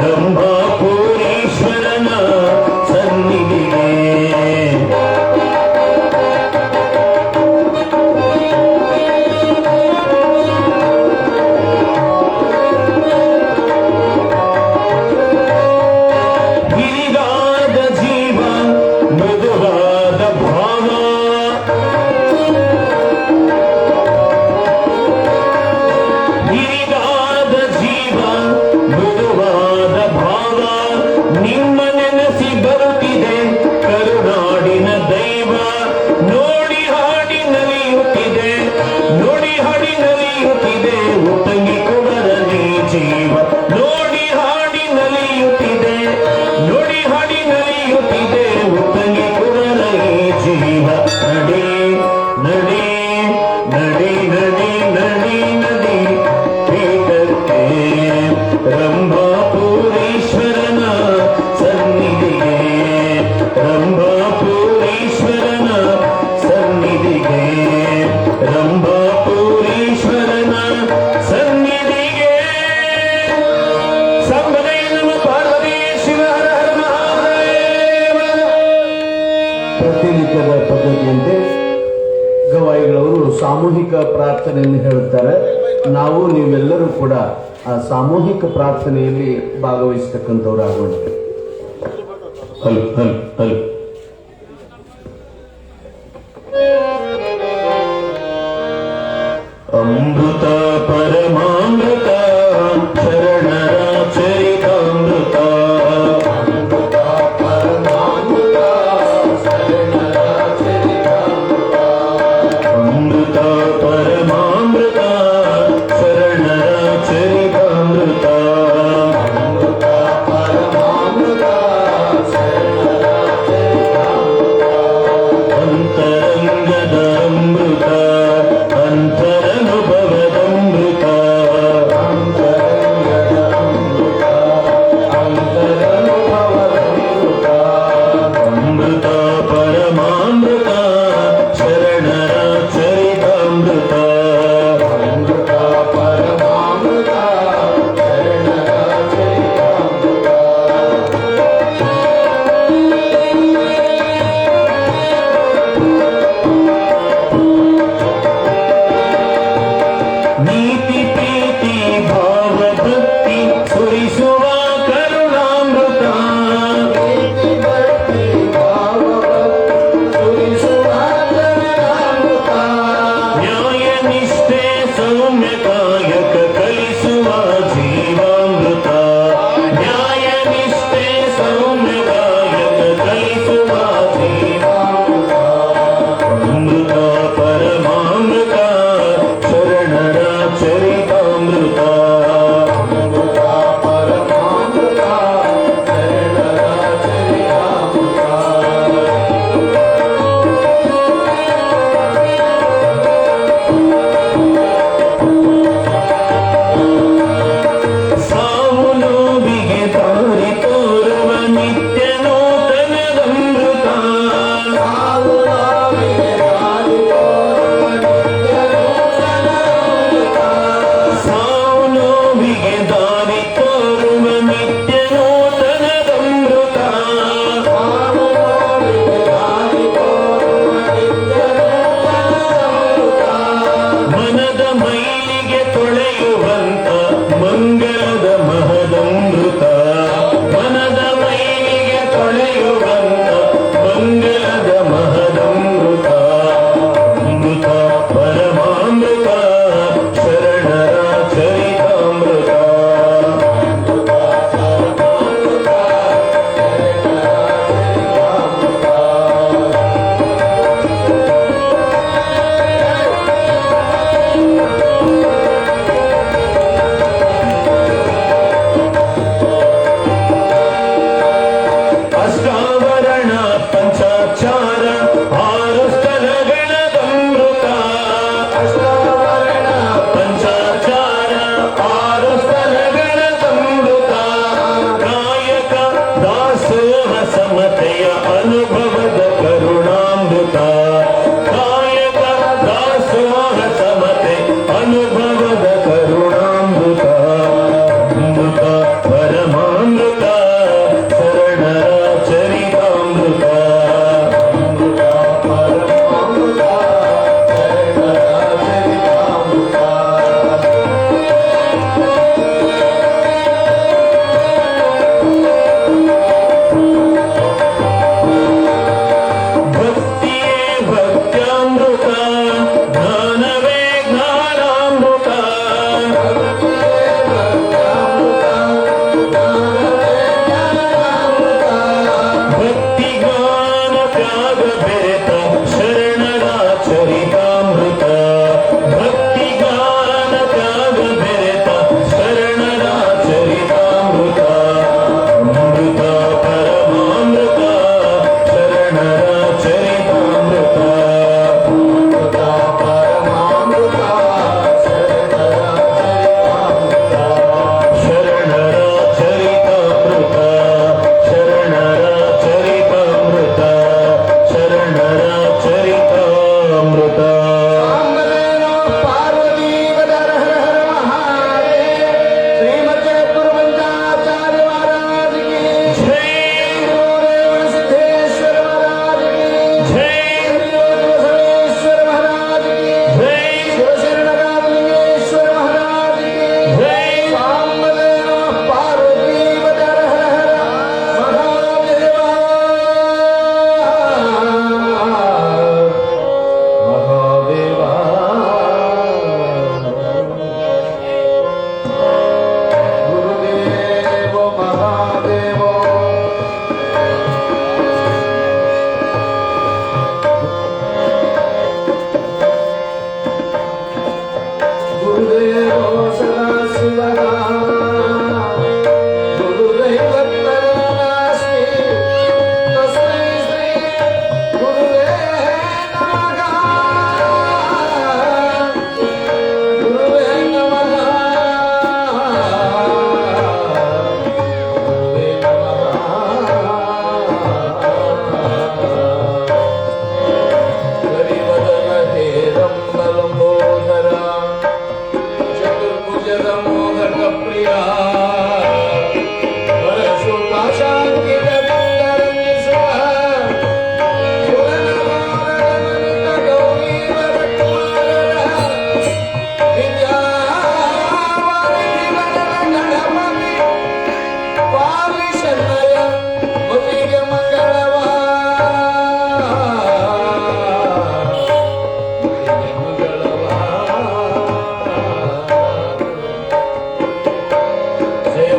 ರಂಭಾಪುರೀಶ್ವರನ ಸನ್ನಿಧಿಗೆ ಹಿರಿದಾದ ಜೀವ ಮೃದುವಾದ ಭಾವ ಹಿರಿದಾದ ಜೀವ ಮೃದುವಾದ ಭಾವ ನಿಮ್ಮ ನೆನೆಸಿ ಬರುತ್ತಿದೆ ಕರುನಾಡಿನ ದೈವ ನೋಡಿ ಹಾಡಿ ನಲಿಯುತ್ತಿದೆ ನೋಡಿ ಹಾಡಿ ನಲಿಯುತ್ತಿದೆ ಉತ್ತಂಗಿ ಕುಮರನೇ ಜೀವ ನೋಡಿ ಹಾಡಿ ನಲಿಯುತ್ತಿದೆ ನೋಡಿ ಹಾಡಿ ನಲಿಯುತ್ತಿದೆ ಉತ್ತಂಗಿ ಕುಮರನೇ ಜೀವ ನಡೆ ನಡೆ ನಡೆ ನಡೆ ನಡೆ ನಡೆ ಪೀಠಕ್ಕೆ ರಂಭಾಪುರೀಶ್ವರನ ಸನ್ನಿಧಿಗೆ ರಂಭಾಪುರೀಶ್ವರನ ಸನ್ನಿಧಿಗೆ ರಂಭಾಪುರೀಶ್ವರನ ಸನ್ನಿಧಿಗೆ ಸಂಬಲೈ ನಮ ಪಾರ್ವತಿ ಶಿವ ಹರ ಹರ ಮಹಾದೇವ. ಪ್ರತಿನಿತ್ಯದ ಪದ್ಧತಿಯಂತೆ ಗವಾಯಿಗಳವರು ಸಾಮೂಹಿಕ ಪ್ರಾರ್ಥನೆಯನ್ನು ಹೇಳುತ್ತಾರೆ. ನಾವು ನೀವೆಲ್ಲರೂ ಕೂಡ ಆ ಸಾಮೂಹಿಕ ಪ್ರಾರ್ಥನೆಯಲ್ಲಿ ಭಾಗವಹಿಸತಕ್ಕಂಥವರಾಗೋಣ. ಹಲ್ ಹಲ್ ಹಲ್ ಅಮೃತ ಪರಮಾಮೃತ ಶರಣರ ಚರಿತಾಮೃತ ಅಮೃತ ಪರಮಾಮೃತ ಶರಣರ ಚರಿತಾಮೃತ ಅಂತರಂಗದ ಅಮೃತ ಅಂತರನುಭವ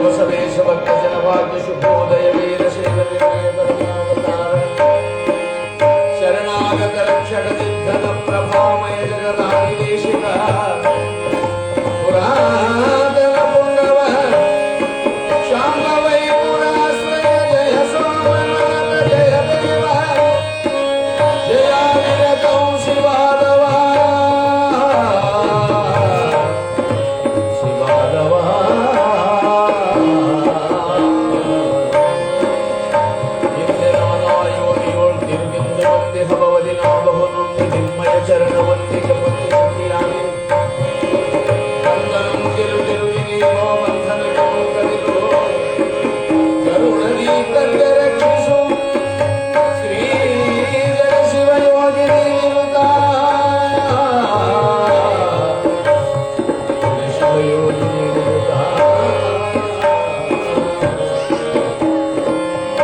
ಬಸವೇಶ ಭಕ್ತ ಜನಭಾಗ್ಯ ಶುಭೋದಯ ವೀರಶೈವ ಶರಣಾಗತ ರಕ್ಷಕ ಸಿದ್ಧನ ಪ್ರಭಾಮಯ ಜಗದಾದಿದೇಶಿಕ ಪುರಾತನ ಪುಂಗವ ಶಾಂಭವೈ ಪುರಾಶ್ರಯ ಜಯ ಸೋಮನಾಥ ಜಯ ದೇವ ಜಯ ವಿರತೌ ಶಿವಾದವ ಚರಣವಂತಿಕ ಪುಣ್ಯಾಮಿ ಕಂದನು ತಿರುಗಿರುವಿನಿ ಬಂಧನಗಳು ಕಲಿದು ಕರುಣದಿ ತಂದ ರಕ್ಷಿಸು ಶ್ರೀ ಶಿವಯೋಗಿನಿ ಶಿವಯೋಗಿನಿ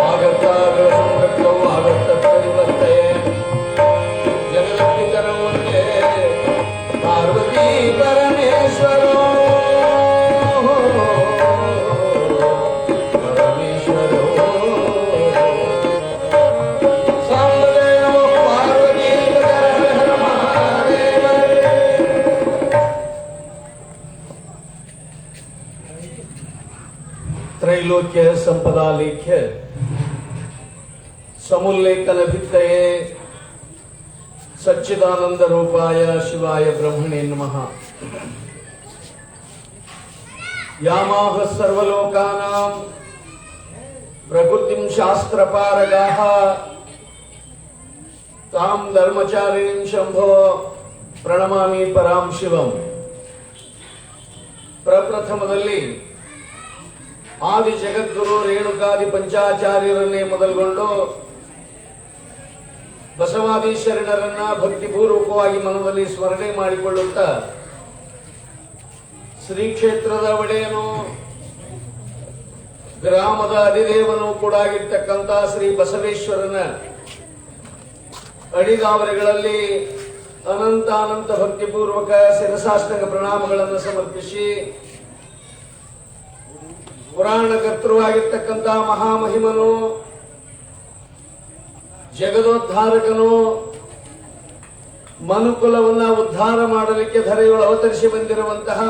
ಆಗತ್ತಾಗ ಸಂಕಟವು ಆಗತ್ತ ಪರಿವರ್ತನೆ ಪಾರ್ವತಿ ಪರಮೇಶ್ವರ ಪರಮೇಶ್ವರ ಸಾಂಬದೇವ ಪಾರ್ವತಿ ಹರ ಮಹಾದೇವ ತ್ರೈಲೋಕ್ಯ ಸಂಪದಾಲೇಖ್ಯ ಸಮುಲ್ಲೇಖನ ಭಿತ್ತಯೇ ಸಚ್ಚಿದಾನಂದ ರೂಪಾಯ ಶಿವಾಯ ಬ್ರಹ್ಮಣೇ ನಮಃ. ಯಾಮಾಹ ಸರ್ವಲೋಕಾನಾಂ ಪ್ರಕೃತಿಂ ಶಾಸ್ತ್ರಪಾರಗಾಃ ತಾಂ ಧರ್ಮಚಾರಿಣೀಂ ಶಂಭೋ ಪ್ರಣಮಾಮಿ ಪರಾಂ ಶಿವಂ. ಪ್ರಪ್ರಥಮದಲ್ಲಿ ಆದಿ ಜಗದ್ಗುರು ರೇಣುಕಾದಿ ಪಂಚಾಚಾರ್ಯರನ್ನೇ ಮೊದಲುಗೊಂಡು ಬಸವಾದಿ ಶರಣರನ್ನ ಭಕ್ತಿಪೂರ್ವಕವಾಗಿ ಮನದಲ್ಲಿ ಸ್ಮರಣೆ ಮಾಡಿಕೊಳ್ಳುತ್ತಾ ಶ್ರೀ ಕ್ಷೇತ್ರದ ಒಡೆಯನು ಗ್ರಾಮದ ಅಧಿದೇವನು ಕೂಡ ಆಗಿರ್ತಕ್ಕಂಥ ಶ್ರೀ ಬಸವೇಶ್ವರನ ಅಡಿಗಾವರೆಗಳಲ್ಲಿ ಅನಂತ ಭಕ್ತಿಪೂರ್ವಕ ಶಿರಸಾಷ್ಟಾಂಗ ಪ್ರಣಾಮಗಳನ್ನು ಸಮರ್ಪಿಸಿ ಪುರಾಣ ಕರ್ತೃವಾಗಿರ್ತಕ್ಕಂಥ ಮಹಾಮಹಿಮನು ಜಗದೋದ್ಧಾರಕನು ಮನುಕುಲವನ್ನ ಉದ್ಧಾರ ಮಾಡಲಿಕ್ಕೆ ಧರೆಯೊಳು ಅವತರಿಸಿ ಬಂದಿರುವಂತಹ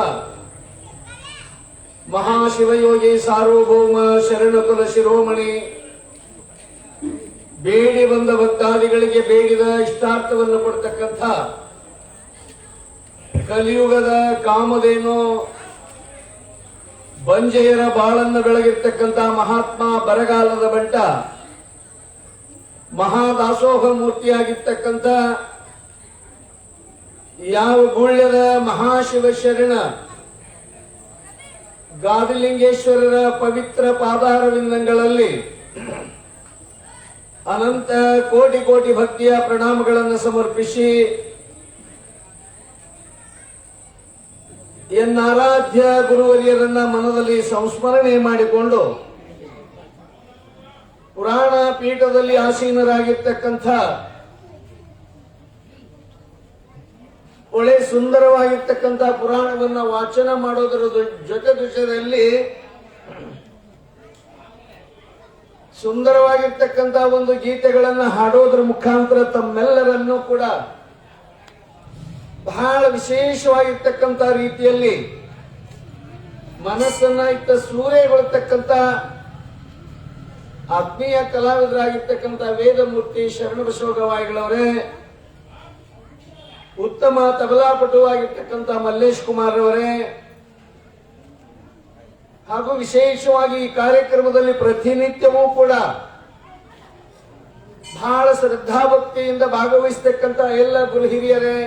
ಮಹಾಶಿವಯೋಗಿ ಸಾರ್ವಭೌಮ ಶರಣಕುಲ ಶಿರೋಮಣಿ ಬೇಡಿ ಬಂದ ಭಕ್ತಾದಿಗಳಿಗೆ ಬೇಡಿದ ಇಷ್ಟಾರ್ಥವನ್ನು ಕೊಡ್ತಕ್ಕಂಥ ಕಲಿಯುಗದ ಕಾಮಧೇನು ಬಂಜೆಯರ ಬಾಳನ್ನು ಬೆಳಗಿರ್ತಕ್ಕಂಥ ಮಹಾತ್ಮ ಬರಗಾಲದ ಬಂಟ ಮಹಾದಾಸೋಹ ಮೂರ್ತಿಯಾಗಿರ್ತಕ್ಕಂಥ ಯಾವ ಗುಳ್ಯದ ಮಹಾಶಿವ ಶರಣ ಗಾದಿಲಿಂಗೇಶ್ವರರ ಪವಿತ್ರ ಪಾದಾರವಿಂದಗಳಲ್ಲಿ ಅನಂತ ಕೋಟಿ ಭಕ್ತಿಯ ಪ್ರಣಾಮಗಳನ್ನು ಸಮರ್ಪಿಸಿ ಎನ್ನಾರಾಧ್ಯ ಗುರುವರಿಯರನ್ನ ಮನದಲ್ಲಿ ಸಂಸ್ಮರಣೆ ಮಾಡಿಕೊಂಡು ಪುರಾಣ ಪೀಠದಲ್ಲಿ ಆಸೀನರಾಗಿರ್ತಕ್ಕಂಥ ಒಳ್ಳೆ ಸುಂದರವಾಗಿರ್ತಕ್ಕಂಥ ಪುರಾಣವನ್ನ ವಾಚನ ಮಾಡೋದರ ಜೊತೆಯಲ್ಲಿ ಸುಂದರವಾಗಿರ್ತಕ್ಕಂಥ ಒಂದು ಗೀತೆಗಳನ್ನ ಹಾಡೋದ್ರ ಮುಖಾಂತರ ತಮ್ಮೆಲ್ಲರನ್ನೂ ಕೂಡ ಬಹಳ ವಿಶೇಷವಾಗಿರ್ತಕ್ಕಂಥ ರೀತಿಯಲ್ಲಿ ಮನಸ್ಸನ್ನ ಇತ್ತ ಸೂರೆಗೊಳ್ತಕ್ಕಂಥ ಆತ್ಮೀಯ ಕಲಾವಿದರಾಗಿರ್ತಕ್ಕಂಥ ವೇದಮೂರ್ತಿ ಶರಣಬಸವ ಗವಾಯಿಗಳವರೇ, ಉತ್ತಮ ತಬಲಾಪಟುವಾಗಿರ್ತಕ್ಕಂಥ ಮಲ್ಲೇಶ್ ಕುಮಾರ್ ಅವರೇ, ಹಾಗೂ ವಿಶೇಷವಾಗಿ ಈ ಕಾರ್ಯಕ್ರಮದಲ್ಲಿ ಪ್ರತಿನಿತ್ಯವೂ ಕೂಡ ಬಹಳ ಶ್ರದ್ಧಾಭಕ್ತಿಯಿಂದ ಭಾಗವಹಿಸತಕ್ಕಂಥ ಎಲ್ಲ ಗುರು ಹಿರಿಯರೇ,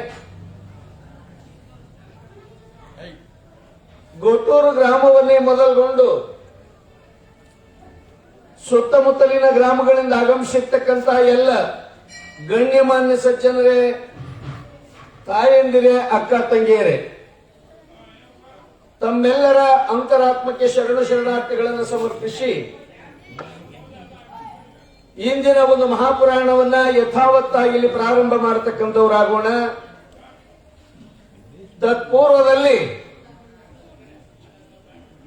ಗೊಟ್ಟೂರು ಗ್ರಾಮವನ್ನೇ ಮೊದಲುಗೊಂಡು ಸುತ್ತಮುತ್ತಲಿನ ಗ್ರಾಮಗಳಿಂದ ಆಗಮಿಸಿರ್ತಕ್ಕಂಥ ಎಲ್ಲ ಗಣ್ಯಮಾನ್ಯ ಸಜ್ಜನರೇ, ತಾಯಂದಿರೇ, ಅಕ್ಕ ತಂಗಿಯರೇ, ತಮ್ಮೆಲ್ಲರ ಅಂತರಾತ್ಮಕ್ಕೆ ಶರಣಾರ್ಥಿಗಳನ್ನು ಸಮರ್ಪಿಸಿ ಇಂದಿನ ಒಂದು ಮಹಾಪುರಾಣವನ್ನ ಯಥಾವತ್ತಾಗಿ ಇಲ್ಲಿ ಪ್ರಾರಂಭ ಮಾಡತಕ್ಕಂಥವರಾಗೋಣ. ತತ್ಪೂರ್ವದಲ್ಲಿ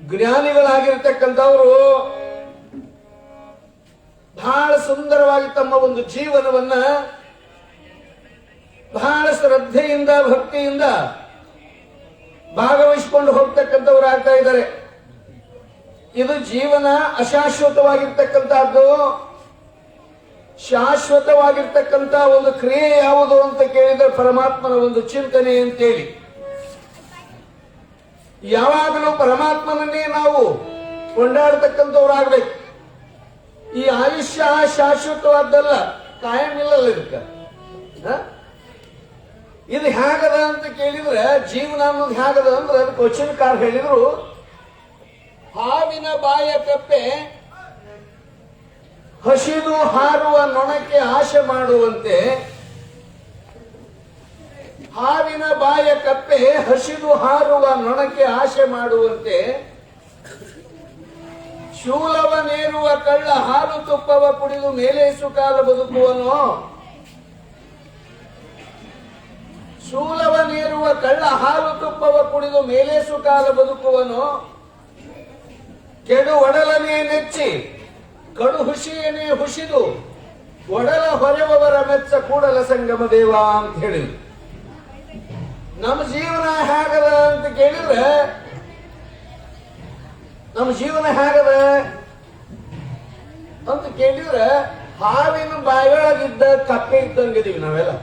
ಜ್ಞಾನಿಗಳಾಗಿರ್ತಕ್ಕಂಥವರು ಬಹಳ ಸುಂದರವಾಗಿ ತಮ್ಮ ಒಂದು ಜೀವನವನ್ನ ಬಹಳ ಶ್ರದ್ಧೆಯಿಂದ ಭಕ್ತಿಯಿಂದ ಭಾಗವಹಿಸಿಕೊಂಡು ಹೋಗ್ತಕ್ಕಂಥವ್ರು ಆಗ್ತಾ ಇದ್ದಾರೆ. ಇದು ಜೀವನ ಅಶಾಶ್ವತವಾಗಿರ್ತಕ್ಕಂಥದ್ದು. ಶಾಶ್ವತವಾಗಿರ್ತಕ್ಕಂಥ ಒಂದು ಕ್ರಿಯೆ ಯಾವುದು ಅಂತ ಕೇಳಿದ್ರೆ ಪರಮಾತ್ಮನ ಒಂದು ಚಿಂತನೆ ಅಂತೇಳಿ. ಯಾವಾಗಲೂ ಪರಮಾತ್ಮನನ್ನೇ ನಾವು ಕೊಂಡಾಡ್ತಕ್ಕಂಥವ್ರಾಗ್ಬೇಕು. ಈ ಆಯುಷ್ಯ ಶಾಶ್ವತವಾದ್ದಲ್ಲ, ಕಾಯಂ ಇಲ್ಲಲ್ಲ ಇದಕ್ಕೆ. ಇದು ಹೇಗದ ಅಂತ ಕೇಳಿದ್ರೆ, ಜೀವನ ಅನ್ನೋದು ಹೇಗದ ಅಂದ್ರೆ ಅದಕ್ಕೆ ವಚನಕಾರ ಹೇಳಿದ್ರು, ಹಾವಿನ ಬಾಯ ಕಪ್ಪೆ ಹಸಿದು ಹಾರುವ ನೊಣಕ್ಕೆ ಆಶೆ ಮಾಡುವಂತೆ, ಹಾವಿನ ಬಾಯ ಕಪ್ಪೆ ಹಸಿದು ಹಾರುವ ನೊಣಕ್ಕೆ ಆಶೆ ಮಾಡುವಂತೆ, ಶೂಲವನೇರುವ ಕಳ್ಳ ಹಾಲು ತುಪ್ಪವ ಕುಡಿದು ಮೇಲೇಸು ಕಾಲ ಬದುಕುವನೋ. ಶೂಲವನೇರುವ ಕಳ್ಳ ಹಾಲು ತುಪ್ಪವ ಕುಡಿದು ಮೇಲೇಸು ಕಾಲ ಬದುಕುವನೋ. ಕೆಡು ಒಡಲನೇ ನೆಚ್ಚಿ ಕಡು ಹುಸಿಯನೇ ಹುಸಿದು ಒಡಲ ಹೊರೆವವರ ಮೆಚ್ಚ ಕೂಡಲ ಸಂಗಮ ದೇವ ಅಂತ ಹೇಳಿ. ನಮ್ಮ ಜೀವನ ಹೇಗದ ಅಂತ ಕೇಳಿದ್ರೆ, ನಮ್ಮ ಜೀವನ ಹೇಗದ ಅಂತ ಕೇಳಿದ್ರೆ ಹಾವಿನ ಬಾಯೊಳಗಿದ್ದ ಕಪ್ಪೆ ಇದ್ದಂಗಿದೀವಿ ನಾವೆಲ್ಲ.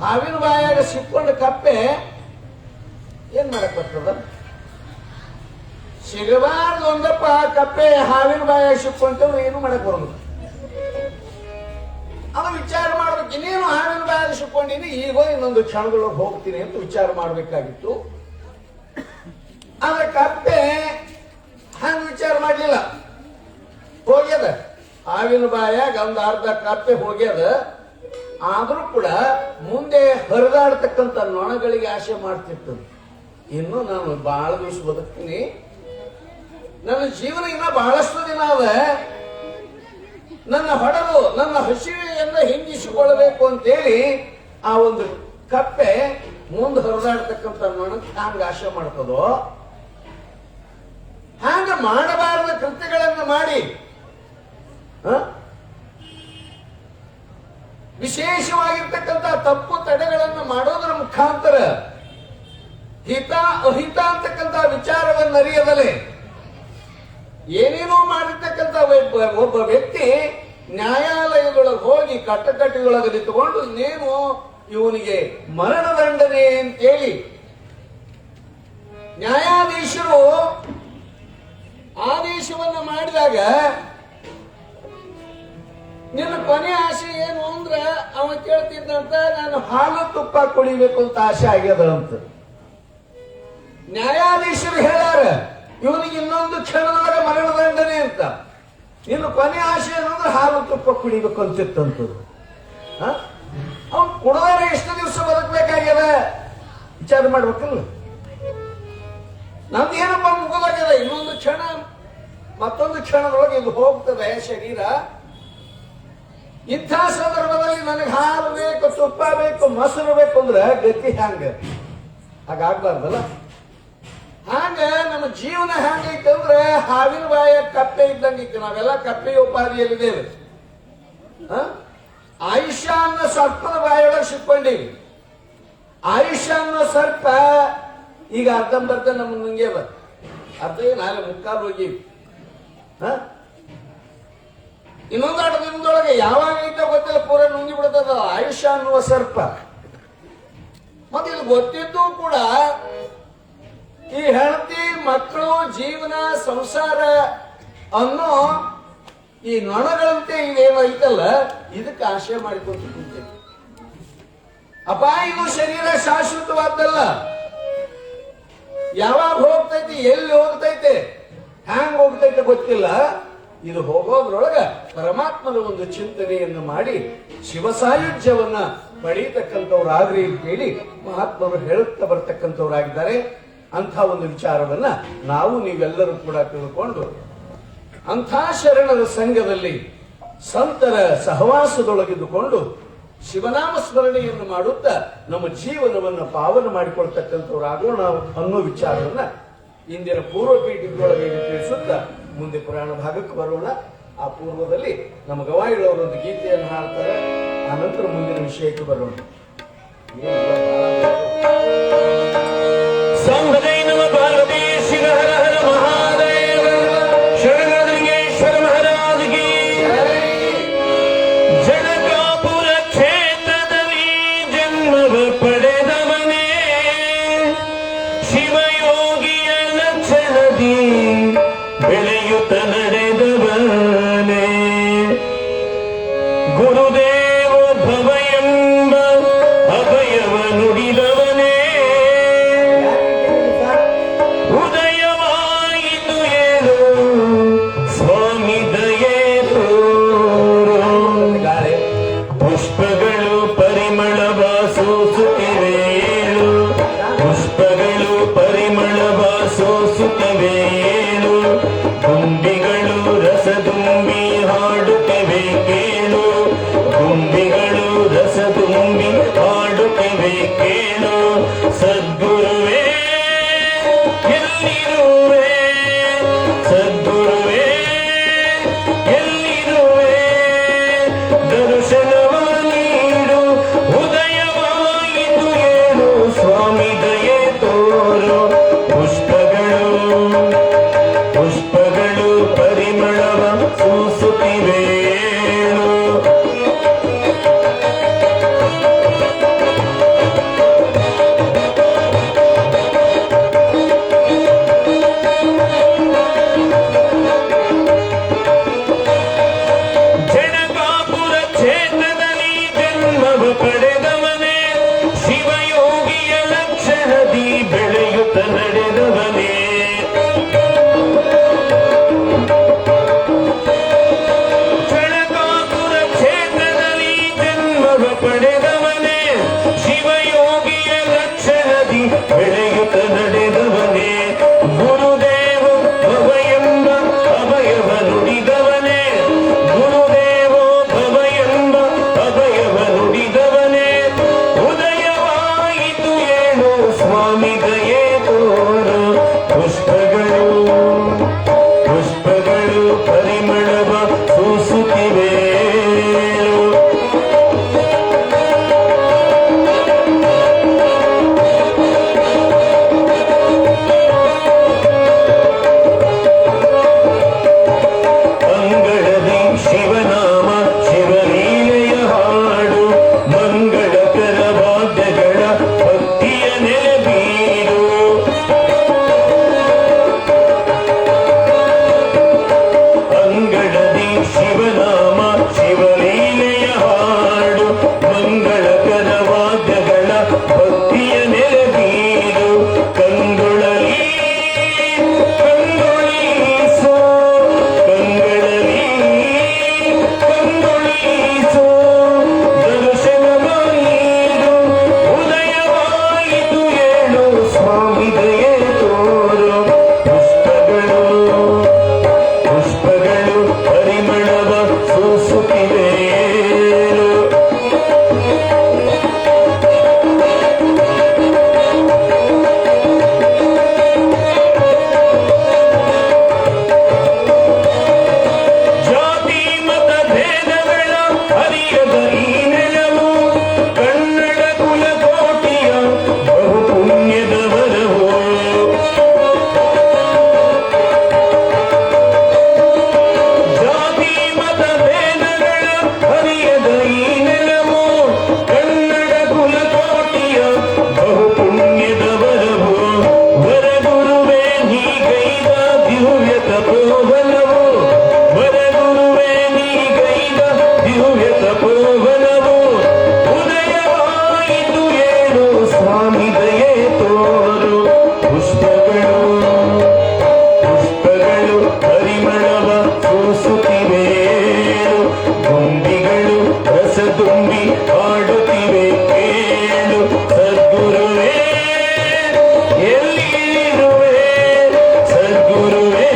ಹಾವಿನ ಬಾಯಾಗ ಸಿಕ್ಕೊಂಡ ಕಪ್ಪೆ ಏನ್ ಮಾಡಕ್ ಬರ್ತದ? ಸಿಗಬಾರ್ದು ಒಂದಪ್ಪ ಕಪ್ಪೆ ಹಾವಿನ ಬಾಯಾಗ ಸಿಕ್ಕೊಂತವ್ರು ಏನು ಮಾಡಕ್ ಬರೋದು. ಅದು ವಿಚಾರ ಮಾಡ್ಬೇಕು. ಇನ್ನೇನು ಹಾವಿನ ಬಾಯಾಗ ಸಿಕ್ಕೊಂಡಿನಿ, ಈಗ ಇನ್ನೊಂದು ಕ್ಷಣದೊಳಗೆ ಹೋಗ್ತೀನಿ ಅಂತ ವಿಚಾರ ಮಾಡ್ಬೇಕಾಗಿತ್ತು. ಆದ್ರೆ ಕಪ್ಪೆ ಹಂಗ ವಿಚಾರ ಮಾಡ್ಲಿಲ್ಲ, ಹೋಗ್ಯದ ಹಾವಿನ ಬಾಯಾಗ ಒಂದು ಅರ್ಧ ಕಪ್ಪೆ ಹೋಗ್ಯದ. ಆದ್ರೂ ಕೂಡ ಮುಂದೆ ಹರಿದಾಡ್ತಕ್ಕಂಥ ನೊಣಗಳಿಗೆ ಆಶೆ ಮಾಡ್ತಿತ್ತು, ಇನ್ನು ನಾನು ಬಹಳ ದಿವಸ ಬದುಕ್ತೀನಿ, ನನ್ನ ಜೀವನ ಇನ್ನ ಬಹಳಷ್ಟು ದಿನ ಅದ, ನನ್ನ ಹೊಡೆದು ನನ್ನ ಹಸಿವೆಯನ್ನ ಹಿಂಗಿಸಿಕೊಳ್ಳಬೇಕು ಅಂತೇಳಿ ಆ ಒಂದು ಕಪ್ಪೆ ಮುಂದೆ ಹರಿದಾಡ್ತಕ್ಕಂಥ ನೊಣಕ್ಕೆ ಹಂಗ ಆಶೆ ಮಾಡ್ತದೋ. ಹಂಗ ಮಾಡಬಾರದ ಕೃತ್ಯಗಳನ್ನು ಮಾಡಿ ವಿಶೇಷವಾಗಿರ್ತಕ್ಕಂಥ ತಪ್ಪು ತಡೆಗಳನ್ನು ಮಾಡೋದರ ಮುಖಾಂತರ ಹಿತ ಅಹಿತ ಅಂತಕ್ಕಂಥ ವಿಚಾರವನ್ನು ಅರಿಯದಲೆ ಏನೇನೋ ಮಾಡಿರ್ತಕ್ಕಂಥ ಒಬ್ಬ ವ್ಯಕ್ತಿ ನ್ಯಾಯಾಲಯದೊಳಗೆ ಹೋಗಿ ಕಟ್ಟಕಟ್ಟಿಯೊಳಗೆ ನಿಂತುಕೊಂಡು ಇನ್ನೇನು ಇವನಿಗೆ ಮರಣದಂಡನೆ ಅಂತೇಳಿ ನ್ಯಾಯಾಧೀಶರು ಆದೇಶವನ್ನು ಮಾಡಿದಾಗ, ನಿನ್ನ ಕೊನೆ ಆಸೆ ಏನು ಅಂದ್ರ ಅವ ಕೇಳ್ತಿದ್ದಂತ, ನಾನು ಹಾಲು ತುಪ್ಪ ಕುಡಿಬೇಕು ಅಂತ ಆಸೆ ಆಗ್ಯದ ಅಂತ. ನ್ಯಾಯಾಧೀಶರು ಹೇಳ್ಯಾರ ಇವನಿಗೆ ಇನ್ನೊಂದು ಕ್ಷಣದೊಳಗೆ ಮರಣದಂಡನೆ ಅಂತ. ನಿನ್ನ ಕೊನೆ ಆಸೆ ಏನಂದ್ರೆ ಹಾಲು ತುಪ್ಪ ಕುಡಿಬೇಕು ಅಂತಿತ್ತಂತದ್ದು. ಅವನು ಕುಡಿದ್ರೆ ಎಷ್ಟು ದಿವಸ ಬದುಕಬೇಕಾಗ್ಯದ ವಿಚಾರ ಮಾಡ್ಬೇಕಲ್ಲ. ನಮ್ದು ಏನಪ್ಪ ಮುಗಿದಾಗ್ಯದ, ಇನ್ನೊಂದು ಕ್ಷಣ ಮತ್ತೊಂದು ಕ್ಷಣದೊಳಗೆ ಇದು ಹೋಗ್ತದೆ ಶರೀರ. ಇಂಥ ಸಂದರ್ಭದಲ್ಲಿ ನನಗೆ ಹಾಲು ಬೇಕು, ತುಪ್ಪ ಬೇಕು, ಮೊಸರು ಬೇಕು ಅಂದ್ರೆ ಗತಿ ಹ್ಯಾಂಗ? ಹಾಗಾಗ್ಬಾರ್ದಲ್ಲ. ಹಾಗ ನಮ್ಮ ಜೀವನ ಹ್ಯಾಂಗೈತೆ ಅಂದ್ರೆ ಹಾವಿನ ಬಾಯ ಕಪ್ಪೆ ಇದ್ದಂಗೈತೆ. ನಾವೆಲ್ಲ ಕಪ್ಪೆಯ ಉಪಾಧಿಯಲ್ಲಿದ್ದೇವೆ. ಆಯುಷ್ಯ ಅನ್ನೋ ಸರ್ಪದ ಬಾಯೊಳಗೆ ಸಿಕ್ಕೊಂಡೀವಿ. ಆಯುಷ್ಯ ಅನ್ನೋ ಸರ್ಪ ಈಗ ಅರ್ಧಂಬರ್ಧ ನಮ್ಮ ನುಂಗ್ಯದ, ಅರ್ಧ ನಾಳೆ ಮುಕ್ಕಾಲು ಹೋಗಿವಿ. ಇನ್ನೊಂದು ಆಟ ದಿನದೊಳಗೆ ಯಾವಾಗ ಐತೆ ಗೊತ್ತಿಲ್ಲ, ಪೂರ ನುಂಗಿ ಬಿಡ್ತದ ಆಯುಷ್ಯ ಅನ್ನುವ ಸರ್ಪ. ಮತ್ತೆ ಇದು ಗೊತ್ತಿದ್ದು ಕೂಡ ಈ ಹೆಂಡತಿ ಮಕ್ಕಳು ಜೀವನ ಸಂಸಾರ ಅನ್ನೋ ಈ ನೊಣಗಳಂತೆ ಇವೇನೋ ಐತಲ್ಲ, ಇದಕ್ಕೆ ಆಶಯ ಮಾಡಿಕೊಂಡು ಕುಂತೇವೆ. ಅಪ್ಪ ಇದು ಶರೀರ ಶಾಶ್ವತವಾದ್ದಲ್ಲ. ಯಾವಾಗ ಹೋಗ್ತೈತಿ, ಎಲ್ಲಿ ಹೋಗ್ತೈತೆ, ಹ್ಯಾಂಗ್ ಹೋಗ್ತೈತೆ ಗೊತ್ತಿಲ್ಲ. ಇದು ಹೋಗೋದ್ರೊಳಗ ಪರಮಾತ್ಮನ ಒಂದು ಚಿಂತನೆಯನ್ನು ಮಾಡಿ ಶಿವಸಾಯುಜ್ಯವನ್ನ ಪಡೀತಕ್ಕಂಥವ್ರಾಗ್ರಿ ಅಂತೇಳಿ ಮಹಾತ್ಮರು ಹೇಳುತ್ತಾ ಬರ್ತಕ್ಕಂಥವ್ರಾಗಿದ್ದಾರೆ. ಅಂಥ ಒಂದು ವಿಚಾರವನ್ನ ನಾವು ನೀವೆಲ್ಲರೂ ಕೂಡ ತಿಳ್ಕೊಂಡು ಅಂಥ ಶರಣರ ಸಂಘದಲ್ಲಿ ಸಂತರ ಸಹವಾಸದೊಳಗಿದ್ದುಕೊಂಡು ಶಿವನಾಮ ಸ್ಮರಣೆಯನ್ನು ಮಾಡುತ್ತಾ ನಮ್ಮ ಜೀವನವನ್ನು ಪಾವನ ಮಾಡಿಕೊಳ್ತಕ್ಕಂಥವ್ರಾಗೋಣ ಅನ್ನೋ ವಿಚಾರವನ್ನ ಇಂದಿನ ಪೂರ್ವ ಪೀಠಿಕೆಯೊಳಗೆ ತಿಳಿಸುತ್ತಾ ಮುಂದೆ ಪುರಾಣ ಭಾಗಕ್ಕೆ ಬರೋಣ. ಆ ಪೂರ್ವದಲ್ಲಿ ನಮ್ಮ ಗವಾಯಿಗಳವರೊಂದು ಗೀತೆಯನ್ನು ಹಾಡ್ತಾರೆ. ಆನಂತರ ಮುಂದಿನ ವಿಷಯಕ್ಕೆ ಬರೋಣ. ಸಂಭದೈ ನಮ ಪಾರ್ವತಿ ಶಿವ ಹರ ಹರ ಮಹಾದೇವ ಶರಣಲಿಂಗೇಶ್ವರ ಮಹಾರಾಜಗೆ ಜನಕಾಪುರ ಕ್ಷೇತ್ರದಲ್ಲಿ ಜನ್ಮವ ಪಡೆದವನೇ ಶಿವಯೋಗಿಯ ಲಕ್ಷಣದಿ ಬೆಳೆಯುತ್ತ ನಡೆದವನೇ ಗುರುದೇವೋದ್ಭವ ಎಂಬ ಅಭಯವ ನುಡಿದವನೇ ಉದಯವಾಯಿತು ಏಳು ಸ್ವಾಮಿ ದಯೆ ತೋರು ಪುಷ್ಪಗಳು ಪರಿಮಳವ ಸೂಸುತ್ತಿವೆ ಏಳು ಪುಷ್ಪಗಳು ಪರಿಮಳವ ಸೂಸುತ್ತಿವೆ ಏಳು ಗುಂಬಿಗಳು ರಸದುಂಬಿ ಹಾಡುತ್ತಿವೆ ಕೇಳು ಗುಂಬಿಗಳು ರಸದುಂಬಿ ಹಾಡುತ್ತಿವೆ ಕೇಳು ಸದ್ಗುರುವೇ ಎಲ್ಲಿರುವೆ ಸದ್ಗುರುವೇ ಎಲ್ಲಿರುವೆ ದರ್ಶನವ ನೀಡು ಉದಯವಾಯಿತು ಏಳು ಸ್ವಾಮಿ ದಯೆ ತೋರು ಪುಷ್ಪಗಳು ಪರಿಮಳವ ಸೂಸುತ್ತಿವೆ ಏಳು ಜನಕಾಪುರ ಕ್ಷೇತ್ರದಲ್ಲಿ ಜನ್ಮವ ಪಡೆದವನೇ ಶಿವಯೋಗಿಯ ಲಕ್ಷಣದಿ ಬೆಳೆಯುತ್ತ ನಡೆದವನೇ ಜನಕಾಪುರ ಕ್ಷೇತ್ರದಲ್ಲಿ ಜನ್ಮವ ಪಡೆದವನೇ ಶಿವಯೋಗಿಯ ಲಕ್ಷಣದಿ ಬೆಳೆಯುತ್ತ ನಡೆದವನೇ ಗುರುದೇವ ಭವ ಎಂಬ ಅಭಯವ ನುಡಿದವನೇ ಗುರುದೇವೋ ಭವ ಎಂಬ ಅಭಯವ ನುಡಿದವನೇ ಉದಯವಾಯಿತು ಏಳು ಸ್ವಾಮಿ ದಯೆ ತೋರು ಪುಷ್ಪಗಳು ಪರಿಮಳವ ಸೂಸುತ್ತಿವೆ ಅಂಗಳದಿ ಶಿವನಾಮ ಶಿವಲೀಲೆಯ ಹಾಡು ಮಂಗಳಕರ ವಾದ್ಯಗಳ ಭಕ್ತಿಯ ನೆಲೆಬೀಡು ಅಂಗಳದಿ ಶಿವನಾಮ ಶಿವಲೀಲೆಯ ಹಾಡು ಮಂಗಳಕರ ವಾದ್ಯಗಳ ಭಕ್ತಿಯ ನೆಲೆಬೀಡು ಕಂಗೊಳಿಸೋ ದರ್ಶನವ ನೀಡು ಉದಯವಾಯಿತು ಏಳು ಸ್ವಾಮಿ ದಯೆ ತೋರು ಪುಷ್ಪಗಳು ಪರಿಮಳವ ಸೂಸುತ್ತಿವೆ ಏಳು ಜಾತಿ ಮತ ಭೇದಗಳ ಅರಿಯದ ಈ ನೆಲವು ಕನ್ನಡ ಕುಲಕೋಟಿಯ ಬಹು ಪುಣ್ಯದ ವರವು ಜಾತಿ ಮತ ಭೇದಗಳ ಅರಿಯದ ಈ ನೆಲವು ಕನ್ನಡ ಕುಲಕೋಟಿಯ ಬಹು ಪುಣ್ಯದ ವರವು ವರಗುರುವೇ ನೀಗೈದ ದಿವ್ಯ ತಪೋಬಲವು ವರಗುರುವೇ ನೀಗೈದ ದಿವ್ಯ ತಪೋಬಲವು ಉದಯವಾಯಿತು ಏಳು ಸ್ವಾಮಿ ದಯೆ ತೋರು ಪುಷ್ಪಗಳು ಪರಿಮಳವ ಸೂಸುತ್ತಿವೆ ಏಳು ಗುಂಬಿಗಳು ರಸದುಂಬಿ ಹಾಡುತ್ತಿವೆ ಕೇಳು ಸದ್ಗುರುವೇ ಎಲ್ಲಿರುವೆ ಸದ್ಗುರುವೇ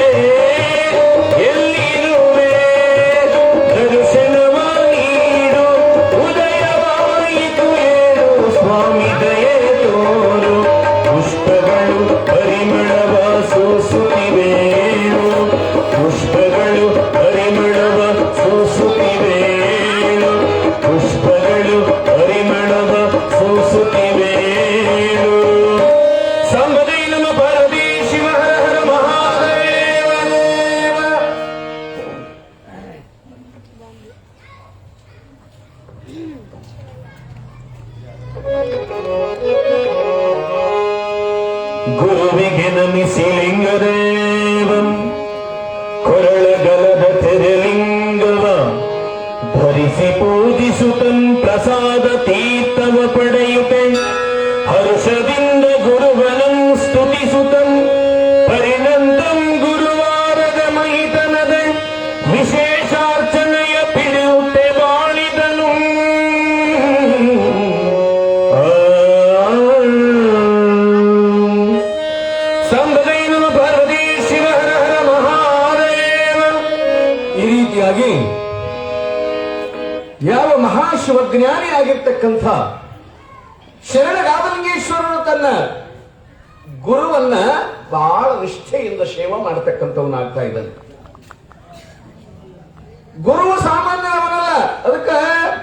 ಪ್ರಸಾದ ತೀರ್ಥವ ಪಡೆಯುತ್ತೆ ಹರ್ಷದಿಂದ ಗುರುವನಂ ಸ್ತುತಿಸುತ್ತಂ ಪರಿಣಂತಂ ಗುರುವಾರದ ಮಹಿತನದ ವಿಶೇಷಾರ್ಚನೆಯ ಪಿಡಿಯುತ್ತೆ ಬಾಳಿದನು ಸಂಭದೈನ ಪಾರ್ವತಿ ಶಿವ ಹರ ಹರ ಮಹಾದೇವ. ಈ ರೀತಿಯಾಗಿ ಯಾವ ಮಹಾಶಿವಜ್ಞಾನಿ ಆಗಿರ್ತಕ್ಕಂಥ ಶರಣಗಾಮಲಿಂಗೇಶ್ವರನು ತನ್ನ ಗುರುವನ್ನ ಬಹಳ ನಿಷ್ಠೆಯಿಂದ ಸೇವಾ ಮಾಡತಕ್ಕಂಥವನಾಗ್ತಾ ಇದ್ದಾನೆ. ಗುರು ಸಾಮಾನ್ಯವನಲ್ಲ, ಅದಕ್ಕೆ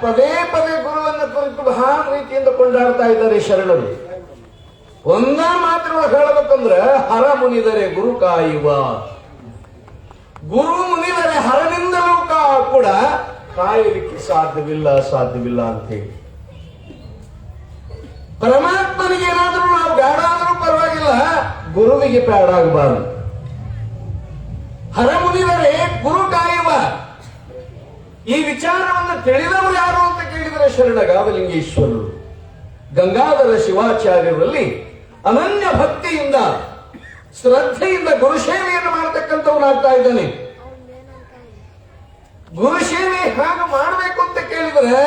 ಪದೇ ಪದೇ ಗುರುವನ್ನ ಕುರಿತು ಬಹಳ ರೀತಿಯಿಂದ ಕೊಂಡಾಡ್ತಾ ಇದ್ದಾರೆ ಶರಣರು. ಒಂದ ಮಾತಿನೊಳಗೆ ಹೇಳಬೇಕಂದ್ರೆ ಹರ ಮುನಿದರೆ ಗುರು ಕಾಯುವ, ಗುರು ಮುನಿದರೆ ಹರನಿಂದಲೂ ಕೂಡ ಕಾಯಲಿಕ್ಕೆ ಸಾಧ್ಯವಿಲ್ಲ ಅಂತೇಳಿ. ಪರಮಾತ್ಮನಿಗೆ ಏನಾದ್ರೂ ನಾವು ಬೇಡ ಆದ್ರೂ ಪರವಾಗಿಲ್ಲ, ಗುರುವಿಗೆ ಬೇಡ ಆಗಬಾರದು. ಹರ ಮುನಿದರೆ ಗುರು ಕಾಯುವ, ಈ ವಿಚಾರವನ್ನು ತಿಳಿದವರು ಯಾರು ಅಂತ ಕೇಳಿದರೆ ಶರಣಗಾಮಲಿಂಗೇಶ್ವರರು. ಗಂಗಾಧರ ಶಿವಾಚಾರ್ಯರಲ್ಲಿ ಅನನ್ಯ ಭಕ್ತಿಯಿಂದ ಶ್ರದ್ಧೆಯಿಂದ ಗುರುಸೇವೆಯನ್ನು ಮಾಡತಕ್ಕಂಥವನಾಗ್ತಾ ಇದ್ದಾನೆ. ಗುರುಸೇವೆ ಹೇಗೆ ಮಾಡಬೇಕು ಅಂತ ಕೇಳಿದ್ರೆ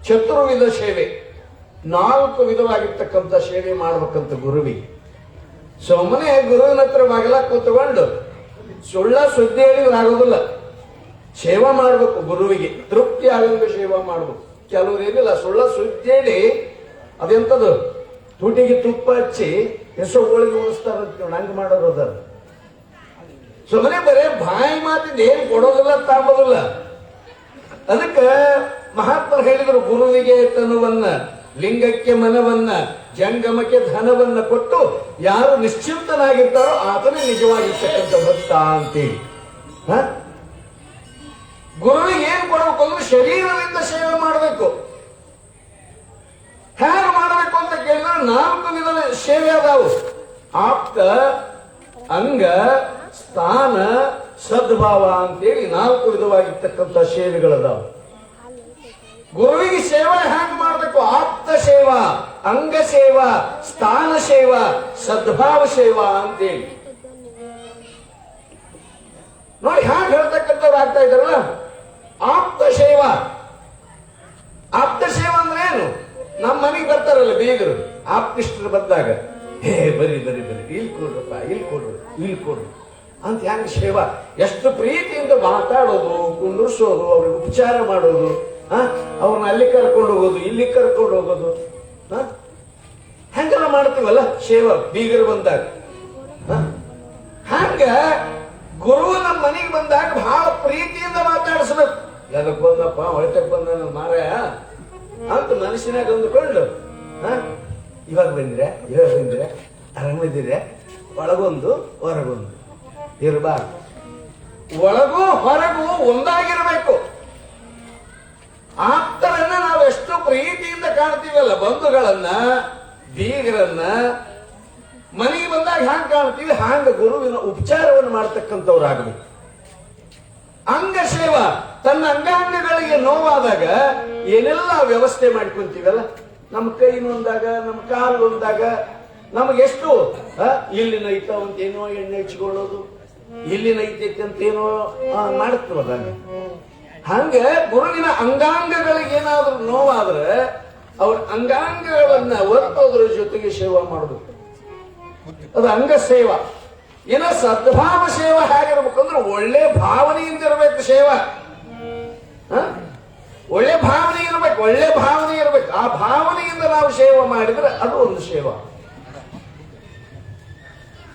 ಚತುರ್ವಿಧ ಸೇವೆ, 4 ವಿಧವಾಗಿರ್ತಕ್ಕಂಥ ಸೇವೆ ಮಾಡ್ಬೇಕಂತ ಗುರುವಿಗೆ. ಸುಮ್ಮನೆ ಗುರುವಿನ ಹತ್ರ ಬಾಗಿಲ ಕೂತ್ಕೊಂಡು ಸುಳ್ಳ ಸುದ್ದಿ ಹೇಳಿದ್ರೆ ಆಗೋದಿಲ್ಲ. ಸೇವಾ ಮಾಡ್ಬೇಕು, ಗುರುವಿಗೆ ತೃಪ್ತಿ ಆಗಂಗ ಸೇವಾ ಮಾಡ್ಬೇಕು. ಕೆಲವ್ರು ಏನಿಲ್ಲ, ಸುಳ್ಳ ಸುದ್ದಿ ಹೇಳಿ ಅದೆಂತದು ತುಟಿಗೆ ತುಪ್ಪ ಹಚ್ಚಿ ಹೆಸರು ಹೋಳಿಗೆ ಉಳಿಸ್ತಾರಂತ ಹಂಗೆ ಮಾಡೋರು ಅದಾರ. ಸುಮ್ಮನೆ ಬರೇ ಬಾಯಿ ಮಾತಿಂದ ಏನ್ ಕೊಡೋದಿಲ್ಲ ತಾಂಬೋದಿಲ್ಲ. ಅದಕ್ಕೆ ಮಹಾತ್ಮರು ಹೇಳಿದರು, ಗುರುವಿಗೆ ತನುವನ್ನ, ಲಿಂಗಕ್ಕೆ ಮನವನ್ನ, ಜಂಗಮಕ್ಕೆ ಧನವನ್ನ ಕೊಟ್ಟು ಯಾರು ನಿಶ್ಚಿಂತನಾಗಿರ್ತಾರೋ ಆತನೇ ನಿಜವಾಗಿರ್ತಕ್ಕಂಥ ಭಕ್ತ ಅಂತೇಳಿ. ಗುರುವಿಗೆ ಏನ್ ಕೊಡಬೇಕು ಅಂದ್ರೆ ಶರೀರದಿಂದ ಸೇವೆ ಮಾಡಬೇಕು. ಹೇಗೆ ಮಾಡಬೇಕು ಅಂತ ಕೇಳಿದ್ರೆ 4 ವಿಧದ ಸೇವೆ ಅದಾವು. ಆಪ್ತ, ಅಂಗ, ಸ್ಥಾನ, ಸದ್ಭಾವ ಅಂತೇಳಿ 4 ವಿಧವಾಗಿರ್ತಕ್ಕಂಥ ಸೇವೆಗಳದಾವು. ಗುರುವಿಗೆ ಸೇವೆ ಹೇಗೆ ಮಾಡಬೇಕು? ಆಪ್ತ ಸೇವಾ, ಅಂಗ ಸೇವಾ, ಸ್ಥಾನ ಸೇವಾ, ಸದ್ಭಾವ ಸೇವಾ ಅಂತೇಳಿ ನೋಡಿ ಹ್ಯಾಂಗ ಹೇಳ್ತಕ್ಕಂಥವ್ರು ಆಗ್ತಾ ಇದಾರಲ್ಲ. ಆಪ್ತ ಸೇವಾ, ಆಪ್ತ ಸೇವಾ ಅಂದ್ರೆ ಏನು? ನಮ್ಮ ಮನೆಗೆ ಬರ್ತಾರಲ್ಲ ಬೀಗರು, ಆಪ್ತಿಷ್ಟರು ಬಂದಾಗ, ಹೇ ಬರಿ ಬರಿ ಬರಿ ಇಲ್ಲಿ ಕೊಡ್ರಪ್ಪ, ಇಲ್ಲಿ ಕೊಡ್ರಿ ಅಂತ ಹೆಂಗ ಸೇವಾ, ಎಷ್ಟು ಪ್ರೀತಿಯಿಂದ ಮಾತಾಡೋದು, ಕುಂಡ್ರಿಸೋದು, ಅವ್ರಿಗೆ ಉಪಚಾರ ಮಾಡೋದು, ಅವ್ರನ್ನ ಅಲ್ಲಿ ಕರ್ಕೊಂಡು ಹೋಗೋದು, ಇಲ್ಲಿ ಕರ್ಕೊಂಡು ಹೋಗೋದು, ಹೆಂಗೆಲ್ಲ ಮಾಡ್ತೀವಲ್ಲ ಸೇವಾ ಬೀಗರು ಬಂದಾಗ. ಹಂಗ ಗುರು ನಮ್ಮ ಮನೆಗೆ ಬಂದಾಗ ಬಹಳ ಪ್ರೀತಿಯಿಂದ ಮಾತಾಡಿಸ್ಬೇಕು. ಅದಕ್ಕೆ ಬಂದಪ್ಪ, ಹೊಳತಕ್ಕೆ ಬಂದ ಮಾರಾಯ ಅಂತ ಮನಸ್ಸಿನಾಗ ಅಂದುಕೊಂಡು, ಇವಾಗ ಬಂದ್ರೆ ಆರಾಮಿದ್ದೀರ, ಒಳಗೊಂದು ಹೊರಗೊಂದು ಇರಬಾರ್ದು. ಒಳಗೂ ಹೊರಗೂ ಒಂದಾಗಿರ್ಬೇಕು. ಆಪ್ತರನ್ನ ನಾವು ಎಷ್ಟು ಪ್ರೀತಿಯಿಂದ ಕಾಣ್ತೀವಲ್ಲ, ಬಂಧುಗಳನ್ನ, ಬೀಗರನ್ನ ಮನೆಗೆ ಬಂದಾಗ ಹ್ಯಾಂಗ ಕಾಣ್ತೀವಿ, ಹಾಂಗ ಗುರುವಿನ ಉಪಚಾರವನ್ನು ಮಾಡ್ತಕ್ಕಂಥವ್ರಾಗಬೇಕು. ಅಂಗ ಸೇವಾ, ತನ್ನ ಅಂಗಾಂಗಗಳಿಗೆ ನೋವಾದಾಗ ಏನೆಲ್ಲ ವ್ಯವಸ್ಥೆ ಮಾಡ್ಕೊಂತೀವಲ್ಲ, ನಮ್ಮ ಕೈ ನೊಂದಾಗ, ನಮ್ಮ ಕಾಲು ನೊಂದಾಗ ನಮಗೆಷ್ಟು ಇಲ್ಲಿ ನೈತ ಅಂತೇನೋ ಎಣ್ಣೆ ಹಚ್ಕೊಳ್ಳೋದು, ಇಲ್ಲಿ ನೈತೈತೆ ಅಂತೇನೋ ಮಾಡ್ತೀವಲ್ಲ. ಹಂಗ ಗುರುವಿನ ಅಂಗಾಂಗಗಳಿಗೆ ಏನಾದ್ರೂ ನೋವಾದ್ರೆ ಅವ್ರ ಅಂಗಾಂಗಗಳನ್ನ ಒತ್ತೋದ್ರ ಜೊತೆಗೆ ಸೇವಾ ಮಾಡಬೇಕು. ಅದು ಅಂಗ ಸೇವಾ. ಏನ ಸದ್ಭಾವ ಸೇವಾ ಹೇಗಿರ್ಬೇಕಂದ್ರೆ ಒಳ್ಳೆ ಭಾವನೆಯಿಂದ ಇರಬೇಕು ಸೇವಾ. ಒಳ್ಳೆ ಭಾವನೆ ಇರಬೇಕು. ಆ ಭಾವನೆಯಿಂದ ನಾವು ಸೇವಾ ಮಾಡಿದ್ರೆ ಅದು ಒಂದು ಸೇವಾ.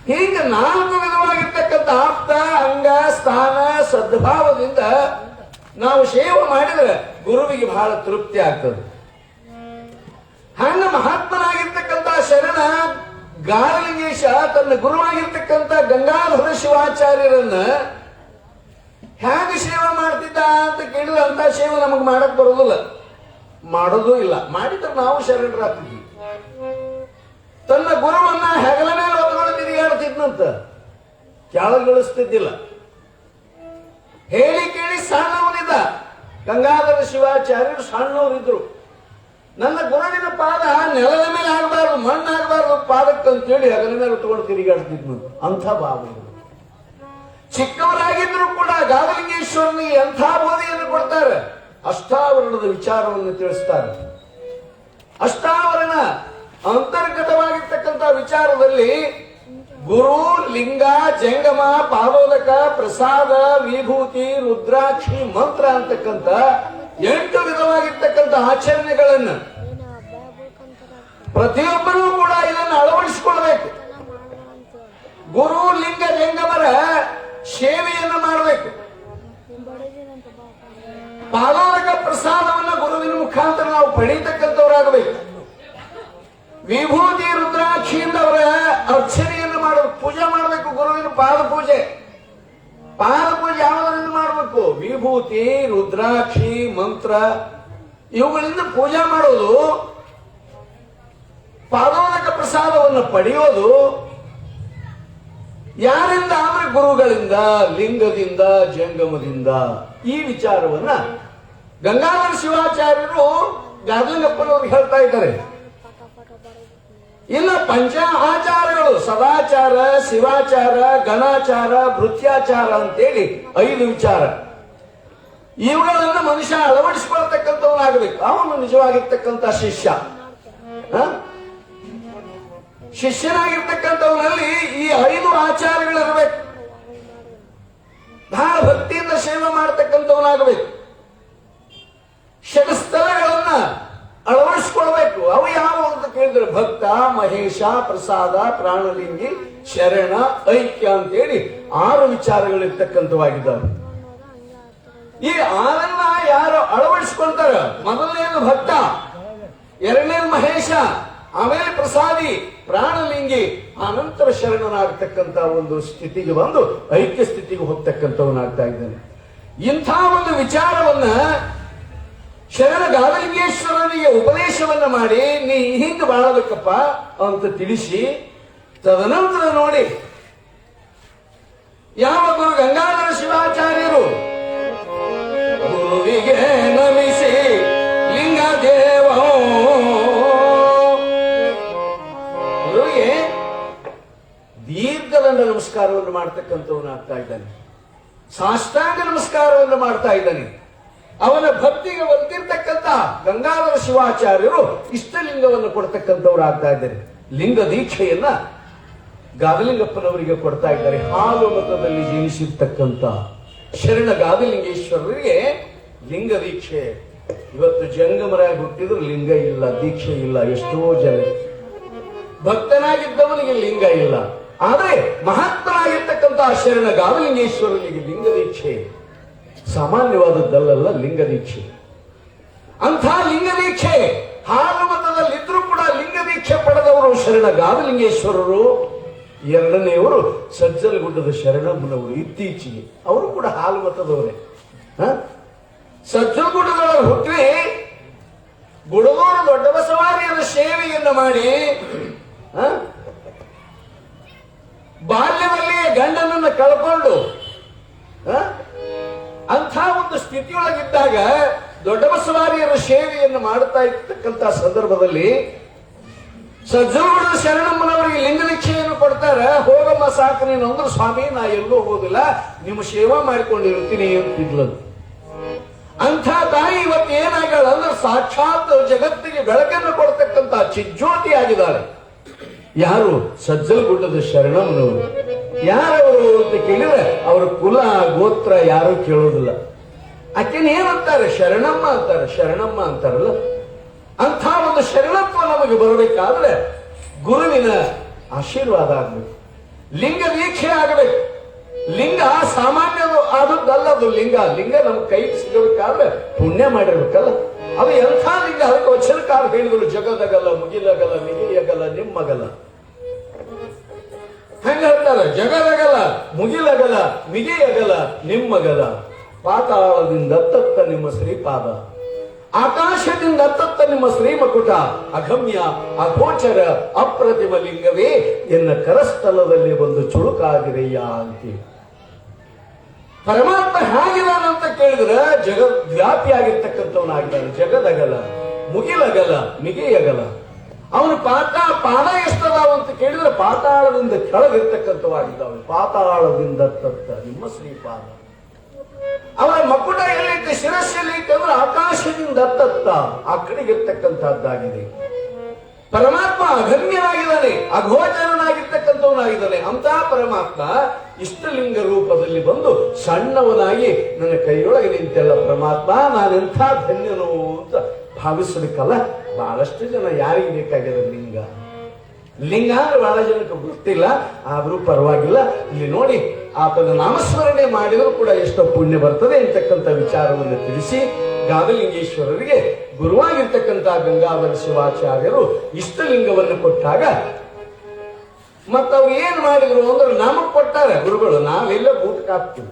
ಹೀಗೆ 4 ವಿಧವಾಗಿರ್ತಕ್ಕಂಥ ಆಪ್ತ, ಅಂಗ, ಸ್ಥಾನ, ಸದ್ಭಾವದಿಂದ ನಾವು ಸೇವೆ ಮಾಡಿದ್ರೆ ಗುರುವಿಗೆ ಬಹಳ ತೃಪ್ತಿ ಆಗ್ತದೆ. ಹಂಗ ಮಹಾತ್ಮನಾಗಿರ್ತಕ್ಕಂಥ ಶರಣ ಗಾರಲಿಂಗೇಶ ತನ್ನ ಗುರುವಾಗಿರ್ತಕ್ಕಂಥ ಗಂಗಾಧರ ಶಿವಾಚಾರ್ಯರನ್ನ ಹೇಗೆ ಸೇವೆ ಮಾಡ್ತಿದ್ದ ಅಂತ ಕೇಳಿದ್ರೆ ಅಂತ ಸೇವೆ ನಮಗೆ ಮಾಡಕ್ ಬರೋದಿಲ್ಲ, ಮಾಡೋದೂ ಇಲ್ಲ. ಮಾಡಿದ್ರೆ ನಾವು ಶರಣರಾಗ್ತಿದ್ವಿ. ತನ್ನ ಗುರುವನ್ನ ಹೆಗಲ ಮೇಲೆ ಹೊತ್ಕೊಂಡು ತಿರುಗಾಡ್ತಿದ್ನಂತ, ಕೆಳಗಿಳಿಸ್ತಿದ್ದಿಲ್ಲ. ಹೇಳಿ ಕೇಳಿ ಸಣ್ಣವನಿದ್ದ, ಗಂಗಾಧರ ಶಿವಾಚಾರ್ಯರು ಸಣ್ಣವರಿದ್ರು. ನನ್ನ ಗುರುವಿನ ಪಾದ ನೆಲದ ಮೇಲೆ ಆಗಬಾರ್ದು, ಮಣ್ಣಾಗಬಾರ್ದು ಪಾದಕ್ಕಂತೇಳಿ ಅದರ ಮೇಲೆ ತಗೊಂಡು ತಿರುಗಾಡ್ತಿದ್ನು. ಅಂಥ ಭಾವಗಳು. ಚಿಕ್ಕವರಾಗಿದ್ರು ಕೂಡ ಗಾವಲಿಂಗೇಶ್ವರನಿಗೆ ಎಂಥ ಬೋಧೆಯನ್ನು ಕೊಡ್ತಾರೆ. ಅಷ್ಟಾವರಣದ ವಿಚಾರವನ್ನು ತಿಳಿಸ್ತಾರೆ. ಅಷ್ಟಾವರಣ ಅಂತರ್ಗತವಾಗಿರ್ತಕ್ಕಂಥ ವಿಚಾರದಲ್ಲಿ ಗುರು, ಲಿಂಗ, ಜಂಗಮ, ಪಾದೋದಕ, ಪ್ರಸಾದ, ವಿಭೂತಿ, ರುದ್ರಾಕ್ಷಿ, ಮಂತ್ರ ಅಂತಕ್ಕಂಥ 8 ವಿಧವಾಗಿರ್ತಕ್ಕಂಥ ಆಚರಣೆಗಳನ್ನು ಪ್ರತಿಯೊಬ್ಬರೂ ಕೂಡ ಇದನ್ನು ಅಳವಡಿಸಿಕೊಳ್ಬೇಕು. ಗುರು, ಲಿಂಗ, ಜಂಗಮರ ಸೇವೆಯನ್ನು ಮಾಡಬೇಕು. ಪಾದೋದಕ ಪ್ರಸಾದವನ್ನು ಗುರುವಿನ ಮುಖಾಂತರ ನಾವು ಪಡೀತಕ್ಕಂಥವರಾಗಬೇಕು. ವಿಭೂತಿ, ರುದ್ರಾಕ್ಷಿಯಿಂದ ಅವರ ಅರ್ಚನೆಯನ್ನು ಮಾಡಬೇಕು, ಪೂಜೆ ಮಾಡಬೇಕು. ಗುರುವಿನ ಪಾದ ಪೂಜೆ ಯಾವುದರಿಂದ ಮಾಡಬೇಕು? ವಿಭೂತಿ, ರುದ್ರಾಕ್ಷಿ, ಮಂತ್ರ ಇವುಗಳಿಂದ ಪೂಜೆ ಮಾಡೋದು. ಪಾದೋದಕ ಪ್ರಸಾದವನ್ನು ಪಡೆಯೋದು ಯಾರಿಂದ ಅಂದ್ರೆ ಗುರುಗಳಿಂದ, ಲಿಂಗದಿಂದ, ಜಂಗಮದಿಂದ. ಈ ವಿಚಾರವನ್ನ ಗಂಗಾಧರ ಶಿವಾಚಾರ್ಯರು ಗಾದಲಿಂಗಪ್ಪನವ್ರಿಗೆ ಹೇಳ್ತಾ ಇದ್ದಾರೆ. ಇನ್ನ ಪಂಚ ಆಚಾರಗಳು ಸದಾಚಾರ, ಶಿವಾಚಾರ, ಗಣಾಚಾರ, ಭೃತ್ಯಾಚಾರ ಅಂತೇಳಿ 5 ವಿಚಾರ. ಇವುಗಳನ್ನ ಮನುಷ್ಯ ಅಳವಡಿಸಿಕೊಳ್ತಕ್ಕಂಥವನಾಗಬೇಕು. ಅವನು ನಿಜವಾಗಿರ್ತಕ್ಕಂಥ ಶಿಷ್ಯ. ಶಿಷ್ಯನಾಗಿರ್ತಕ್ಕಂಥವನಲ್ಲಿ ಈ 5 ಆಚಾರಗಳಿರಬೇಕು. ಬಹಳ ಭಕ್ತಿಯಿಂದ ಸೇವೆ ಮಾಡತಕ್ಕಂಥವನಾಗಬೇಕು. ಷಟ್ಸ್ಥಳಗಳನ್ನ ಅಳವಡಿಸಿಕೊಳ್ಬೇಕು. ಅವು ಯಾವ ಅಂತ ಕೇಳಿದ್ರೆ ಭಕ್ತ, ಮಹೇಶ, ಪ್ರಸಾದ, ಪ್ರಾಣಲಿಂಗಿ, ಶರಣ, ಐಕ್ಯ ಅಂತೇಳಿ 6 ವಿಚಾರಗಳಿರ್ತಕ್ಕಂಥವಾಗಿದ್ದಾವೆ. ಈ 6 ಯಾರು ಅಳವಡಿಸಿಕೊಳ್ತಾರ? ಮೊದಲನೇದು ಭಕ್ತ, ಎರಡನೇದು ಮಹೇಶ, ಆಮೇಲೆ ಪ್ರಸಾದಿ, ಪ್ರಾಣಲಿಂಗಿ, ಆನಂತರ ಶರಣನಾಗ್ತಕ್ಕಂಥ ಒಂದು ಸ್ಥಿತಿಗೆ ಬಂದು ಐಕ್ಯ ಸ್ಥಿತಿಗೆ ಹೋಗ್ತಕ್ಕಂಥವನಾಗ್ತಾ ಇದ್ದಾನೆ. ಇಂಥ ಒಂದು ವಿಚಾರವನ್ನ ಶರಣ ಗಾದಲಿಂಗೇಶ್ವರನಿಗೆ ಉಪದೇಶವನ್ನ ಮಾಡಿ ನೀ ಹಿಂಗೆ ಬಾಳಬೇಕಪ್ಪ ಅಂತ ತಿಳಿಸಿ, ತದನಂತರ ನೋಡಿ ಯಾವ ಗುರು ಗಂಗಾಧರ ಶಿವಾಚಾರ್ಯರು ಗುರುವಿಗೆ ನಮಿಸಿ ಲಿಂಗದೇವ ಗುರುವಿಗೆ ದೀರ್ಘದಂಡ ನಮಸ್ಕಾರವನ್ನು ಮಾಡ್ತಕ್ಕಂಥವನಾಗ್ತಾ ಇದ್ದಾನೆ. ಸಾಷ್ಟಾಂಗ ನಮಸ್ಕಾರವನ್ನು ಮಾಡ್ತಾ ಇದ್ದಾನೆ. ಅವನ ಭಕ್ತಿಗೆ ಒಲ್ತಿರ್ತಕ್ಕಂಥ ಗಂಗಾಧರ ಶಿವಾಚಾರ್ಯರು ಇಷ್ಟಲಿಂಗವನ್ನು ಕೊಡ್ತಕ್ಕಂಥವ್ರು ಆಗ್ತಾ ಇದ್ದಾರೆ. ಲಿಂಗ ದೀಕ್ಷೆಯನ್ನ ಗಾದಲಿಂಗಪ್ಪನವರಿಗೆ ಕೊಡ್ತಾ ಇದ್ದಾರೆ. ಹಾಲು ಮತದಲ್ಲಿ ಜನಿಸಿರ್ತಕ್ಕಂಥ ಶರಣ ಗಾದಲಿಂಗೇಶ್ವರರಿಗೆ ಲಿಂಗ ದೀಕ್ಷೆ. ಇವತ್ತು ಜಂಗಮರಾಗಿ ಹುಟ್ಟಿದ್ರು ಲಿಂಗ ಇಲ್ಲ, ದೀಕ್ಷೆ ಇಲ್ಲ. ಎಷ್ಟೋ ಜನ ಭಕ್ತನಾಗಿದ್ದವನಿಗೆ ಲಿಂಗ ಇಲ್ಲ. ಆದರೆ ಮಹಾತ್ಮನಾಗಿರ್ತಕ್ಕಂಥ ಶರಣ ಗಾದಲಿಂಗೇಶ್ವರನಿಗೆ ಲಿಂಗ ದೀಕ್ಷೆ ಸಾಮಾನ್ಯವಾದದ್ದಲ್ಲ. ಲಿಂಗ ದೀಕ್ಷೆ ಅಂಥ ಲಿಂಗ ದೀಕ್ಷೆ ಹಾಲು ಮತದಲ್ಲಿದ್ರೂ ಕೂಡ ಲಿಂಗ ದೀಕ್ಷೆ ಪಡೆದವರು ಶರಣ ಗಾದಲಿಂಗೇಶ್ವರರು. ಎರಡನೆಯವರು ಸಜ್ಜಲಗುಡ್ಡದ ಶರಣಮ್ಮನವರು. ಇತ್ತೀಚೆಗೆ ಅವರು ಕೂಡ ಹಾಲು ಮತದವರೇ. ಸಜ್ಜಲಗುಡ್ಡದೊಳಗೆ ಹುಟ್ಟಿ ಗುಡದೂರು ದೊಡ್ಡ ಬಸವಾರಿಯರ ಸೇವೆಯನ್ನು ಮಾಡಿ ಬಾಲ್ಯದಲ್ಲಿಯೇ ಗಂಡನನ್ನು ಕಳ್ಕೊಂಡು ಅಂಥ ಒಂದು ಸ್ಥಿತಿಯೊಳಗಿದ್ದಾಗ ದೊಡ್ಡ ಬಸವಾರಿಯರ ಸೇವೆಯನ್ನು ಮಾಡುತ್ತಾ ಇರ್ತಕ್ಕಂಥ ಸಂದರ್ಭದಲ್ಲಿ ಸಜ್ಜಲಗುಡ್ಡದ ಶರಣಮ್ಮನವರಿಗೆ ಲಿಂಗ ದೀಕ್ಷೆಯನ್ನು ಕೊಡ್ತಾರೆ. ಹೋಗಮ್ಮ ಸಾಕು ನೀನು ಅಂದ್ರೆ, ಸ್ವಾಮಿ ನಾ ಎಲ್ಲೂ ಹೋಗೋದಿಲ್ಲ, ನಿಮ್ಮ ಸೇವಾ ಮಾಡಿಕೊಂಡಿರ್ತೀನಿ ಅಂತಿದ್ಲದು. ಅಂಥ ತಾಯಿ ಇವತ್ತು ಏನಾಗ್ಯಾಳ ಅಂದ್ರೆ ಸಾಕ್ಷಾತ್ ಜಗತ್ತಿಗೆ ಬೆಳಕನ್ನು ಕೊಡ್ತಕ್ಕಂಥ ಚಿಜ್ಯೋತಿ ಆಗಿದ್ದಾಳೆ. ಯಾರು? ಸಜ್ಜಲಗುಡ್ಡದ ಶರಣಮ್ಮನವರು. ಯಾರವರು ಅಂತ ಕೇಳಿದ್ರೆ ಅವರ ಕುಲ ಗೋತ್ರ ಯಾರು ಕೇಳೋದಿಲ್ಲ. ಆಕೆನ ಏನಂತಾರೆ? ಶರಣಮ್ಮ ಅಂತಾರೆ. ಶರಣಮ್ಮ ಅಂತಾರಲ್ಲ. ಅಂಥ ಒಂದು ಶರಣತ್ವ ನಮಗೆ ಬರಬೇಕಾದ್ರೆ ಗುರುವಿನ ಆಶೀರ್ವಾದ ಆಗಬೇಕು, ಲಿಂಗ ದೀಕ್ಷೆ ಆಗಬೇಕು. ಲಿಂಗ ಸಾಮಾನ್ಯದು ಆದದ್ದಲ್ಲದು. ಲಿಂಗ ನಮ್ಮ ಕೈಗೆ ಸಿಗಬೇಕಾದ್ರೆ ಪುಣ್ಯ ಮಾಡಿರ್ಬೇಕಲ್ಲ. ಅದು ಎಂಥ ಲಿಂಗ? ಅದಕ್ಕೆ ವಚನಕಾರ ಹೇಳಿದ್ರು, ಜಗದಗಲ್ಲ, ಮುಗಿಲಗಲ್ಲ, ಮಿಗಿಲಿಯಗಲ್ಲ, ನಿಮ್ಮಗಲ್ಲ. ಹೆಂಗ ಹೇಳ್ತಾರೆ? ಜಗದಗಲ, ಮುಗಿಲಗಲ, ಮಿಗಿಯಗಲ, ನಿಮ್ಮಗಲ. ಪಾತಾಳದಿಂದ ತತ್ತ ನಿಮ್ಮ ಶ್ರೀಪಾದ, ಆಕಾಶದಿಂದ ತತ್ತ ನಿಮ್ಮ ಶ್ರೀಮಕುಟ. ಅಗಮ್ಯ ಅಗೋಚರ ಅಪ್ರತಿಮ ಲಿಂಗವೇ ಎನ್ನ ಕರಸ್ಥಲದಲ್ಲಿ ಒಂದು ಚುಳುಕಾಗಿದೆಯಾ ಅಂತೀವಿ. ಪರಮಾತ್ಮ ಹೇಗಿದಾನಂತ ಕೇಳಿದ್ರೆ ಜಗದ್ವ್ಯಾಪಿಯಾಗಿರ್ತಕ್ಕಂಥವನಾಗಿದ್ದಾನೆ. ಜಗದಗಲ, ಮುಗಿಲಗಲ, ಮಿಗಿಯಗಲ. ಅವನು ಪಾದ ಎಷ್ಟದಾವ ಅಂತ ಕೇಳಿದ್ರೆ ಪಾತಾಳದಿಂದ ಕೆಳಗಿರ್ತಕ್ಕಂಥವಾಗಿದ್ದಾವೆ. ಪಾತಾಳದಿಂದ ತತ್ತ ನಿಮ್ಮ ಶ್ರೀಪಾದ. ಅವರ ಮಕ್ಕುಟ ಎಲ್ಲಿತ್ತು, ಶಿರಸ್ಸಲ್ಲಿ ಇತ್ತಂದ್ರೆ ಆಕಾಶದಿಂದ ತತ್ತ ಆ ಕಡೆಗಿರ್ತಕ್ಕಂಥದ್ದಾಗಿದೆ. ಪರಮಾತ್ಮ ಅಗಮ್ಯನಾಗಿದ್ದಾನೆ, ಅಗೋಚರನಾಗಿರ್ತಕ್ಕಂಥವನಾಗಿದ್ದಾನೆ. ಅಂತ ಪರಮಾತ್ಮ ಇಷ್ಟಲಿಂಗ ರೂಪದಲ್ಲಿ ಬಂದು ಸಣ್ಣವನಾಗಿ ನನ್ನ ಕೈಯೊಳಗೆ ನಿಂತೆಲ್ಲ ಪರಮಾತ್ಮ ನಾನೆಂಥ ಧನ್ಯನು ಅಂತ ಭಾವಿಸಬೇಕಲ್ಲ. ಬಹಳಷ್ಟು ಜನ ಯಾರಿಗೆ ಬೇಕಾಗಿದೆ ಲಿಂಗ? ಲಿಂಗ ಅಂದ್ರೆ ಬಹಳ ಜನಕ್ಕೆ ಗೊತ್ತಿಲ್ಲ, ಆದ್ರೂ ಪರವಾಗಿಲ್ಲ. ಇಲ್ಲಿ ನೋಡಿ, ಆತನ ನಾಮಸ್ಮರಣೆ ಮಾಡಿದರೂ ಕೂಡ ಎಷ್ಟೋ ಪುಣ್ಯ ಬರ್ತದೆ ಅಂತಕ್ಕಂಥ ವಿಚಾರವನ್ನು ತಿಳಿಸಿ ಗಾದಲಿಂಗೇಶ್ವರರಿಗೆ ಗುರುವಾಗಿರ್ತಕ್ಕಂಥ ಗಂಗಾಧರ ಶಿವಾಚಾರ್ಯರು ಇಷ್ಟಲಿಂಗವನ್ನು ಕೊಟ್ಟಾಗ ಮತ್ತವ್ರು ಏನ್ ಮಾಡಿದ್ರು ಅಂದ್ರೆ ನಮಗ್ ಕೊಟ್ಟಾರೆ ಗುರುಗಳು. ನಾವೆಲ್ಲ ಬೂಟಕ್ಕೆ ಹಾಕ್ತೀವಿ,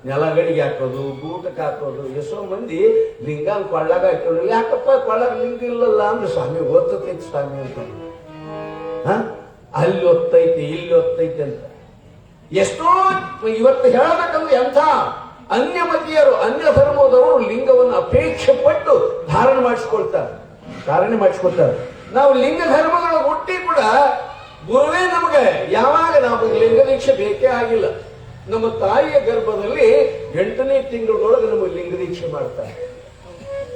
ನೆಲಗಡಿಗೆ ಹಾಕೋದು, ಬೂಟಕ್ಕೆ ಹಾಕೋದು. ಎಷ್ಟೋ ಮಂದಿ ಲಿಂಗನ್ ಕೊಳ್ಳಾಗ ಹಾಕೋದು. ಯಾಕಪ್ಪ ಕೊಳ್ಳಾಗ ಲಿಂಗ ಇಲ್ಲಲ್ಲ ಅಂದ್ರೆ ಸ್ವಾಮಿ ಓದ್ತೈತಿ ಸ್ವಾಮಿ ಅಂತ, ಅಲ್ಲಿ ಒತ್ತೈತಿ ಇಲ್ಲಿ ಒತ್ತೈತಿ ಅಂತ. ಎಷ್ಟೋ ಇವತ್ತು ಹೇಳಬೇಕಂದ್ರೆ ಎಂಥ ಅನ್ಯಮತೀಯರು, ಅನ್ಯ ಧರ್ಮದವರು ಲಿಂಗವನ್ನು ಅಪೇಕ್ಷೆ ಪಟ್ಟು ಧಾರಣೆ ಮಾಡಿಸ್ಕೊಳ್ತಾರೆ. ನಾವು ಲಿಂಗ ಧರ್ಮಗಳ ಹುಟ್ಟಿ ಕೂಡ ಗುರುವೇ ನಮಗೆ ಯಾವಾಗ ನಮಗೆ ಲಿಂಗ ದೀಕ್ಷೆ ಬೇಕೇ ಆಗಿಲ್ಲ. ನಮ್ಮ ತಾಯಿಯ ಗರ್ಭದಲ್ಲಿ 8ನೇ ತಿಂಗಳೊಳಗೆ ನಮಗೆ ಲಿಂಗ ದೀಕ್ಷೆ ಮಾಡ್ತಾರೆ.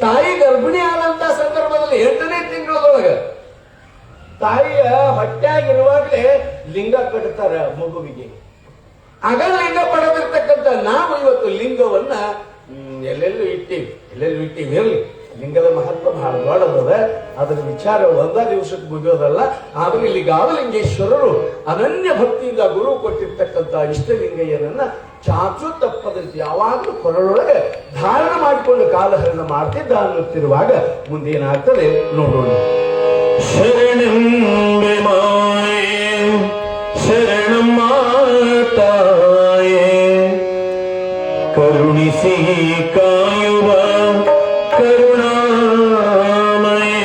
ತಾಯಿ ಗರ್ಭಿಣಿ ಆದಂತ ಸಂದರ್ಭದಲ್ಲಿ 8ನೇ ತಿಂಗಳೊಳಗೆ ತಾಯಿಯ ಹೊಟ್ಟೆಯಾಗಿರುವಾಗಲೇ ಲಿಂಗ ಕಟ್ತಾರೆ ಮಗುವಿಗೆ. ಆಗ ಲಿಂಗ ಪಡೆದಿರ್ತಕ್ಕಂಥ ನಾವು ಇವತ್ತು ಲಿಂಗವನ್ನ ಎಲ್ಲೆಲ್ಲೂ ಇರ್ಲಿ. ಲಿಂಗದ ಮಹತ್ವ ಬಹಳ ದೊಡ್ಡದ. ಅದರ ವಿಚಾರ ಒಂದ ದಿವಸಕ್ಕೆ ಮುಗಿಯೋದಲ್ಲ. ಆದ್ರೆ ಇಲ್ಲಿ ಗಾದಲಿಂಗೇಶ್ವರರು ಅನನ್ಯ ಭಕ್ತಿಯಿಂದ ಗುರು ಕೊಟ್ಟಿರ್ತಕ್ಕಂಥ ಇಷ್ಟಲಿಂಗಯ್ಯನನ್ನ ಚಾಚು ತಪ್ಪದಂತೆ ಯಾವಾಗಲೂ ಕೊರಳೊಳಗೆ ಧಾರಣ ಮಾಡಿಕೊಂಡು ಕಾಲಹರಣ ಮಾಡ್ತಿದ್ದ ಅನ್ನುತ್ತಿರುವಾಗ ಮುಂದೇನಾಗ್ತದೆ ನೋಡೋಣ. ಶರಣೆಂಬೆ ಮಾಯೆ ಶರಣಂ ಮಾತಾಯೆ ಕರುಣಿಸಿ ಕಾಯುವ ಕರುಣಾಮಯೇ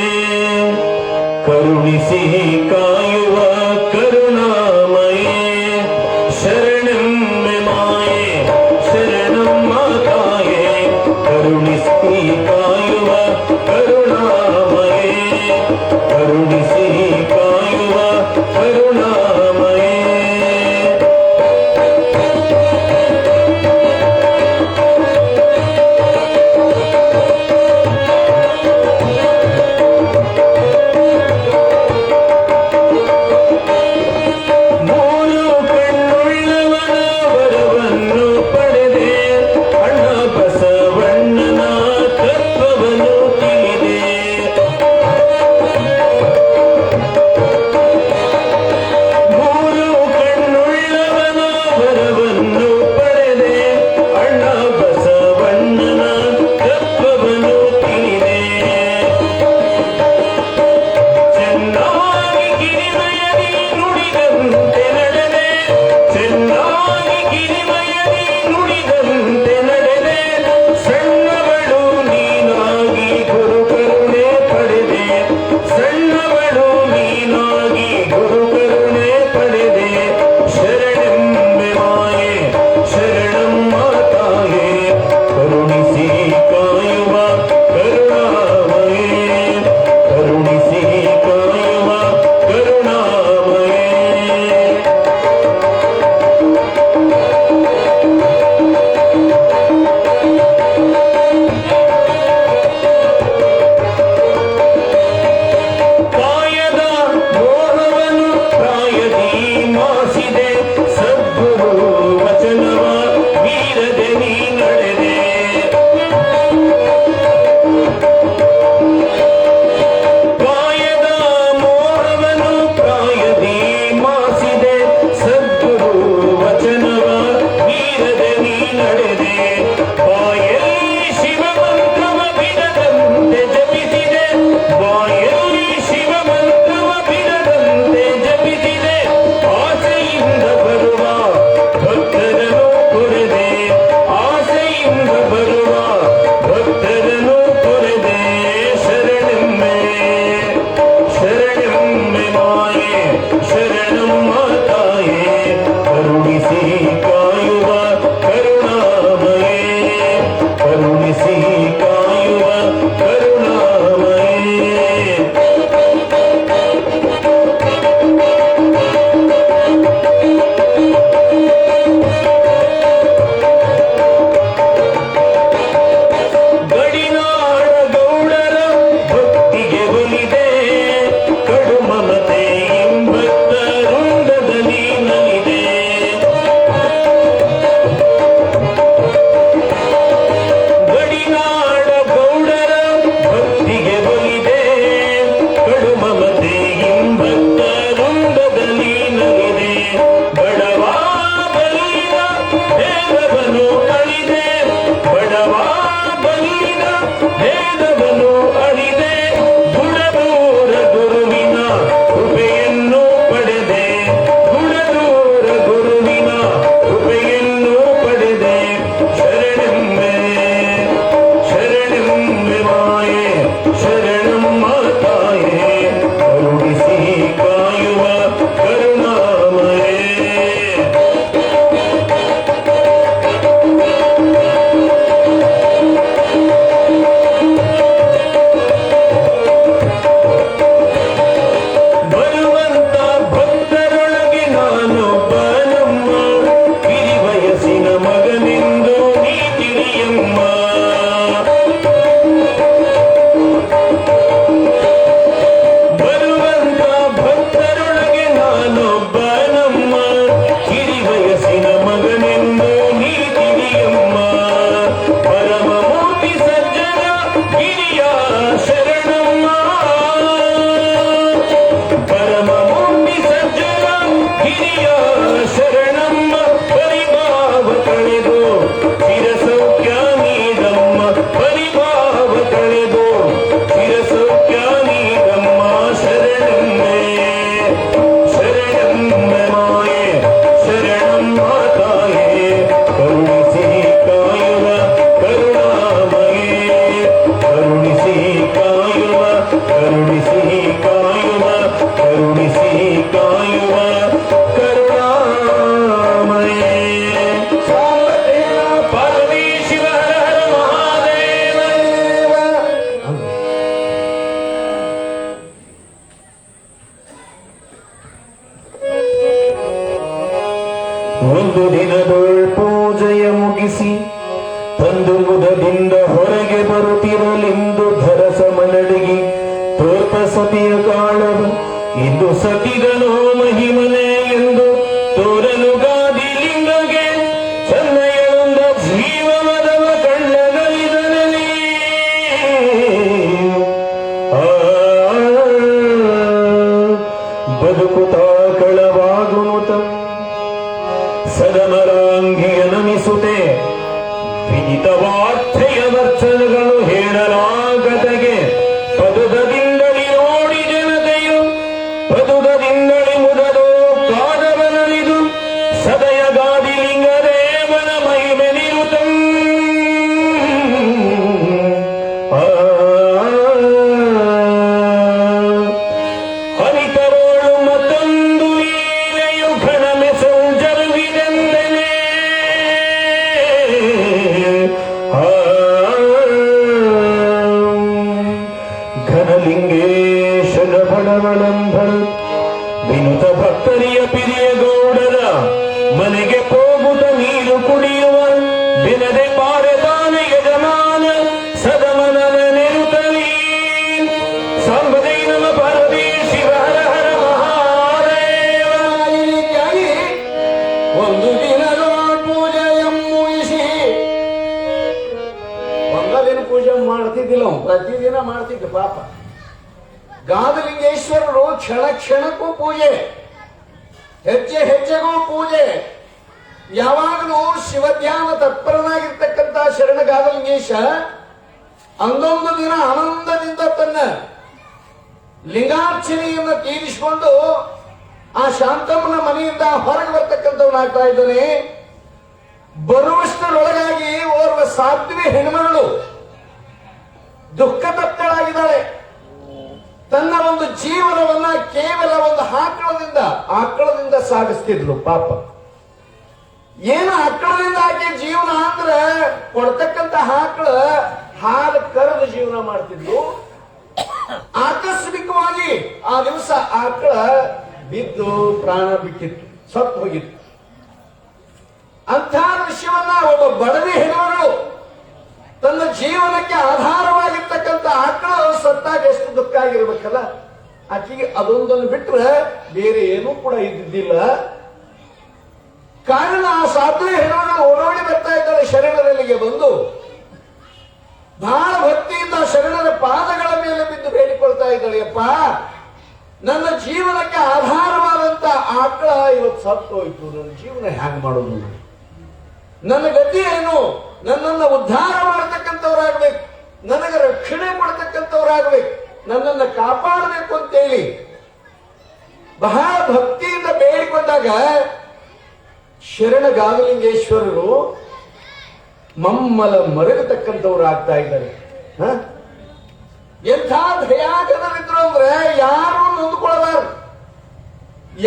ಕರುಣಿಸಿ ಕಾಯುವ ಕರುಣಾಮಯೇ ಶರಣೆಂಬೆ ಮಾಯೆ ಶರಣಂ ಮಾತಾಯೆ ಕರುಣಿಸಿ ಕಾಯುವ ಕರುಣಾಮಯೇ ಕರುಣಿಸಿ ಕಾಯುವ ಕರುಣಾಮಯೇ. ತಿಳಿದೆ ಒಂದು ದಿನದೊಳ್ ಪೂಜೆಯ ಮುಗಿಸಿ ತಂದು ಮುದದಿಂದ ಹೊರಗೆ ಬರುತ್ತಿರಲೆಂದು ಧರಸ ಮನಡಿಗೆ ತೋರ್ಪ ಸತಿಯ ಕಾಳವ ಇಂದು ಸತಿಗನೋ ಮಹಿಮನೆ ಎಂದು ತೋರಲು ಗಾದಿ ಲಿಂಗಗೆ ಚೆನ್ನಯ್ಯನೊಂದ ಜೀವನದವ ಕಣ್ಣಗಳಿದನಲ್ಲಿ ಬದುಕುತ್ತಾ ಕಳವಾಗುನುತ ಸದಮರಾಂಗಿಯ ನಮಿಸುತ್ತೆ ವಿದಿತವಾರ್ಥೆಯ ವರ್ತನಗಳು ಹೇಳಲಾಗದಗೆ ಪದುದದಿಂದಲಿ ನೋಡಿ ಜನತೆಯು ಪದುದದಿಂದಲಿ ಮುದದು ಕಾದವನಲಿದು ಸದಯ ಗಾದಿ ಲಿಂಗದೇವನ ಮಹಿಮೆ ನಿರುತಂ ಅನಿತರೋಳು ಮತ್ತೊಂದು ಲೀಲೆಯು ಘನಮೆಸೌ ಜರುಗಿದೆಂದನೆ ಘನಲಿಂಗೇಶನ ಬಡವಳಂಬಳು ವಿನುತ ಭಕ್ತರಿಯ ಪಿರಿಯ ಗೌಡರ ಮನೆಗೆ ಹೋಗುತ್ತ ನೀರು ಕುಡಿಯುವ ಬಿನದೆ ಪಾರದಾನ ಯಜಮಾನ ಸದಮನನ ನೆರುತ್ತಲೀ ಸಾಂಬದೇ ನಮ ಪಾರ್ವತಿ ಶಿವ ಹರ ಹರ ಮಹಾದೇವ. ಈ ರೀತಿಯಾಗಿ ಒಂದು ದಿನದ ಪೂಜೆಯ ಮುಗಿಸಿ ಒಂದ ದಿನ ಪೂಜೆ ಮಾಡ್ತಿದ್ದಿಲ್ಲ ಅವ್ನು, ಪ್ರತಿದಿನ ಮಾಡ್ತಿದ್ದ ಪಾಪ. ಗಾದಲಿಂಗೇಶ್ವರರು ಕ್ಷಣ ಕ್ಷಣಕ್ಕೂ ಪೂಜೆ, ಹೆಜ್ಜೆ ಹೆಜ್ಜೆಗೂ ಪೂಜೆ. ಯಾವಾಗಲೂ ಶಿವಧ್ಯಾನ ತತ್ಪರನಾಗಿರ್ತಕ್ಕಂಥ ಶರಣ ಗಾದಲಿಂಗೇಶ ಅಂದೊಂದು ದಿನ ಆನಂದದಿಂದ ತನ್ನ ಲಿಂಗಾರ್ಚನೆಯನ್ನು ತೀರಿಸಿಕೊಂಡು ಆ ಶಾಂತಮ್ಮನ ಮನೆಯಿಂದ ಹೊರಗೆ ಬರ್ತಕ್ಕಂಥವನಾಗ್ತಾ ಇದ್ದಾನೆ. ಬರುವಷ್ಟರೊಳಗಾಗಿ ಓರ್ವ ಸಾಧ್ವಿ ಹೆಣ್ಮಗಳು ದುಃಖ ತಪ್ತಳಾಗಿದ್ದಾಳೆ. ತನ್ನ ಒಂದು ಜೀವನವನ್ನ ಕೇವಲ ಒಂದು ಆಕಳದಿಂದ ಸಾಗಿಸ್ತಿದ್ಲು ಪಾಪ. ಏನು ಆಕಳದಿಂದ ಆಕೆ ಜೀವನ ಅಂದ್ರೆ ಕೊಡ್ತಕ್ಕಂಥ ಆಕಳ ಹಾಲು ಕರೆದು ಜೀವನ ಮಾಡ್ತಿದ್ಲು. ಆಕಸ್ಮಿಕವಾಗಿ ಆ ದಿವಸ ಆಕಳ ಬಿದ್ದು ಪ್ರಾಣ ಬಿಟ್ಟಿತ್ತು, ಸತ್ತು ಹೋಗಿತ್ತು. ಅಂಥ ವಿಷಯವನ್ನ ಒಬ್ಬ ಬಡವಿ ಹೆಣ್ಣುಗಳು ತನ್ನ ಜೀವನಕ್ಕೆ ಆಧಾರವಾಗಿರ್ತಕ್ಕಂಥ ಆಕಳು ಸತ್ತಾಗ ಎಷ್ಟು ದುಃಖ ಆಗಿರ್ಬೇಕಲ್ಲ. ಆಕೆಗೆ ಅದೊಂದನ್ನು ಬಿಟ್ರೆ ಬೇರೆ ಏನೂ ಕೂಡ ಇದ್ದಿದ್ದಿಲ್ಲ. ಕಾರಣ ಆ ಸಾಧ್ವಿ ಹೆಣ್ಣುಗಳು ಓಡೋಡಿ ಬರ್ತಾ ಇದ್ದಾಳೆ ಶರಣರಲ್ಲಿಗೆ ಬಂದು ಬಹಳ ಭಕ್ತಿಯಿಂದ ಶರಣರ ಪಾದಗಳ ಮೇಲೆ ಬಿದ್ದು ಬೇಡಿಕೊಳ್ತಾ ಇದ್ದಾಳೆ. ಅಪ್ಪ, ನನ್ನ ಜೀವನಕ್ಕೆ ಆಧಾರವಾದಂತ ಆಕಳ ಇವತ್ತು ಸತ್ತು ಹೋಯ್ತು, ನನ್ನ ಜೀವನ ಹ್ಯಾಂಗ್ ಮಾಡೋದು? ನನ್ನ ಗತಿ ಏನು? ನನ್ನನ್ನು ಉದ್ಧಾರ ಮಾಡತಕ್ಕಂಥವ್ರಾಗ್ಬೇಕು, ನನಗೆ ರಕ್ಷಣೆ ಕೊಡ್ತಕ್ಕಂಥವ್ರಾಗ್ಬೇಕು, ನನ್ನನ್ನು ಕಾಪಾಡಬೇಕು ಅಂತೇಳಿ ಬಹಳ ಭಕ್ತಿಯಿಂದ ಬೇಡಿಕೊಂಡಾಗ ಶರಣ ಗಾದಲಿಂಗೇಶ್ವರರು ಮಮ್ಮಲ ಮರಗತಕ್ಕಂಥವ್ರು ಆಗ್ತಾ ಇದ್ದಾರೆ. ಎಂಥ ದಯಾಗದರಿದ್ರು ಅಂದ್ರೆ ಯಾರು ನೊಂದುಕೊಳ್ಳಬಾರದು,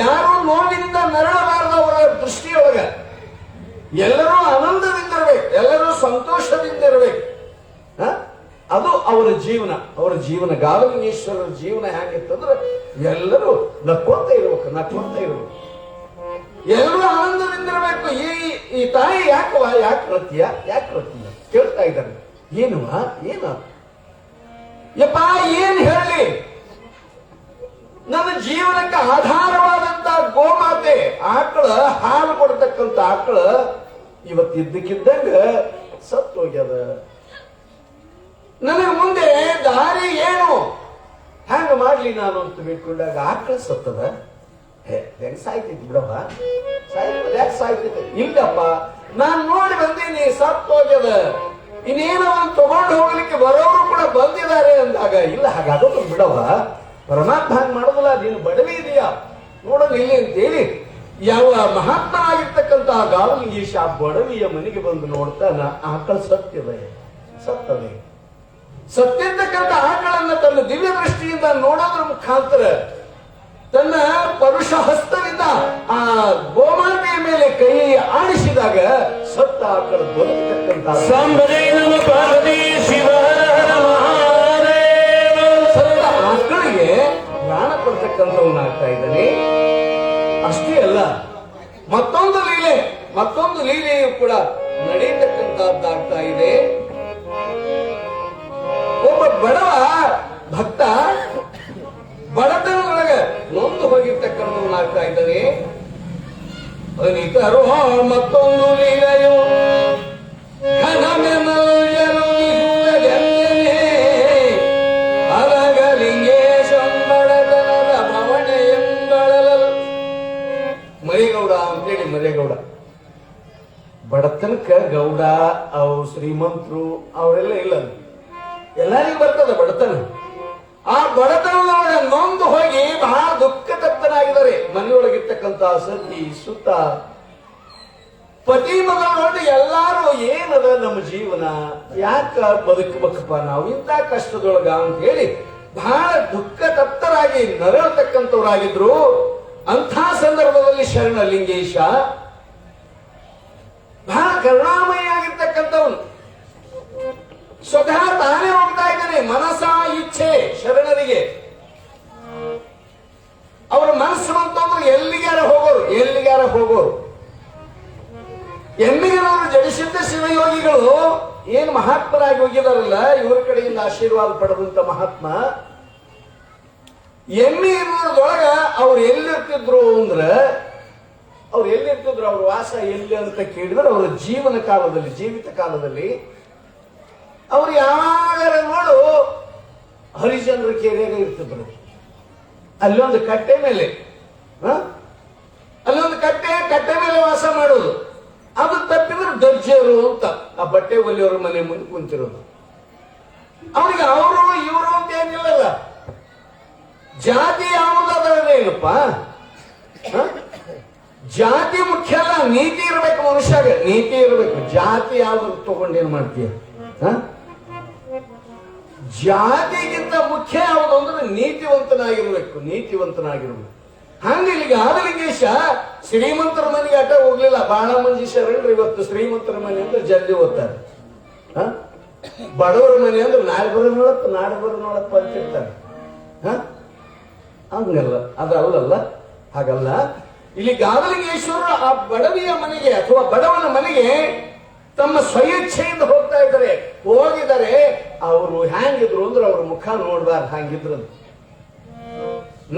ಯಾರು ನೋವಿನಿಂದ ನರಳಬಾರದು. ಅವರ ದೃಷ್ಟಿಯೊಳಗ ಎಲ್ಲರೂ ಆನಂದದಿಂದಿರ್ಬೇಕು, ಎಲ್ಲರೂ ಸಂತೋಷದಿಂದ ಇರಬೇಕು. ಅದು ಅವರ ಜೀವನ. ಗಾದಲಿಂಗೇಶ್ವರರ ಜೀವನ ಹೇಗಿತ್ತಂದ್ರೆ ಎಲ್ಲರೂ ನಕ್ಕೊಂತ ಇರ್ಬೇಕು, ಎಲ್ಲರೂ ಆನಂದದಿಂದಿರಬೇಕು. ಈ ತಾಯಿ ಯಾಕೆ ರತಿಯ ಕೇಳ್ತಾ ಇದ್ದಾರೆ. ಏನು ಯಪ್ಪ, ಏನ್ ಹೇಳಲಿ? ನನ್ನ ಜೀವನಕ್ಕೆ ಆಧಾರವಾದಂತ ಗೋಮಾತೆ ಆಕಳ, ಹಾಲು ಕೊಡ್ತಕ್ಕಂಥ ಆಕಳ ಇವತ್ತಿದ್ದಕ್ಕಿದ್ದಂಗ ಸತ್ತು ಹೋಗ್ಯದ. ನನಗೆ ಮುಂದೆ ದಾರಿ ಏನು? ಹ್ಯಾಂಗ ಮಾಡ್ಲಿ ನಾನು ಅಂತ ಬೇಡ್ಕೊಂಡಾಗ ಆಕಳ ಸತ್ತದ. ಹೆಂಗ್ ಸಾಯ್ತಿದ್ ಬಿಡಪ್ಪ, ಯಾಕೆ ಸಾಯ್ತಿದ್ದೆ? ಇಲ್ಲಪ್ಪ, ನಾನ್ ನೋಡಿ ಬಂದೀನಿ, ಸತ್ತು ಹೋಗ್ಯದ. ಇನ್ನೇನೋ ಒಂದು ತಗೊಂಡು ಹೋಗ್ಲಿಕ್ಕೆ ಬರೋರು ಕೂಡ ಬಂದಿದ್ದಾರೆ ಅಂದಾಗ, ಇಲ್ಲ ಹಾಗಾಗೋದು ಬಿಡವ, ಪರಮಾತ್ಮ ಹಂಗ್ ಮಾಡೋದಿಲ್ಲ, ನೀನು ಬಡವಿ ಇದೆಯಾ ನೋಡೋದು ಇಲ್ಲಿ ಅಂತೇಳಿ ಯಾವ ಮಹಾತ್ಮನಾಗಿರ್ತಕ್ಕಂಥ ಗಾದಲಿಂಗೇಶ ಆ ಬಡವಿಯ ಮನೆಗೆ ಬಂದು ನೋಡ್ತಾನ, ಆಕಳ ಸತ್ತದೆ. ಸತ್ತಿರ್ತಕ್ಕಂಥ ಆಕಳನ್ನ ತನ್ನ ದಿವ್ಯ ದೃಷ್ಟಿಯಿಂದ ನೋಡೋದ್ರ ಮುಖಾಂತರ ತನ್ನ ಪರುಷ ಹಸ್ತದಿಂದ ಆ ಗೋಮಾತೆಯ ಮೇಲೆ ಕೈ ಆಡಿಸಿದಾಗ ಸತ್ತ ಆಕಳ ಬದುಕತಕ್ಕಂಥ ಸತ್ತ ಆಕಳಿಗೆ ಪ್ರಾಣ ಕೊಡ್ತಕ್ಕಂಥವನ್ನಾಗ್ತಾ ಇದ್ದಾನೆ. ಅಷ್ಟೇ ಅಲ್ಲ, ಮತ್ತೊಂದು ಲೀಲೆಯು ಕೂಡ ನಡೀತಕ್ಕಂತಹದ್ದಾಗ್ತಾ ಇದೆ. ಒಬ್ಬ ಬಡವ ಭಕ್ತ ಬಡತನದೊಳಗೆ ನೊಂದು ಹೋಗಿರ್ತಕ್ಕಂಥವನಾಗ್ತಾ ಇದ್ದಾನೆ. ಅನಿತರು ಮತ್ತೊಂದು ಲೀಲೆಯು ಅಲಗಲಿಂಗೇಶಂಬಳತನದ ಭವಣೆಯಂಗಳಲು. ಮರಿಗೌಡ ಅಂತೇಳಿ ಮರೇಗೌಡ ಬಡತನಕ್ಕ ಗೌಡ ಅವು ಶ್ರೀಮಂತರು ಅವರೆಲ್ಲ ಇಲ್ಲ, ಎಲ್ಲರಿಗೂ ಬರ್ತದ ಬಡತನ. ಆ ಬಡತನದೊಳಗೆ ನೊಂದು ಹೋಗಿ ಬಹಳ ದುಃಖ ತಪ್ತನಾಗಿದ್ದಾರೆ. ಮನೆಯೊಳಗಿರ್ತಕ್ಕಂತ ಸತಿ ಸುತ್ತ ಪತಿ ಮಗಳು ಎಲ್ಲಾರು ಏನದ ನಮ್ಮ ಜೀವನ, ಯಾಕ ಬದುಕಬೇಕಪ್ಪ ನಾವು ಇಂಥ ಕಷ್ಟದೊಳಗ ಅಂತ ಹೇಳಿ ಬಹಳ ದುಃಖ ತಪ್ತರಾಗಿ ನರಳತಕ್ಕಂಥವ್ರಾಗಿದ್ರು. ಅಂಥ ಸಂದರ್ಭದಲ್ಲಿ ಶರಣಲಿಂಗೇಶ ಬಹಳ ಕರುಣಾಮಯ ಆಗಿರ್ತಕ್ಕಂಥವನು. ಸ್ವತಃ ತಾನೇ ಹೋಗ್ತಾ ಇದ್ದಾನೆ. ಮನಸ ಇಚ್ಛೆ ಶರಣರಿಗೆ ಅವರ ಮನಸ್ಸು ಅಂತಂದ್ರೆ ಎಲ್ಲಿಗಾರ ಹೋಗೋರು. ಎಮ್ಮಿಗನವರು ಜಡಿಸಿದ್ದ ಶಿವಯೋಗಿಗಳು ಏನು ಮಹಾತ್ಮರಾಗಿ ಹೋಗಿದಾರಲ್ಲ, ಇವರ ಕಡೆಯಿಂದ ಆಶೀರ್ವಾದ ಪಡೆದಂತ ಮಹಾತ್ಮ. ಎಮ್ಮಿಗನದೊಳಗ ಅವ್ರು ಎಲ್ಲಿರ್ತಿದ್ರು ಅವ್ರ ವಾಸ ಎಲ್ಲಿ ಅಂತ ಕೇಳಿದ್ರೆ ಅವರ ಜೀವಿತ ಕಾಲದಲ್ಲಿ ಅವ್ರು ಯಾವಾಗ ನೋಡು ಹರಿಚಂದ್ರ ಕೆರೆಯಾಗ ಇರ್ತಿದ್ರು. ಅಲ್ಲೊಂದು ಕಟ್ಟೆ ಮೇಲೆ ಕಟ್ಟೆ ಮೇಲೆ ವಾಸ ಮಾಡೋದು. ಅದು ತಪ್ಪಿದ್ರೆ ದರ್ಜೆರು ಅಂತ ಆ ಬಟ್ಟೆ ಒಲಿಯವ್ರ ಮನೆ ಮುಂದೆ ಕುಂತಿರೋದು. ಅವ್ರಿಗೆ ಅವರು ಇವರು ಅಂತ ಏನಿಲ್ಲಲ್ಲ. ಜಾತಿ ಯಾವುದಾದ್ರೇನಪ್ಪ, ಜಾತಿ ಮುಖ್ಯ ಅಲ್ಲ, ನೀತಿ ಇರ್ಬೇಕು ಮನುಷ್ಯಾಗ, ನೀತಿ ಇರ್ಬೇಕು. ಜಾತಿ ಯಾವ್ದು ತಗೊಂಡೇನ್ ಮಾಡ್ತೀಯ? ಜಾತಿಗಿಂತ ಮುಖ್ಯ ಯಾವುದು ಅಂದ್ರೆ ನೀತಿವಂತನಾಗಿರ್ಬೇಕು. ಹಂಗ ಇಲ್ಲಿಗೆ ಆದಲಿಂಗೇಶ ಶ್ರೀಮಂತರ ಮನೆಗೆ ಆಟ ಹೋಗ್ಲಿಲ್ಲ. ಬಹಳ ಮಂದಿ ಶರಣರು ಇವತ್ತು ಶ್ರೀಮಂತರ ಮನೆ ಅಂದ್ರೆ ಜಲ್ದಿ ಓದ್ತಾರೆ, ಬಡವರ ಮನೆ ಅಂದ್ರೆ ನಾಳೆ ಬರೋನೊಳಪ್ಪ ಅಂತಿರ್ತಾರೆ. ಹಂಗಲ್ಲ, ಅದಲ್ಲಲ್ಲ, ಹಾಗಲ್ಲ. ಇಲ್ಲಿ ಗಾದಲಿಂಗೇಶ್ವರರು ಆ ಬಡವಿಯ ಮನೆಗೆ ಅಥವಾ ಬಡವನ ಮನೆಗೆ ತಮ್ಮ ಸ್ವಇಚ್ಛೆಯಿಂದ ಹೋಗಿದ್ದಾರೆ. ಅವರು ಹ್ಯಾಂಗಿದ್ರು ಅಂದ್ರೆ ಅವ್ರ ಮುಖ ನೋಡ್ಬಾರ್ದು, ಹಂಗಿದ್ರು.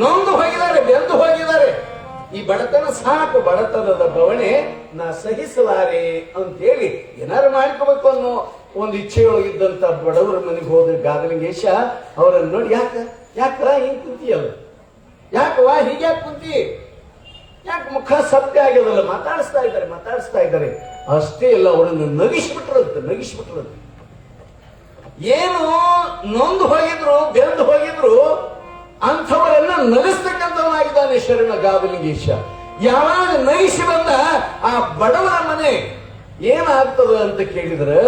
ನೊಂದು ಹೋಗಿದ್ದಾರೆ, ಬೆಂದು ಹೋಗಿದ್ದಾರೆ. ಈ ಬಡತನ ಸಾಕು, ಬಡತನದ ಬವಣೆ ನಾ ಸಹಿಸಲಾರೆ ಅಂತೇಳಿ ಏನಾರು ಮಾಡ್ಕೋಬೇಕು ಅನ್ನೋ ಒಂದು ಇಚ್ಛೆಯೊಳಗಿದ್ದಂತ ಬಡವರ ಮನೆಗೆ ಹೋದ ಗಾದಲಿಂಗೇಶ ಅವರನ್ನು ನೋಡಿ, ಯಾಕ ಹಿಂಗ್ ಕುಂತಿಯಲ್ಲ, ಯಾಕವಾ ಹೀಗ್ಯಾಕೆ ಕುಂತಿ, ಯಾಕೆ ಮುಖ ಸತ್ಯ ಆಗ್ಯದಲ್ಲ, ಮಾತಾಡಿಸ್ತಾ ಇದ್ದಾರೆ. ಅಷ್ಟೇ ಇಲ್ಲ, ಅವರನ್ನು ನಗಿಸ್ಬಿಟ್ರಂತೆ. ಏನು ನೊಂದು ಹೋಗಿದ್ರು, ಬೆಂದು ಹೋಗಿದ್ರು, ಅಂಥವರೆಲ್ಲ ನಗಿಸ್ತಕ್ಕಂಥವನಾಗಿದ್ದಾನೆ ಶರಣ ಗಾದಲಿಂಗೇಶ. ಯಾವಾಗ ನಗಿಸಿ ಬಂದ ಆ ಬಡವರ ಮನೆ ಏನಾಗ್ತದ ಅಂತ ಕೇಳಿದ್ರೆ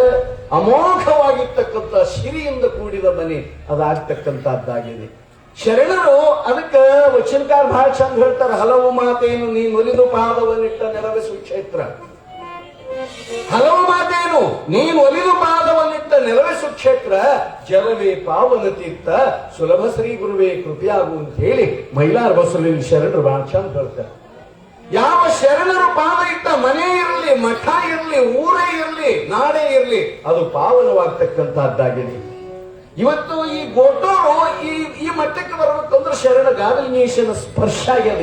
ಅಮೋಘವಾಗಿರ್ತಕ್ಕಂಥ ಸಿರಿಯಿಂದ ಕೂಡಿದ ಮನೆ ಅದಾಗ್ತಕ್ಕಂಥದ್ದಾಗಿದೆ. ಶರಣರು ಅದಕ್ಕೆ ವಚನಕಾರ ಬಹಳ ಚಂದ ಹೇಳ್ತಾರೆ. ಹಲವು ಮಾತೇನು ನೀ ಒಲಿದು ಪಾದವನ್ನಿಟ್ಟ ನೆಲವೆಸು ಕ್ಷೇತ್ರ. ಹಲವು ಮಾತೇನು ನೀನು ಒಲಿದು ಪಾದವನ್ನಿಟ್ಟ ನೆಲವೆಸು ಕ್ಷೇತ್ರ, ಜಲವೇ ಪಾವನ ತೀರ್ಥ ಸುಲಭ ಶ್ರೀ ಗುರುವೇ ಕೃಪೆಯಾಗು ಅಂತ ಹೇಳಿ ಮೈಲಾರ ಬಸವಲಿಂಗ ಶರಣರು ಬಹಳ ಚಂದ ಹೇಳ್ತಾರೆ. ಯಾವ ಶರಣರು ಪಾದ ಇಟ್ಟ ಮನೆ ಇರಲಿ, ಮಠ ಇರಲಿ, ಊರೇ ಇರಲಿ, ನಾಡೇ ಇರಲಿ, ಅದು ಪಾವನವಾಗ್ತಕ್ಕಂಥದ್ದಾಗಿದೆ. ಇವತ್ತು ಈ ಗೋಟೋರು ಈ ಮಟ್ಟಕ್ಕೆ ಬರಬೇಕಂದ್ರೆ ಶರಣ ಗಾದಲಿಂಗೇಶನ ಸ್ಪರ್ಶ ಆಗ್ಯದ.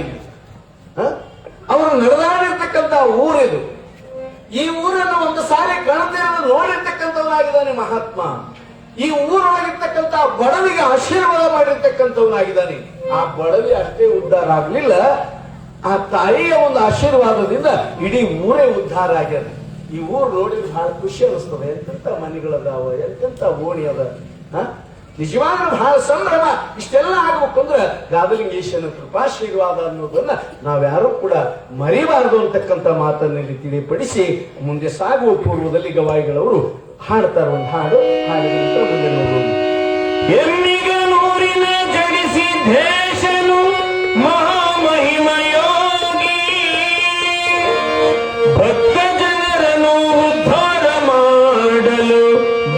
ಅವರು ನಡೆದಾಡಿರ್ತಕ್ಕಂಥ ಊರಿದು. ಈ ಊರನ್ನು ಒಂದು ಸಾರಿ ಕಣತೆಯನ್ನು ನೋಡಿರ್ತಕ್ಕಂಥವನಾಗಿದ್ದಾನೆ ಮಹಾತ್ಮ. ಈ ಊರೊಳಗಿರ್ತಕ್ಕಂಥ ಬಡವಿಗೆ ಆಶೀರ್ವಾದ ಮಾಡಿರ್ತಕ್ಕಂಥವನಾಗಿದ್ದಾನೆ. ಆ ಬಡವಿ ಅಷ್ಟೇ ಉದ್ಧಾರ ಆಗ್ಲಿಲ್ಲ, ಆ ತಾಯಿಯ ಒಂದು ಆಶೀರ್ವಾದದಿಂದ ಇಡೀ ಊರೇ ಉದ್ಧಾರ ಆಗ್ಯದ. ಈ ಊರು ನೋಡಿದ್ರೆ ಬಹಳ ಖುಷಿ ಅನಿಸ್ತದೆ. ಎಂತೆಂತ ಮನೆಗಳದಾವ, ಎಂತೆಂತ ಓಣಿ ಅದ, ನಿಜವಾಗ್ಲೂ ಬಹಳ ಸಂಭ್ರಮ. ಇಷ್ಟೆಲ್ಲ ಆಗ್ಬೇಕು ಅಂದ್ರೆ ಗಾದಲಿಂಗೇಶನ ಕೃಪಾಶೀರ್ವಾದ ಅನ್ನೋದನ್ನ ನಾವ್ಯಾರು ಕೂಡ ಮರಿಬಾರದು ಅಂತಕ್ಕಂಥ ಮಾತನ್ನ ಇಲ್ಲಿ ತಿಳಿಪಡಿಸಿ ಮುಂದೆ ಸಾಗುವ ಪೂರ್ವದಲ್ಲಿ ಗವಾಯಿಗಳವರು ಹಾಡ್ತಾರೆ ಒಂದು ಹಾಡು. ಹಾಡಿದ ನಂತರ ಮುಂದೆ ನೋಡೋದು. ಎಮ್ಮಿಗನೂರಿನ ಜಡಿಸಿ ದೇಶನು ಮಹಾಮಹಿಮಯೋಗಿ, ಭಕ್ತ ಜನರನ್ನು ಉದ್ಧಾರ ಮಾಡಲು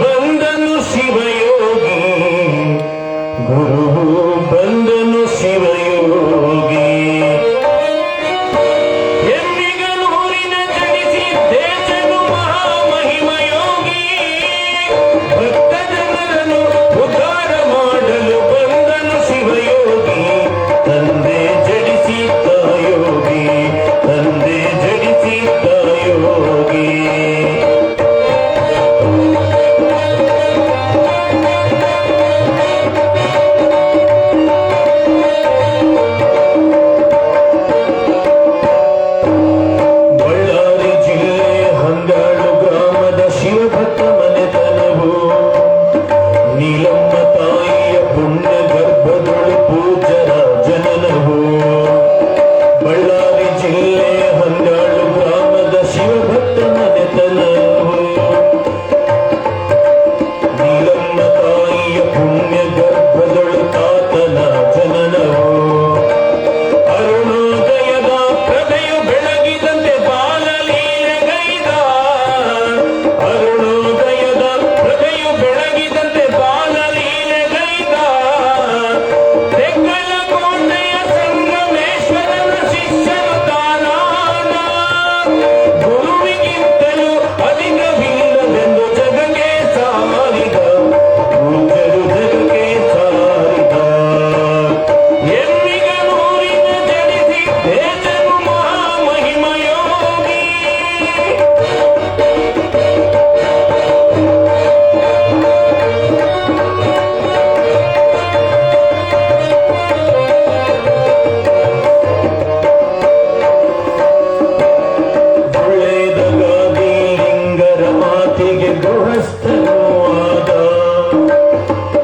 ಬಂದನು ಶಿವಯೋಗಿ, ಗುರು ಬಂದನು ಶಿವಯೋಗಿ. ಎಮ್ಮಿಗನೂರಿನ ಗೃಹಸ್ಥನೂ ಆದ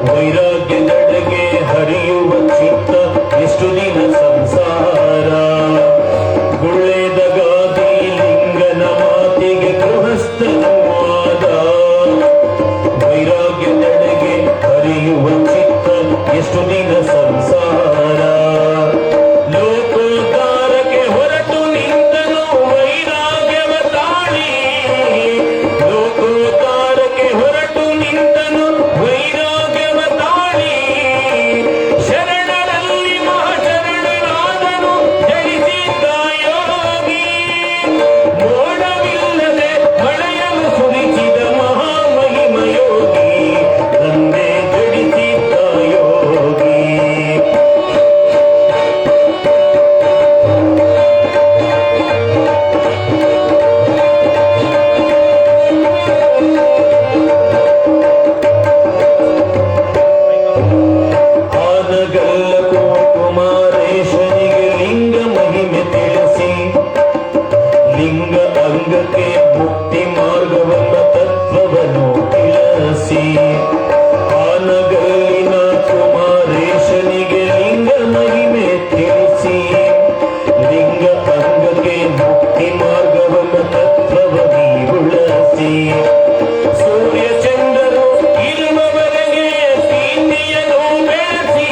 ವೈರಾಗ್ಯದೆಡೆಗೆ ಹರಿಯುವ ಚಿತ್ತ ಎಷ್ಟು ದಿನ ಸಂಸಾರ ಗುಳ್ಳೆದಗಾದಿ ಲಿಂಗನ ಮಾತಿಗೆ ಗೃಹಸ್ಥನೂ ಆದ ವೈರಾಗ್ಯದೆಡೆಗೆ ಹರಿಯುವ ಚಿತ್ತ ಎಷ್ಟು ದಿನ ಸಂಸಾರ ಲೋಕೋದ್ಧಾರಕ್ಕೆ ಹೊರಟು ನಿಂತನು ವೈರಾಗ್ಯವ ತಾಳಿ ಲೋಕೋದ್ಧಾರಕ್ಕೆ ಹೊರಟು ನಿಂತನು ವೈರಾಗ್ಯವ ತಾಳಿ ಶರಣರಲ್ಲಿ ಮಹಾಶರಣನಾದನು ಜಯಿಸಿದ್ದ ಯೋಗಿ ಮೋಡವಿಲ್ಲದೆ ಮಳೆಯನ್ನು ಸುರಿಸಿದ ಮಹಾಮಹಿಮ ಯೋಗಿ ತಂದೆ ಜಡಿಸಿದ್ದ ಯೋಗಿ ಆನಗಲ್ಲ ಕುಮಾರೇಶನಿಗೆ ಲಿಂಗ ಮಹಿಮೆ ತಿಳಿಸಿ ಲಿಂಗ ಅಂಗಕ್ಕೆ ಮುಕ್ತಿ ಮಾರ್ಗವೆಂಬ ತತ್ವವನ್ನು ತಿಳಿಸಿ ಆನಗಲ್ಲಿನ ಕುಮಾರೇಶನಿಗೆ ಲಿಂಗ ಮಹಿಮೆ ತಿಳಿಸಿ ಲಿಂಗ ಅಂಗಕ್ಕೆ ಮುಕ್ತಿ ಮಾರ್ಗವೆಂಬ ತತ್ವವನ್ನಿ ಉಳಿಸಿ ಸೂರ್ಯ ಚಂದ್ರರು ಇರುವವರೆಗೆ ಪ್ರೀತಿಯನ್ನು ಬೆಳೆಸಿ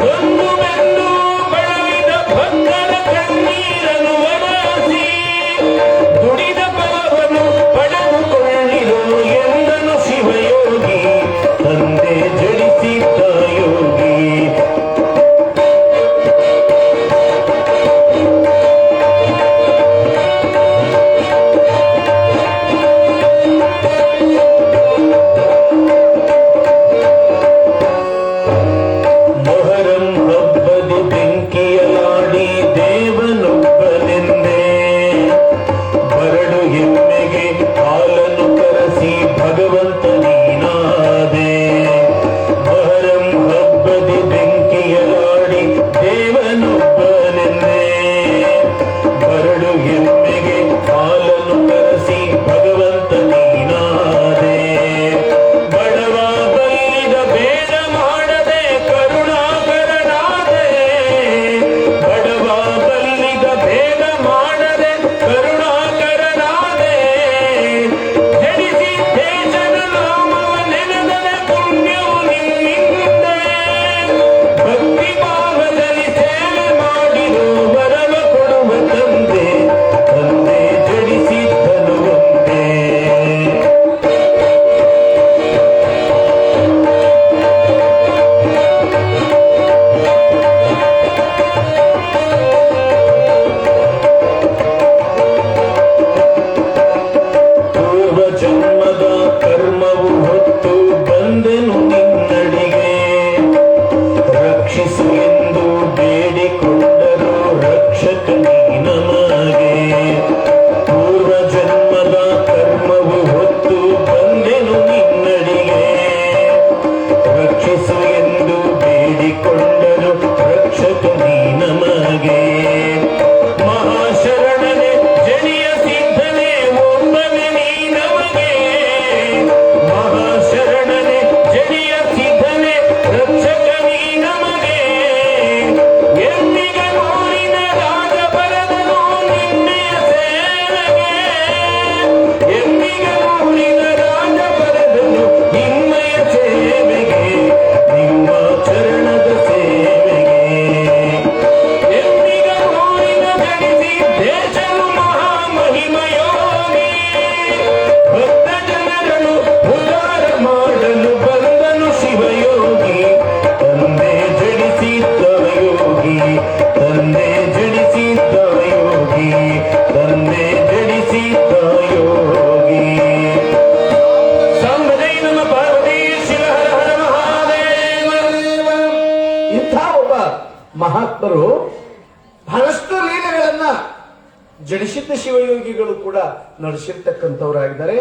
ಒಂದು ಬೆಂದು ಬಳಲಿದ ಭಕ್ತರ ಕಣ್ಣೀರನ್ನು ಒರೆಸಿ ದುಡಿದ ಫಲವನ್ನು ಪಡೆದುಕೊಳ್ಳಿರು ಎಂದನು ಶಿವಯೋಗಿ ತಂದೆ ಜಡಿಸಿದ್ದ ಯೋಗಿ ಮೊಹರಂ ಹಬ್ಬದ ಬೆಂಕಿಯಲಾಡಿ ದೇವನೊಬ್ಬನೆಂದೇ ಬರಡು ಎಮ್ಮೆಗೆ ಹಾಲನ್ನು ಕರೆಸಿ ಭಗವಂತ ನೀನಾದೆ ಮೊಹರಂ ಹಬ್ಬದ ಬೆಂಕಿಯಲಾಡಿ ದೇವನೊಬ್ಬನೆಂದೇ ಬರಡು ಎಮ್ಮೆಗೆ ಹಾಲನ್ನು ಕರೆಸಿ ಭಗವಂತ ನೀನಾದೆ ಬಡವ ಬಲ್ಲಿದ ಬೇಡ ಮಾಡದೆ ಕರುಣಾಕರನಾದೆ ಬಡವ ಬಲ್ಲಿದ ಭೇದ ಮಾಡದೆ ಕರುಣಾಕರನಾದೆ ಜನಿಸಿ ದೇಶದ ನಾಮವ ನೆನೆದರೆ ಪುಣ್ಯವು ನಿನ್ನಿಂದೆ ಭಕ್ತಿ ಭಾವದಲ್ಲಿ ಸೇವೆ ಮಾಡಿರೋ ವರವ ಕೊಡುವ ತಂದೆ ತಂದೆ ಜಡಿಸಿದ್ದನು ಒಂದೇ ಪೂರ್ವ ಜನ್ಮದ ಕರ್ಮವು ಹೊತ್ತು ಬಂದೆನು ನಿನ್ನಡಿಗೆ ರಕ್ಷಿಸು ಎಂದು ಬೇಡಿಕೊಂಡರು ರಕ್ಷಕ ನೀ ನಮಗೆ ಪೂರ್ವ ಜನ್ಮದ ಕರ್ಮವು ಹೊತ್ತು ಬಂದೆನು ನಿನ್ನಡಿಗೆ ರಕ್ಷಿಸು ಎಂದು ಬೇಡಿಕೊಂಡರು ರಕ್ಷಕ ನೀ ನಮಗೆ ಮಹಾಶರಣನೆ ಜನಿಯ ಸಿದ್ಧನೆ ಒಬ್ಬನೇ ನೀ ನಮಗೆ ಮಹಾಶರಣನೆ ಜನಿಯ ಸಿದ್ಧನೆ ರಕ್ಷಕ ನೀ ನಮಗೆ ಎಂದಿಗ ನೋಡಿನ ರಾಜ ಬರದನು ನಿನ್ನೆಯ ಸೇವೆಗೆ ಎಂದಿಗ ನೋಡಿನ ರಾಜ ಬರದನು ನಿಮ್ಮಯ ಸೇವೆಗೆ ನಿಮ್ಮ ಚರಣದ ಸೇವೆಗೆ ಎಂದಿಗ ನೋಡಿನ ಜನಿಸಿ ದೇಶನು ಮಹಾಮಹಿಮ ಯೋಗಿ ಭಕ್ತ ಜನರನ್ನು ಉದ್ಧಾರ ಮಾಡಲು ಬಂದನು ಶಿವಯೋಗಿ ತಂದೆ ಜಡಿಸಿದ್ದ ಯೋಗಿ ತಂದೆ ಜಡಿಸಿದ್ದ ಯೋಗಿ ತಂದೆ ಜಡಿಸಿದ್ದ ಯೋಗಿ ಸಂಭಜೈ ನಮ ಪಾರ್ವತಿ ಶಿವ ಹರ ಹರ ಮಹಾದೇವ ಇಂಥ ಒಬ್ಬ ಮಹಾತ್ಮರು ಬಹಳಷ್ಟು ಲೀಲೆಗಳನ್ನ ಜಡಿಸಿದ್ದ ಶಿವಯೋಗಿಗಳು ಕೂಡ ನಡೆಸಿರ್ತಕ್ಕಂಥವರಾಗಿದ್ದಾರೆ.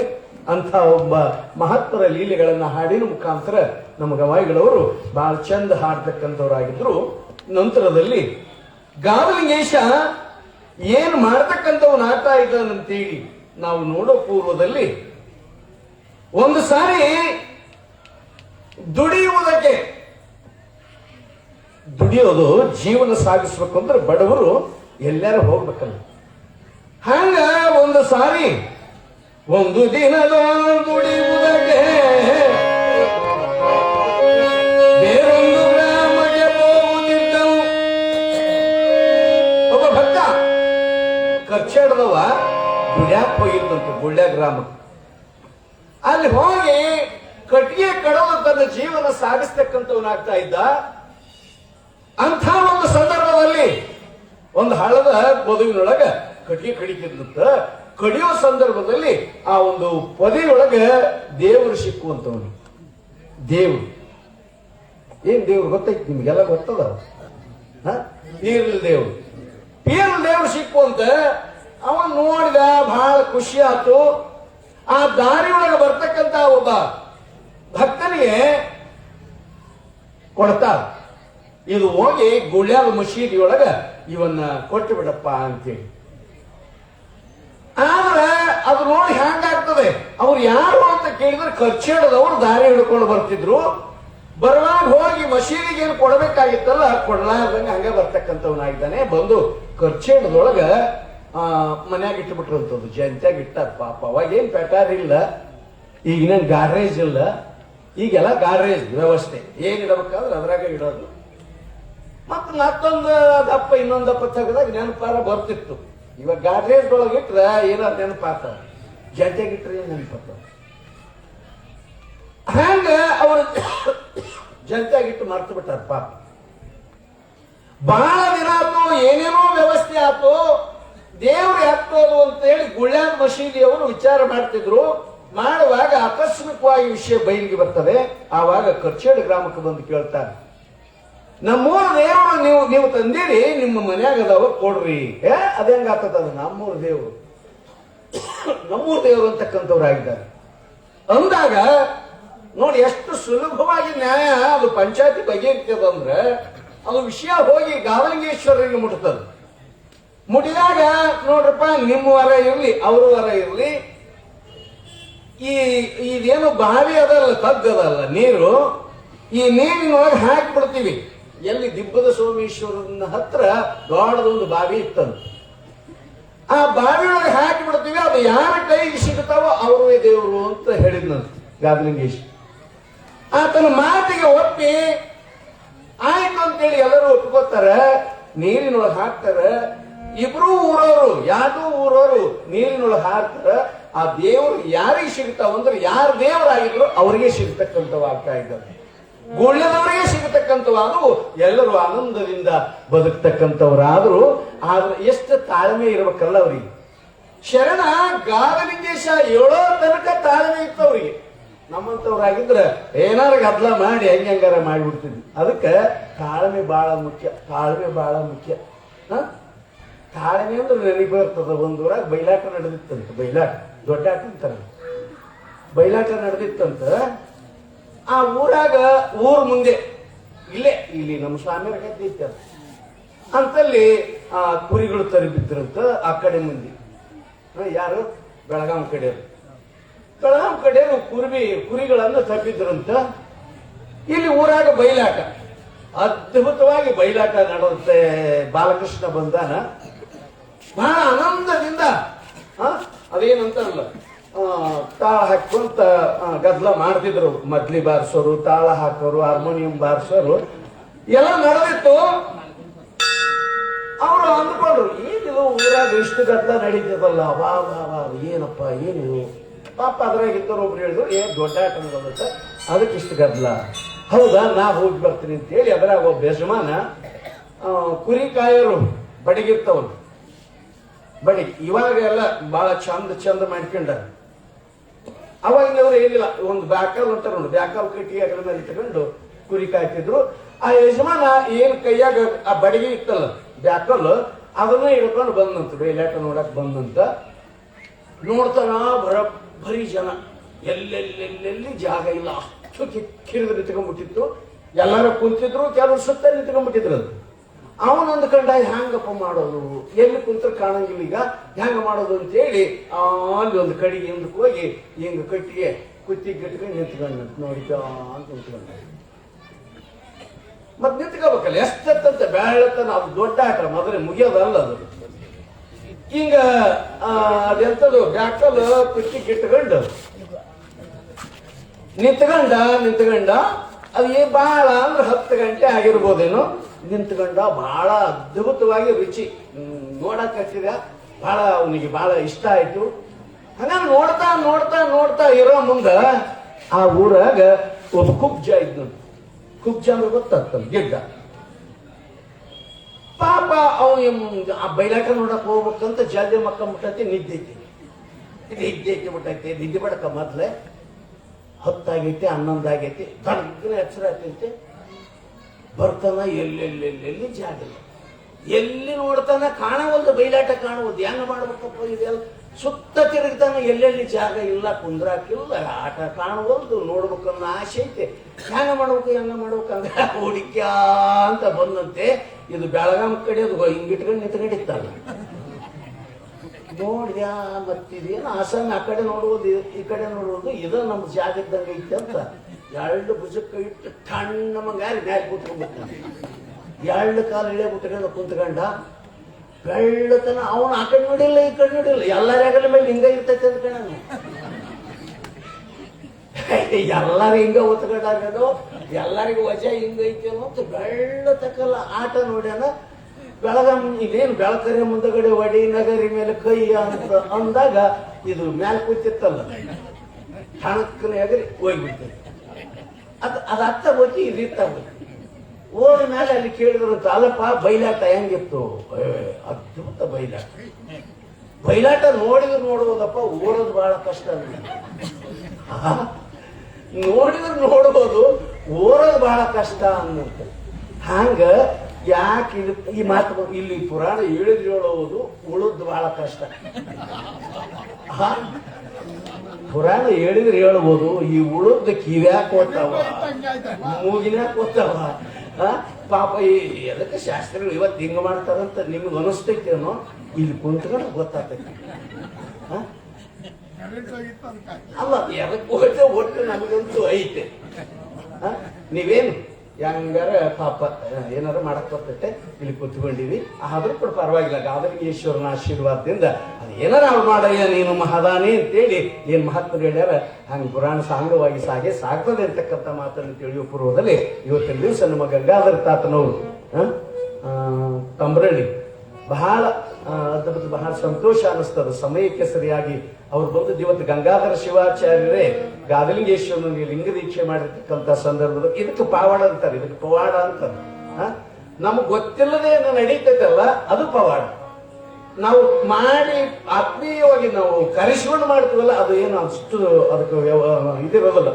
ಅಂಥ ಒಬ್ಬ ಮಹತ್ತರ ಲೀಲೆಗಳನ್ನ ಹಾಡಿನ ಮುಖಾಂತರ ನಮ್ಮ ಗವಾಯಿಗಳವರು ಬಹಳ ಚಂದ ಹಾಡ್ತಕ್ಕಂಥವರಾಗಿದ್ರು. ನಂತರದಲ್ಲಿ ಗಾವಲಿಂಗೇಶ ಏನ್ ಮಾಡ್ತಕ್ಕಂಥವನಾಗ್ತಾ ಇದ್ದಾನಂತೇಳಿ ನಾವು ನೋಡೋ ಪೂರ್ವದಲ್ಲಿ ಒಂದು ಸಾರಿ ದುಡಿಯೋದು ಜೀವನ ಸಾಗಿಸ್ಬೇಕು ಅಂದ್ರೆ ಬಡವರು ಎಲ್ಲಾರು ಹೋಗ್ಬೇಕಲ್ಲ. ಹಂಗ ಒಂದು ಸಾರಿ ಒಂದು ದಿನದ ದುಡಿಯುವುದಕ್ಕೆ ಬೇರೊಂದು ಗ್ರಾಮಕ್ಕೆ ಹೋಗುತ್ತಿದ್ದವು. ಒಬ್ಬ ಭಕ್ತ ಕಚ್ಚಡದವ ದುಡ್ಯಾಕ್ ಹೋಗಿದ್ದಂತೆ ಗುಳ್ಳ್ಯ ಗ್ರಾಮಕ್ಕೆ. ಅಲ್ಲಿ ಹೋಗಿ ಕಟ್ಟಿಗೆ ಕಡದು ತನ್ನ ಜೀವನ ಸಾಗಿಸ್ತಕ್ಕಂಥವನಾಗ್ತಾ ಇದ್ದ. ಅಂಥ ಒಂದು ಸಂದರ್ಭದಲ್ಲಿ ಒಂದು ಹಳ್ಳದ ಬದುವಿನೊಳಗ ಕಟ್ಟಿಗೆ ಕಡಿತಿದ್ದಂತ. ಕಡಿಯೋ ಸಂದರ್ಭದಲ್ಲಿ ಆ ಒಂದು ಪೊದೆಯೊಳಗ ದೇವರು ಸಿಕ್ಕುವಂತವನು. ದೇವ್ರು ಏನ್ ದೇವ್ರು ಗೊತ್ತೈತಿ ನಿಮ್ಗೆಲ್ಲ ಗೊತ್ತದ. ಪೀರ್ಲ್ ದೇವ್ರು ಸಿಕ್ಕುವಂತ ಅವನ್ ನೋಡಿದ, ಬಹಳ ಖುಷಿ ಆತು. ಆ ದಾರಿಯೊಳಗೆ ಬರ್ತಕ್ಕಂತ ಒಬ್ಬ ಭಕ್ತನಿಗೆ ಕೊಡ್ತಾರ, ಇದು ಹೋಗಿ ಗುಳ್ಯಾದ ಮಸೀದಿಯೊಳಗ ಇವನ್ನ ಕೊಟ್ಟು ಬಿಡಪ್ಪ ಅಂತೇಳಿ. ಆದ್ರೆ ಅದು ನೋಡಿ ಹ್ಯಾಂಗಾಗ್ತದೆ, ಅವ್ರು ಯಾರು ಅಂತ ಕೇಳಿದ್ರೆ ಕಚ್ಚೇಡದವ್ರು ದಾರಿ ಹಿಡ್ಕೊಂಡು ಬರ್ತಿದ್ರು. ಬರುವಾಗ ಹೋಗಿ ಮಸೀದಿಗೆ ಏನು ಕೊಡಬೇಕಾಗಿತ್ತಲ್ಲ ಕೊಡ್ಲಾರ್ದಂಗೆ ಹಂಗೆ ಬರ್ತಕ್ಕಂಥವನಾಗಿದ್ದಾನೆ. ಬಂದು ಕಚ್ಚೇಡದೊಳಗ ಮನ್ಯಾಗ ಇಟ್ಟುಬಿಟ್ರಂಥದ್ದು, ಜಂತ್ಯಾಗ ಇಟ್ಟಾರ. ಪಾಪ ಅವಾಗೇನ್ ಪೆಟಾರ್ ಇಲ್ಲ, ಈಗಿನ ಗಾಡ್ರೇಜ್ ಇಲ್ಲ. ಈಗೆಲ್ಲ ಗಾಡ್ರೇಜ್ ವ್ಯವಸ್ಥೆ ಏನಿಡಬೇಕಾದ್ರೆ ಅದ್ರಾಗ ಇಡೋದು. ಮತ್ತೊಂದು ದಪ್ಪ ಇನ್ನೊಂದಪ್ಪ ತೆಗೆದಾಗ ನೆನಪಾರ ಬರ್ತಿತ್ತು. ಇವಾಗ ಗಾಡ್ರೇಜ್ ಒಳಗೆ ಇಟ್ರ ಏನಾರ ನೆನಪಾತ, ಜಂತ್ಯಾಗಿಟ್ರೆ ಏನ್ ನೆನಪಾತ. ಹಂಗ ಅವರು ಜಂತ್ಯಾಗಿಟ್ಟು ಮರ್ತು ಬಿಟ್ಟಾರ ಪಾಪ. ಬಹಳ ದಿನ ಆತು, ಏನೇನೋ ವ್ಯವಸ್ಥೆ ಆತು, ದೇವ್ರು ಹಾಕ್ತೋದು ಅಂತ ಹೇಳಿ ಗುಳ್ಯಾದ ಮಸೀದಿಯವರು ವಿಚಾರ ಮಾಡ್ತಿದ್ರು. ಮಾಡುವಾಗ ಆಕಸ್ಮಿಕವಾಗಿ ವಿಷಯ ಬಯಲಿಗೆ ಬರ್ತದೆ. ಆವಾಗ ಕಚ್ಚೇಡ್ ಗ್ರಾಮಕ್ಕೆ ಬಂದು ಕೇಳ್ತಾರೆ, ನಮ್ಮೂರ ದೇವರು ನೀವು ತಂದಿರಿ, ನಿಮ್ಮ ಮನ್ಯಾಗ ಅದಾವ ಕೊಡ್ರಿ. ಅದೇಂಗ ಆಗ್ತದ, ಅದು ನಮ್ಮೂರ ದೇವರು ಅಂತಕ್ಕಂಥವ್ರು ಆಗಿದ್ದಾರೆ ಅಂದಾಗ ನೋಡಿ ಎಷ್ಟು ಸುಲಭವಾಗಿ ನ್ಯಾಯ ಅದು ಪಂಚಾಯತಿ ಬಗೆಹರಿತದಂದ್ರೆ ಅದು ವಿಷಯ ಹೋಗಿ ಗಾವಲಿಂಗೇಶ್ವರರಿಗೆ ಮುಟ್ತದ. ಮುಟ್ಟಿದಾಗ ನೋಡ್ರಪ್ಪ, ನಿಮ್ಮ ವರ ಇರ್ಲಿ ಅವ್ರ ವರ ಇರ್ಲಿ, ಇದೇನು ಬಾವಿ ಅದಲ್ಲ, ತಗ್ಗದಲ್ಲ ನೀರು, ಈ ನೀರಿನೊಳಗೆ ಹಾಕಿ ಬಿಡ್ತೀವಿ. ಎಲ್ಲಿ ದಿಬ್ಬದ ಸೋಮೇಶ್ವರನ ಹತ್ರ ದೊಡ್ಡದೊಂದು ಬಾವಿ ಇತ್ತಂತ, ಆ ಬಾವಿಯೊಳಗೆ ಹಾಕಿ ಬಿಡ್ತೀವಿ. ಅದು ಯಾರ ಕೈಗೆ ಸಿಗುತ್ತಾವೋ ಅವರೇ ದೇವರು ಅಂತ ಹೇಳಿದ್ನಂತ ಗಾವಲಿಂಗೇಶ್ವರ. ಆತನ ಮಾತಿಗೆ ಒಪ್ಪಿ ಆಯ್ತು ಅಂತೇಳಿ ಎಲ್ಲರೂ ಒಪ್ಕೋತಾರ. ನೀರಿನೊಳಗೆ ಹಾಕ್ತಾರ. ಇಬ್ರು ಊರವರು, ಯಾರು ಊರವರು ನೀರಿನೊಳಗೆ ಹಾಕ್ತಾರ. ಆ ದೇವರು ಯಾರಿಗೆ ಸಿಗ್ತಾವ ಅಂದ್ರೆ ಯಾರು ದೇವರಾಗಿದ್ರು ಅವರಿಗೆ ಸಿಗ್ತಕ್ಕಂಥವು ಆಗ್ತಾ ಇದ್ದಾರೆ. ಗುಳ್ಯದವರಿಗೆ ಸಿಗತಕ್ಕಂಥವಾದ್ರು ಎಲ್ಲರೂ ಆನಂದದಿಂದ ಬದುಕ್ತಕ್ಕಂಥವ್ರಾದ್ರು. ಆದ್ರೆ ಎಷ್ಟು ತಾಳ್ಮೆ ಇರ್ಬೇಕಲ್ಲ ಅವ್ರಿಗೆ. ಶರಣ ಗಾವಲಿಂಗೇಶ ಹೇಳೋ ತನಕ ತಾಳ್ಮೆ ಇತ್ತು ಅವ್ರಿಗೆ. ನಮ್ಮಂತವ್ರಾಗಿದ್ರೆ ಏನಾರ ಗದ್ಲ ಮಾಡಿ ಹೆಂಗಾರ ಮಾಡಿಬಿಡ್ತಿದ್ವಿ. ಅದಕ್ಕೆ ತಾಳ್ಮೆ ಬಹಳ ಮುಖ್ಯ. ತಾಳ್ಮೆ ಅಂದ್ರೆ ನೆನಪು ಬರ್ತದ. ಒಂದೂರಾಗ ಬಯಲಾಟ ನಡೆದಿತ್ತಂತ. ಬಯಲಾಟ ದೊಡ್ಡಾಟ ಅಂತಾರೆ. ಬಯಲಾಟ ನಡೆದಿತ್ತಂತ. ಆ ಊರಾಗ ಊರ್ ಮುಂದೆ ಇಲ್ಲಿ ನಮ್ಮ ಸ್ವಾಮಿಯರ ಗದ್ದೆ ಇತ್ತ ಅಂತಲ್ಲಿ ಆ ಕುರಿಗಳು ತರಿಬಿದ್ರಂತ. ಆ ಕಡೆ ಮಂದಿ ಯಾರು ಬೆಳಗಾಂ ಕಡೆಯವರು ಕುರಿಗಳನ್ನು ತಪ್ಪಿದ್ರಂತ. ಇಲ್ಲಿ ಊರಾಗ ಬಯಲಾಟ, ಅದ್ಭುತವಾಗಿ ಬಯಲಾಟ ನಡೆದಂತೆ. ಬಾಲಕೃಷ್ಣ ಬಂದಾನ, ಬಹಳ ಆನಂದದಿಂದ ಅದೇನಂತಾರಲ್ಲ ತಾಳ ಹಾಕೊಂತ ಗದ್ಲ ಮಾಡ್ತಿದ್ರು. ಮದ್ಲಿ ಬಾರಿಸೋರು, ತಾಳ ಹಾಕೋರು, ಹಾರ್ಮೋನಿಯಂ ಬಾರಿಸೋರು ಎಲ್ಲ ನಡೆದಿತ್ತು. ಅವರು ಅಂದ್ಕೊಂಡ್ರು, ಏನಿದು ಊರಾಗ ಇಷ್ಟು ಗದ್ಲ ನಡೀತದಲ್ಲ, ವಾ ಏನಪ್ಪ ಏನಿದು. ಪಾಪ ಅದ್ರಾಗಿದ್ದವ್ರು ಒಬ್ರು ಹೇಳಿದ್ರು, ದೊಡ್ಡ ಆಟ ನಡೆದ, ಅದಕ್ಕೆ ಇಷ್ಟು ಗದ್ಲ. ಹೌದಾ, ನಾ ಹೋಗಿ ಬರ್ತೀನಿ ಅಂತೇಳಿ ಅದ್ರಾಗ ಒಬ್ಬ ಯಜಮಾನ ಕುರಿ ಕಾಯೋರು ಬಡಿಗಿರ್ತವನು. ಬಡಿಗೆ ಇವಾಗ ಎಲ್ಲ ಬಹಳ ಚಂದ ಮಾಡ್ಕೊಂಡ. ಅವಾಗಿನವ್ರು ಏನಿಲ್ಲ, ಒಂದು ಬ್ಯಾಕಲ್ ಅಂತಾರ ನೋಡಿ, ಬ್ಯಾಕಲ್ ಕಟ್ಟಿ ಅದ್ರ ಮೇಲೆ ಇಟ್ಕೊಂಡು ಕುರಿ ಕಾಯ್ತಿದ್ರು. ಆ ಯಜಮಾನ ಏನ್ ಕೈಯಾಗ ಆ ಬಡಿಗೆ ಇತ್ತಲ್ಲ ಬ್ಯಾಕಲ್, ಅದನ್ನ ಹಿಡ್ಕೊಂಡು ಬಂದಂತ ಬಯಲಾಟ ನೋಡಕ್ ಬಂದಂತ. ನೋಡ್ತಾನ ಬರೀ ಜನ, ಎಲ್ಲೆಲ್ಲೆಲ್ಲೆಲ್ಲಿ ಜಾಗ ಇಲ್ಲ, ಅಷ್ಟು ಕಿರಿದು ನಿಂತ್ಕೊಂಡ್ಬಿಟ್ಟಿತ್ತು. ಎಲ್ಲಾರು ಕುಂತಿದ್ರು, ಕೆಲವರು ಸುತ್ತ ನಿಂತ್ಕೊಂಡ್ಬಿಟ್ಟಿದ್ರು. ಅದು ಅವನೊಂದು ಕಂಡ ಹ್ಯಾಂಗಪ್ಪ ಮಾಡೋದು, ಎಲ್ಲಿ ಕುಂತ್ರ ಕಾಣಂಗಿಲ್ಲ, ಈಗ ಹ್ಯಾಂಗ ಮಾಡೋದು ಅಂತೇಳಿ ಅಲ್ಲಿ ಒಂದು ಕಡೆಗೆ ಹಿಂದಕ್ಕೆ ಹೋಗಿ ಹಿಂಗ ಕಟ್ಟಿಗೆ ಕುತ್ತಿಗೆ ಇಟ್ಕೊಂಡು ನಿಂತ್ಕೊಂಡು ನೋಡಿಕ ಅಂತ ನಿಂತ್ಕೊಂಡು ಮತ್ ನಿಂತ್ಕೋಬೇಕಲ್ಲ ಎಷ್ಟಂತ ಬೆಳ್ಳತನ ಅದು ದೊಡ್ಡ ಆಟ ಮೊದಲೇ ಮುಗಿಯೋದಲ್ಲ ಅದು ಹಿಂಗ ಅದೆಂತದು ಬ್ಯಾಕಲ್ ಕುತ್ತಿಗೆ ಇಟ್ಕೊಂಡು ನಿಂತ್ಕೊಂಡ ಅದು ಬಹಳ ಅಂದ್ರೆ 10 ಗಂಟೆ ಆಗಿರ್ಬೋದೇನು ನಿಂತ್ಕೊಂಡ ಬಹಳ ಅದ್ಭುತವಾಗಿ ರುಚಿ ನೋಡಕ್ ಹಚ್ಚಿದ ಬಹಳ ಅವನಿಗೆ ಬಹಳ ಇಷ್ಟ ಆಯ್ತು ಹಂಗ ನೋಡ್ತಾ ಇರೋ ಮುಂದ ಆ ಊರಾಗ ಒಂದು ಕುಬ್ಜ ಇದ್ನು ಕುಬ್ಜ ಅಂದ್ರೆ ಗೊತ್ತಾಗ್ತದ ಗಿಡ್ಡ ಪಾಪ ಅವನು ಆ ಬಯಲಾಟ ನೋಡಕ್ ಹೋಗ್ಬೇಕಂತ ಜಲ್ದಿ ಮಕ್ಕ ಮುಟ್ಟೈತಿ ನಿದ್ದೆ ಬಿಟ್ಟೈತಿ ನಿದ್ದೆ ಬಡಕ ಮೊದ್ಲೆ 10 ಆಗೈತಿ 11 ಆಗೈತಿ ದೊಡ್ಡ ಎಚ್ಚರ ಆಗ್ತೈತಿ ಬರ್ತಾನ ಎಲ್ಲೆಲ್ಲಿ ಜಾಗ ಇಲ್ಲ ಎಲ್ಲಿ ನೋಡ್ತಾನ ಕಾಣವಲ್ದು ಬಯಲಾಟ ಕಾಣವಲ್ದು ಹೆಂಗ ಮಾಡ್ಬೇಕಪ್ಪ ಇದೆಲ್ಲ ಸುತ್ತ ತಿರುಗ್ತಾನ ಎಲ್ಲೆಲ್ಲಿ ಜಾಗ ಇಲ್ಲ ಕುಂದ್ರಾಕಿಲ್ಲ ಆಟ ಕಾಣವಲ್ದು ನೋಡ್ಬೇಕನ್ನೋ ಆಸೆ ಐತೆ ಹೆಂಗ ಮಾಡ್ಬೇಕು ಅಂದ್ರೆ ಹುಡುಕ್ಯ ಅಂತ ಬಂದಂತೆ ಇದು ಬೆಳಗಾಂ ಕಡೆ ಅದು ಹಿಂಗಿಟ್ಕೊಂಡು ನಿಂತ್ಕೊಂಡಿತ್ತಲ್ಲ ನೋಡ್ಯಾ ಮತ್ತಿದೇನು ಆಸಾಮಿ ಆ ಕಡೆ ನೋಡುವುದು ಈ ಕಡೆ ನೋಡುವುದು ಇದು ನಮ್ಮ ಜಾಗದಂಗ ಐತೆ ಅಂತ 2 ಭುಜಕ್ಕ ಇಟ್ಟು ತಣ್ಣ ಮಂಗಾರಿ ಮ್ಯಾಲೆ ಕೂತ್ಕೊಂಡ್ಬಿಡ್ತಾನೆ 2 ಕಾಲು ಇಳೆ ಬಿಟ್ಕೊಂಡು ಕುಂತ್ಕೊಂಡ ಬೆಳ್ಳತನ ಅವನು ಆ ಕಡೆ ನೋಡಿಲ್ಲ ಈ ಕಡೆ ನೋಡಿಲ್ಲ ಎಲ್ಲರ ಹೆಗಲ ಮೇಲೆ ಹಿಂಗ ಇರ್ತೈತೆ ಅಂದ್ಕಣ ಎಲ್ಲಾರು ಹಿಂಗ ಒತ್ಕೊಂಡಾಗದು ಎಲ್ಲರಿಗೂ ವಜಾ ಹಿಂಗ ಐತೇನೋ ಅಂತ ಬೆಳ್ಳತಕ್ಕಲ್ಲ ಆಟ ನೋಡ್ಯಾನ ಬೆಳಗಾಂ ಇದೇನು ಬೆಳಕರಿ ಮುಂದಗಡೆ ವಡಿ ನಗರಿ ಮೇಲೆ ಕೈ ಅಂತ ಅಂದಾಗ ಇದು ಮ್ಯಾಲ ಕೂತಿತ್ತಲ್ಲ ಹಣಕ್ಕನ ಎಗರಿ ಹೋಗ್ಬಿಡ್ತೈತಿ ಅದ ಅತ್ತ ಹೋಗಿ ಇದು ಇತ್ತ ಹೋದ ಮೇಲೆ ಅಲ್ಲಿ ಕೇಳಿದ್ರಂತ ಅಲ್ಲಪ್ಪ ಬಯಲಾಟ ಹೆಂಗಿತ್ತು ಅದ್ಭುತ ಬಯಲಾಟ ನೋಡುವುದಪ್ಪ ಓಡೋದು ಬಹಳ ಕಷ್ಟ ನೋಡ್ಬೋದು ಓಡೋದು ಬಹಳ ಕಷ್ಟ ಅನ್ನಂತೆ ಹಂಗ ಯಾಕೆ ಈ ಮಾತು ಇಲ್ಲಿ ಪುರಾಣ ಹೇಳೋದು ಉಳಿದ್ ಬಹಳ ಕಷ್ಟ ಪುರಾಣ ಹೇಳ್ಬೋದು ಈ ಉಳಿದ ಕಿವ್ಯಾಕ್ ಓದ್ತಾವ ಮೂಗಿನ್ಯಾಕ್ ಓದ್ತಾವ ಪಾಪ ಎದಕ್ಕೆ ಶಾಸ್ತ್ರಗಳು ಇವತ್ತು ಹಿಂಗ ಮಾಡ್ತಾರಂತ ನಿಮ್ಗೆ ಅನಿಸ್ತೈತೇನೋ ಇಲ್ಲಿ ಕುಂತ್ಕೊಂಡು ಗೊತ್ತಾಗ್ತೈತಿ ಅಲ್ಲ ಎದಕ್ಕೆ ಒಟ್ಟು ನಮಗಂತೂ ಐತೆ ನೀವೇನು ಹೆಂಗಾರ ಪಾಪ ಏನಾರು ಮಾಡಕ್ ಬರ್ತೈತೆ ಇಲ್ಲಿ ಕುತ್ಕೊಂಡಿವಿ ಆದ್ರೂ ಕೂಡ ಪರವಾಗಿಲ್ಲ ಗಾದಲಿಂಗೇಶ್ವರನ ಆಶೀರ್ವಾದದಿಂದ ಅದು ಏನಾರ ಅವ್ರು ಮಾಡಯ್ಯ ನೀನು ಮಹಾದಾನಿ ಅಂತೇಳಿ ಏನ್ ಮಹಾತ್ಮರು ಹೇಳ್ಯಾರ ಹಂಗ ಪುರಾಣ ಸಾಂಗವಾಗಿ ಸಾಗ್ತದೆ ಅಂತಕ್ಕಂಥ ಮಾತನ್ನು ತಿಳಿಯುವ ಪೂರ್ವದಲ್ಲಿ ಇವತ್ತಿನ ದಿವಸ ನಮ್ಮ ಗಂಗಾಧರ ತಾತನವರು ತಂಬ್ರಳ್ಳಿ ಬಹಳ ಅದ್ಭುತ ಬಹಳ ಸಂತೋಷ ಅನಿಸ್ತದ ಸಮಯಕ್ಕೆ ಸರಿಯಾಗಿ ಅವ್ರು ಬಂದು ಇವತ್ತು ಗಂಗಾಧರ ಶಿವಾಚಾರ್ಯರೇ ಗಾದಲಿಂಗೇಶ್ವರನಿಗೆ ಲಿಂಗ ದೀಕ್ಷೆ ಮಾಡಿರ್ತಕ್ಕಂಥ ಸಂದರ್ಭದಲ್ಲಿ ಇದಕ್ಕೆ ಪವಾಡ ಅಂತಾರೆ ಇದಕ್ಕೆ ಪವಾಡ ಅಂತಾರೆ ನಮಗ್ ಗೊತ್ತಿಲ್ಲದೆ ನಡೀತೈತಲ್ಲ ಅದು ಪವಾಡ ನಾವು ಮಾಡಿ ಆತ್ಮೀಯವಾಗಿ ನಾವು ಕರೆಸ್ಕೊಂಡು ಮಾಡ್ತೀವಲ್ಲ ಅದು ಏನು ಅಷ್ಟು ಅದಕ್ಕೆ ಇದಿರೋದಲ್ಲ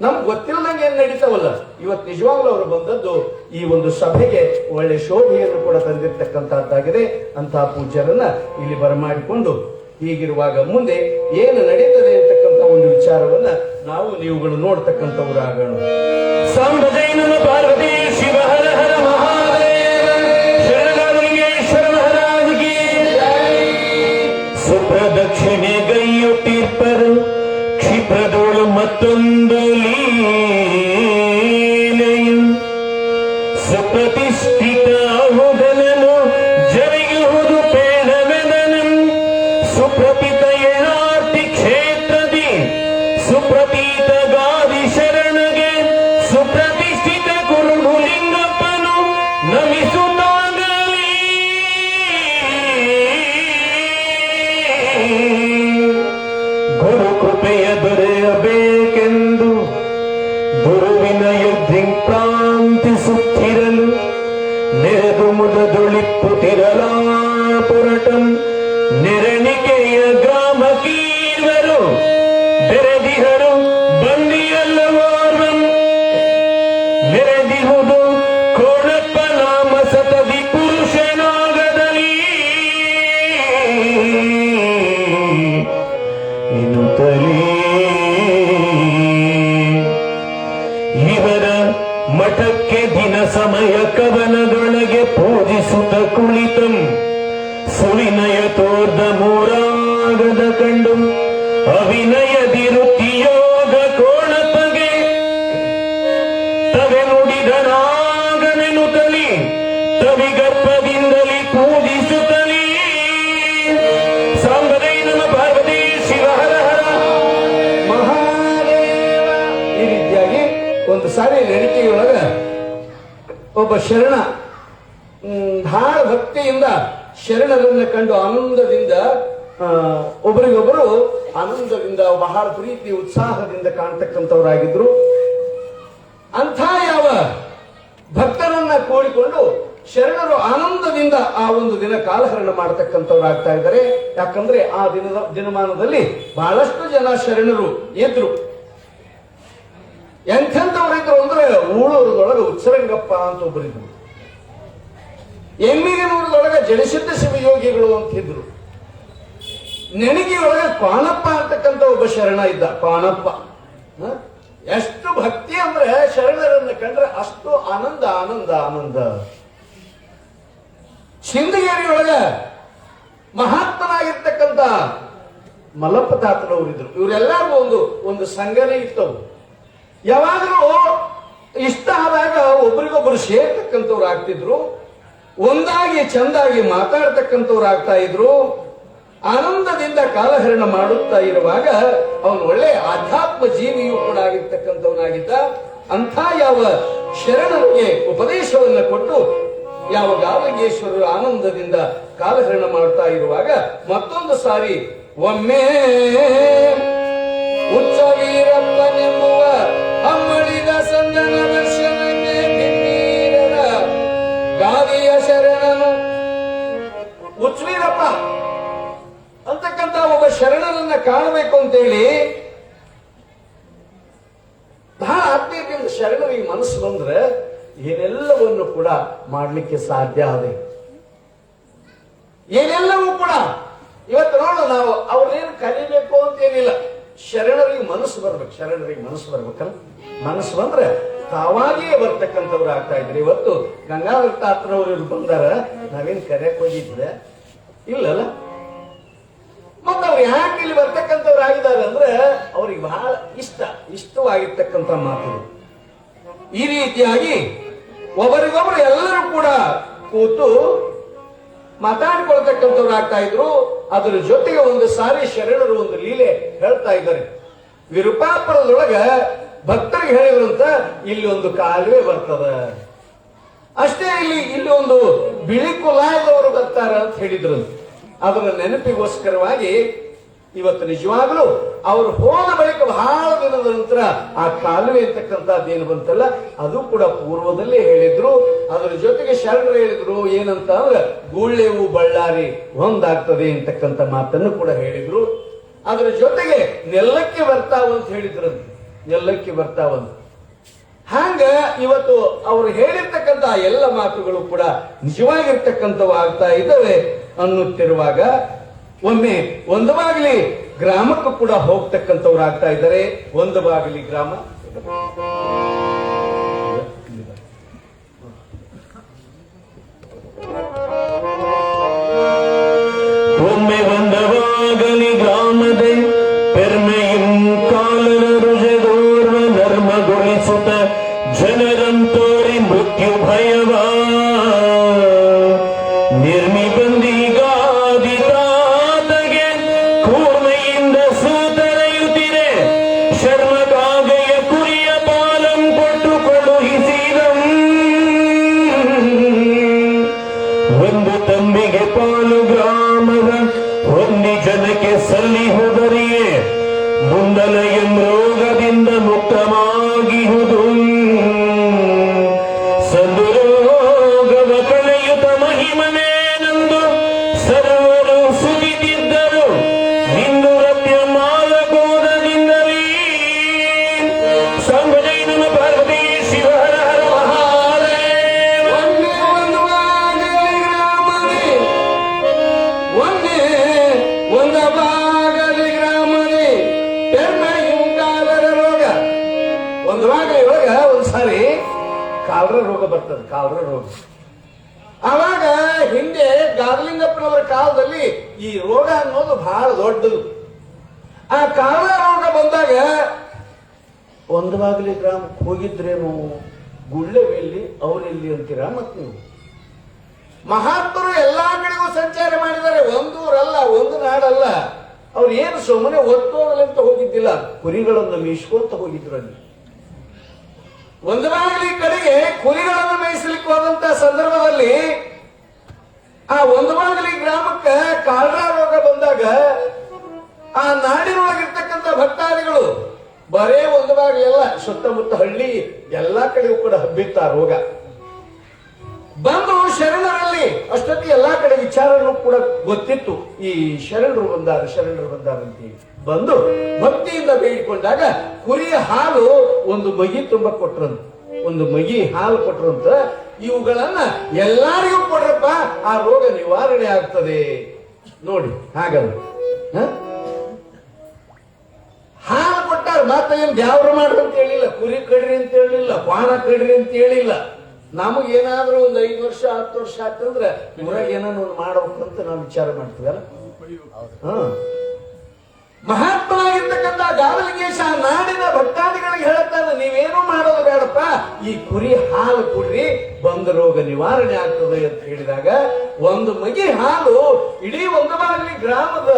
ನಮ್ಗೆ ಗೊತ್ತಿಲ್ಲದಂಗೆ ಏನ್ ನಡೀತಾವಲ್ಲ ಇವತ್ತು ನಿಜವಾಗ್ಲೂ ಅವರು ಬಂದದ್ದು ಈ ಒಂದು ಸಭೆಗೆ ಒಳ್ಳೆ ಶೋಭೆಯನ್ನು ಕೂಡ ತಂದಿರ್ತಕ್ಕಂಥದ್ದಾಗಿದೆ ಅಂತಹ ಪೂಜ್ಯರನ್ನ ಇಲ್ಲಿ ಬರಮಾಡಿಕೊಂಡು ಹೀಗಿರುವಾಗ ಮುಂದೆ ಏನು ನಡೀತದೆ ಅಂತಕ್ಕಂಥ ಒಂದು ವಿಚಾರವನ್ನ ನಾವು ನೀವುಗಳು ನೋಡ್ತಕ್ಕಂಥವ್ರಾಗೋಣ. ಸಾಂಬಜೈನನ ಪಾರ್ವತಿ ಶಿವ ಹರ ಹರ ಮಹಾದೇವ ಶರಣಲಿಂಗೇಶ್ವರ ಮಹಾರಾಜಗೆ ಸುಪ್ರದಕ್ಷಿಣೆ ಗೈಯುತ್ತಿರ್ಪರು ಕ್ಷಿಪ್ರದೋಳು ಮತ್ತೊಂದು ಲೀಲೆಯು ಸುಪ್ರತಿಷ್ಠಿತ ಅಹುಗನನು ಜರಿಯುವುದು ಪೇಡವೆದನು ಸುಪ್ರಪಿತ ಏನಾರ್ತಿ ಕ್ಷೇತ್ರದಿ ಸುಪ್ರಪೀತ ಗಾದಿ ಶರಣಗೆ ಸುಪ್ರತಿಷ್ಠಿತ ಕುರುಹುಲಿಂಗಪ್ಪನು ನಮಿಸುತ್ತಾಗಲಿ ಗುರು ಕೃಪೆಯ ದೊರೆಯಬೇಕೆಂದು ಗುರುವಿನ ಯುದ್ಧಿಕ್ರಾಂತಿಸುತ್ತಿರಲು ನೆರೆದು ಮುದದೊಳಿಪ್ಪುತ್ತಿರಲಾ ಪುರಟಂ ನೆರಣಿಕೆಯ ಗ್ರಾಮ ಕೀರ್ವರು ಬೆರೆದಿಹರು ಬಂದಿಯಲ್ಲವಾರ್ವಂ ನೆರೆದಿಹುದು ಕೋಣಪ್ಪ ನಾಮ ಸತದಿ ಪುರುಷನಾಗದಲ್ಲಿ ಎನ್ನುತ್ತಲೇ ಇವರ ಮಠಕ್ಕೆ ದಿನ ಸಮಯ ಕವನದೊಳಗೆ ಪೂಜಿಸುತ್ತ ಕುಳಿತಂ ಸುವಿನಯ ತೋರ್ದ ಮೂರಾಗದ ಕಂಡು ಅವಿನಯದಿ ವೃತ್ತಿಯೋಗ ಕೋಣಪಗೆ ತವೆ ನುಡಿದನಾಗನೆನುತ್ತಲಿ ತವಿಗರ್ಭದಿಂದಲಿ ಪೂಜಿಸುತ್ತಲಿ ಸಾಂಬರೈ ನಮ ಪಾರ್ವತಿ ಶಿವ ಹರ ಹರ ಮಹಾದೇವ. ಈ ರೀತಿಯಾಗಿ ಒಂದು ಸಾರಿ ನಡಿಕೆಯೊಳಗ ಒಬ್ಬ ಶರಣ ಬಹಳ ಭಕ್ತಿಯಿಂದ ಶರಣರನ್ನ ಕಂಡು ಆನಂದದಿಂದ ಒಬ್ಬರಿಗೊಬ್ಬರು ಆನಂದದಿಂದ ಬಹಳ ಪ್ರೀತಿ ಉತ್ಸಾಹದಿಂದ ಕಾಣ್ತಕ್ಕಂಥವರಾಗಿದ್ರು. ಅಂಥ ಯಾವ ಭಕ್ತರನ್ನ ಕೂಡಿಕೊಂಡು ಶರಣರು ಆನಂದದಿಂದ ಆ ಒಂದು ದಿನ ಕಾಲಹರಣ ಮಾಡತಕ್ಕಂಥವ್ರಾಗ್ತಾ ಇದ್ದಾರೆ. ಯಾಕಂದ್ರೆ ಆ ದಿನಮಾನದಲ್ಲಿ ಬಹಳಷ್ಟು ಜನ ಶರಣರು ಇದ್ರು. ಎಂಥವ್ರಿದ್ರು ಅಂದ್ರೆ ಊಳೂರದೊಳಗೆ ಉಚ್ಚರಂಗಪ್ಪ ಅಂತ ಒಬ್ಬರಿದ್ರು, ಎಮ್ಮಿಗನೂರದೊಳಗೆ ಜಡಸಿದ್ಧ ಶಿವಯೋಗಿಗಳು ಅಂತಿದ್ರು, ನೆಣಗಿಯೊಳಗೆ ಪಾಣಪ್ಪ ಅಂತಕ್ಕಂಥ ಒಬ್ಬ ಶರಣ ಇದ್ದ, ಪಾಣಪ್ಪ. ಎಷ್ಟು ಭಕ್ತಿ ಅಂದ್ರೆ ಶರಣರನ್ನ ಕಂಡ್ರೆ ಅಷ್ಟು ಆನಂದ ಆನಂದ ಆನಂದ. ಸಿಂದಗೇರಿಯೊಳಗ ಮಹಾತ್ಮನಾಗಿರ್ತಕ್ಕಂಥ ಮಲ್ಲಪ್ಪ ತಾತನವರಿದ್ರು. ಇವರೆಲ್ಲರಿಗೂ ಒಂದು ಸಂಘನೇ ಇತ್ತವು. ಯಾವಾಗಲೂ ಇಷ್ಟ ಆದಾಗ ಒಬ್ರಿಗೊಬ್ರು ಸೇರ್ತಕ್ಕಂಥವ್ರು ಆಗ್ತಿದ್ರು, ಒಂದಾಗಿ ಚಂದಾಗಿ ಮಾತಾಡ್ತಕ್ಕಂಥವ್ರು ಆಗ್ತಾ ಇದ್ರು. ಆನಂದದಿಂದ ಕಾಲಹರಣ ಮಾಡುತ್ತಾ ಇರುವಾಗ ಅವನು ಒಳ್ಳೆ ಆಧ್ಯಾತ್ಮ ಜೀವಿಯೂ ಕೂಡ ಆಗಿರ್ತಕ್ಕಂಥವನಾಗಿದ್ದ. ಅಂಥ ಯಾವ ಶರಣರಿಗೆ ಉಪದೇಶವನ್ನ ಕೊಟ್ಟು ಯಾವ ಗಾವಲಿಂಗೇಶ್ವರರು ಆನಂದದಿಂದ ಕಾಲಹರಣ ಮಾಡ್ತಾ ಇರುವಾಗ ಮತ್ತೊಂದು ಸಾರಿ ಒಮ್ಮೆ ಉಚ್ಚ ವೀರಪ್ಪನೆಂಬುವ ಅಮ್ಮಳಿದ ಸಂದನ ದರ್ಶನಕ್ಕೆ ಬಿನ್ನೀರನ ಗಾದಿಯ ಶರಣನು ಉಚ್ಚವೀರಪ್ಪ ಅಂತಕ್ಕಂಥ ಒಬ್ಬ ಶರಣನನ್ನ ಕಾಣಬೇಕು ಅಂತೇಳಿ ಬಹಳ ಆತ್ಮೀಯತೆಯಿಂದ ಶರಣರಿಗೆ ಮನಸ್ಸು ಬಂದ್ರೆ ಏನೆಲ್ಲವನ್ನು ಕೂಡ ಮಾಡಲಿಕ್ಕೆ ಸಾಧ್ಯ ಅದೇ. ಏನೆಲ್ಲವೂ ಕೂಡ ಇವತ್ತು ನೋಡು, ನಾವು ಅವ್ರನ್ನೇನು ಕಲಿಬೇಕು ಅಂತೇನಿಲ್ಲ, ಶರಣರಿಗೆ ಮನಸ್ಸು ಬರ್ಬೇಕು. ಶರಣರಿಗೆ ಮನಸ್ಸು ಬರ್ಬೇಕಲ್ಲ, ಮನಸ್ಸು ಬಂದ್ರೆ ತಾವಾಗಿಯೇ ಬರ್ತಕ್ಕಂಥವ್ರು ಆಗ್ತಾ ಇದ್ರು. ಇವತ್ತು ಗಂಗಾಧರ ತಾತನವರು ಬಂದಾರ, ನಾವೇನು ಕರೆಯಕ್ ಹೋಗಿದ್ರೆ ಇಲ್ಲಲ್ಲ. ಮತ್ತೆ ಅವ್ರು ಯಾಕೆ ಇಲ್ಲಿ ಬರ್ತಕ್ಕಂಥವ್ರು ಆಗಿದ್ದಾರೆ ಅಂದ್ರೆ ಅವ್ರಿಗೆ ಬಹಳ ಇಷ್ಟವಾಗಿರ್ತಕ್ಕಂಥ ಮಾತುಗಳು. ಈ ರೀತಿಯಾಗಿ ಒಬ್ಬರಿಗೊಬ್ಬರು ಎಲ್ಲರೂ ಕೂಡ ಕೂತು ಮಾತಾಡ್ಕೊಳ್ತಕ್ಕಂಥವ್ರು ಆಗ್ತಾ ಇದ್ರು. ಅದರ ಜೊತೆಗೆ ಒಂದು ಸಾರಿ ಶರಣರು ಒಂದು ಲೀಲೆ ಹೇಳ್ತಾ ಇದ್ದಾರೆ. ವಿರುಪಾಪುರದೊಳಗ ಭಕ್ತರಿಗೆ ಹೇಳಿದ್ರಂತ, ಇಲ್ಲಿ ಒಂದು ಕಾಲುವೆ ಬರ್ತದ, ಅಷ್ಟೇ ಇಲ್ಲಿ ಒಂದು ಬಿಳಿ ಕುಲಾಯದವರು ಬರ್ತಾರ ಅಂತ ಹೇಳಿದ್ರು. ಅದರ ನೆನಪಿಗೋಸ್ಕರವಾಗಿ ಇವತ್ತು ನಿಜವಾಗ್ಲೂ ಅವರು ಹೋದ ಬಳಿಕ ಬಹಳ ದಿನದ ನಂತರ ಆ ಕಾಲುವೆ ಅಂತಕ್ಕಂಥದ್ದೇನು ಬಂತಲ್ಲ, ಅದು ಕೂಡ ಪೂರ್ವದಲ್ಲೇ ಹೇಳಿದ್ರು. ಅದರ ಜೊತೆಗೆ ಶರಣರು ಹೇಳಿದ್ರು ಏನಂತ ಅಂದ್ರೆ ಗೂಳ್ಳೆವು ಬಳ್ಳಾರಿ ಒಂದಾಗ್ತದೆ ಅಂತಕ್ಕಂಥ ಮಾತನ್ನು ಕೂಡ ಹೇಳಿದ್ರು. ಅದರ ಜೊತೆಗೆ ನೆಲ್ಲಕ್ಕೆ ಬರ್ತಾವಂತ ಹೇಳಿದ್ರು, ನೆಲ್ಲಕ್ಕೆ ಬರ್ತಾವಂತ. ಹಂಗ ಇವತ್ತು ಅವರು ಹೇಳಿರ್ತಕ್ಕಂಥ ಎಲ್ಲ ಮಾತುಗಳು ಕೂಡ ನಿಜವಾಗಿರ್ತಕ್ಕಂಥವು ಆಗ್ತಾ ಇದ್ದಾವೆ ಅನ್ನುತ್ತಿರುವಾಗ ಒಮ್ಮೆ ಒಂದು ಬಾಗಿಲಿ ಗ್ರಾಮಕ್ಕೂ ಕೂಡ ಹೋಗ್ತಕ್ಕಂಥವ್ರು ಆಗ್ತಾ ಇದ್ದಾರೆ. ಒಂದು ಬಾಗಿಲಿ ಗ್ರಾಮ, ಒಮ್ಮೆ ಬಂದವಾಗಲಿ ಗ್ರಾಮದೆ ಪೆರ್ಮೆಯಂ ಕಾಲನ ರುಜದೋರ್ವ ನರ್ಮಗೊಳಿಸುತ್ತ ಜನರಂತೋರಿ ಮೃತ್ಯು ಭಯವ ನಿರ್ಮಿ ಬಂದಿಗಾದಿತಾತಗೆ ಕೂರ್ಮೆಯಿಂದ ಸೂತರೆಯುತ್ತಿರೆ ಶರ್ಮ ಕಾಗೆಯ ಕುರಿಯ ಪಾಲಂ ಕೊಟ್ಟು ಕಳುಹಿಸಿದಂ ಒಂದು ತಂಬಿಗೆ ಪಾಲು ಗ್ರಾಮದ ಹೊಂದಿ ಜನಕ್ಕೆ ಸಲ್ಲಿಹುದರಿಯೇ ಮುಂದಲ ರೋಗದಿಂದ ಮುಕ್ತವಾಗಿಹುದು ಸಂದುರೋಗವ ಕಳೆಯುತ ಮಹಿಮನೇನೆಂದು ಸರ್ವರು ಸುಗಿದಿದ್ದರು ಇಂದು ರತ್ಯ ಮಾಲಗೋದದಿಂದಲೀ ಸಂಭಜೈ ನಮ ಪಾರ್ವತಿ ಶಿವ ಹರ ಹರ ಮಹಾದೇವ. ಒಂದು ಬಾಗಲಿ ಗ್ರಾಮದಲ್ಲಿ ಕಾಲರ ರೋಗ. ಒಂದು ಬಾಗಲಿ ಒಳಗ ಒಂದ್ಸಾರಿ ಕಾಲರ ರೋಗ ಬರ್ತದೆ, ಕಾಲರ ರೋಗ. ಆವಾಗ ಹಿಂದೆ ಗಾದಲಿಂಗಪ್ಪನವರ ಕಾಲದಲ್ಲಿ ಈ ರೋಗ ಅನ್ನೋದು ಬಹಳ ದೊಡ್ಡದು. ಆ ಕಾಲ ರೋಗ ಬಂದಾಗ ಒಂದು ಬಾಗಿಲಿ ಗ್ರಾಮಕ್ಕೆ ಹೋಗಿದ್ರೇನು, ಗುಳ್ಳೆವೆಲ್ಲಿ ಅವರೆಲ್ಲಿ ಅಂತೀರಾ ಮತ್ ನೀವು? ಮಹಾತ್ಮರು ಎಲ್ಲಾ ಕಡೆಗೂ ಸಂಚಾರ ಮಾಡಿದ್ದಾರೆ, ಒಂದೂರಲ್ಲ ಒಂದು ನಾಡಲ್ಲ. ಅವ್ರು ಏನು ಸುಮ್ಮನೆ ಒತ್ತೋದಲಂತ ಹೋಗಿದ್ದಿಲ್ಲ, ಕುರಿಗಳನ್ನು ಮೀಸ್ಕೊಂತ ಹೋಗಿದ್ರು ಅಲ್ಲಿ. ಒಂದು ಬಾಗಿಲಿ ಕಡೆಗೆ ಕುರಿಗಳನ್ನು ಮೇಯಿಸಲಿಕ್ಕೆ ಹೋದಂತ ಸಂದರ್ಭದಲ್ಲಿ ಆ ಒಂದು ಬಾಗಿಲಿ ಗ್ರಾಮಕ್ಕೆ ಕಾಲರಾ ರೋಗ ಬಂದಾಗ ಆ ನಾಡಿನೊಳಗಿರ್ತಕ್ಕಂಥ ಭಕ್ತಾದಿಗಳು ಬರೇ ಒಂದು ಬಾಗಿಲೆಲ್ಲ ಸುತ್ತಮುತ್ತ ಹಳ್ಳಿ ಎಲ್ಲಾ ಕಡೆಗೂ ಕೂಡ ಹಬ್ಬಿತ್ತ ರೋಗ ಬಂದು ಶರಣರಲ್ಲಿ ಅಷ್ಟೊತ್ತಿಗೆ ಎಲ್ಲಾ ಕಡೆ ವಿಚಾರನೂ ಕೂಡ ಗೊತ್ತಿತ್ತು, ಈ ಶರಣರು ಬಂದಾರಂತೀವಿ. ಬಂದು ಭಕ್ತಿಯಿಂದ ಬೇಡಿಕೊಂಡಾಗ ಕುರಿಯ ಹಾಲು ಒಂದು ಮಗಿ ತುಂಬ ಕೊಟ್ರಂತ, ಒಂದು ಮಗಿ ಹಾಲು ಕೊಟ್ರಂತ. ಇವುಗಳನ್ನ ಎಲ್ಲರಿಗೂ ಕೊಡ್ರಪ್ಪ, ಆ ರೋಗ ನಿವಾರಣೆ ಆಗ್ತದೆ ನೋಡಿ. ಹಾಗಲ್ಲ ಹಾಲು ಕೊಟ್ಟಾರ, ಮಾತ್ರ ಏನ್ ದ್ಯಾವ್ರ ಮಾಡ್ರಿ ಅಂತ ಹೇಳಿಲ್ಲ, ಕುರಿ ಕಡ್ರಿ ಅಂತ ಹೇಳಿಲ್ಲ, ಪಾನ ಕಡ್ರಿ ಅಂತ ಹೇಳಿಲ್ಲ. ನಮಗೇನಾದ್ರೂ ಒಂದು 5 ವರ್ಷ 10 ವರ್ಷ ಆಗ್ತಂದ್ರೆ ಊರಾಗ ಏನಾದ್ರು ಒಂದು ಮಾಡ್ಬೇಕಂತ ನಾವು ವಿಚಾರ ಮಾಡ್ತೀವಲ್ಲ. ಮಹಾತ್ಮನಾಗಿರ್ತಕ್ಕಂಥ ಗಾವಲಿಂಗೇಶ ನಾಡಿನ ಭಕ್ತಾದಿಗಳಿಗೆ ಹೇಳುತ್ತಾನೆ, ನೀವೇನು ಮಾಡೋದು ಬೇಡಪ್ಪ, ಈ ಕುರಿ ಹಾಲು ಕುಡ್ರಿ, ಬಂದ ರೋಗ ನಿವಾರಣೆ ಆಗ್ತದೆ ಅಂತ ಹೇಳಿದಾಗ ಒಂದು ಮಗಿ ಹಾಲು ಇಡೀ ಒಂದು ಬಾಗಿಲಿ ಗ್ರಾಮದ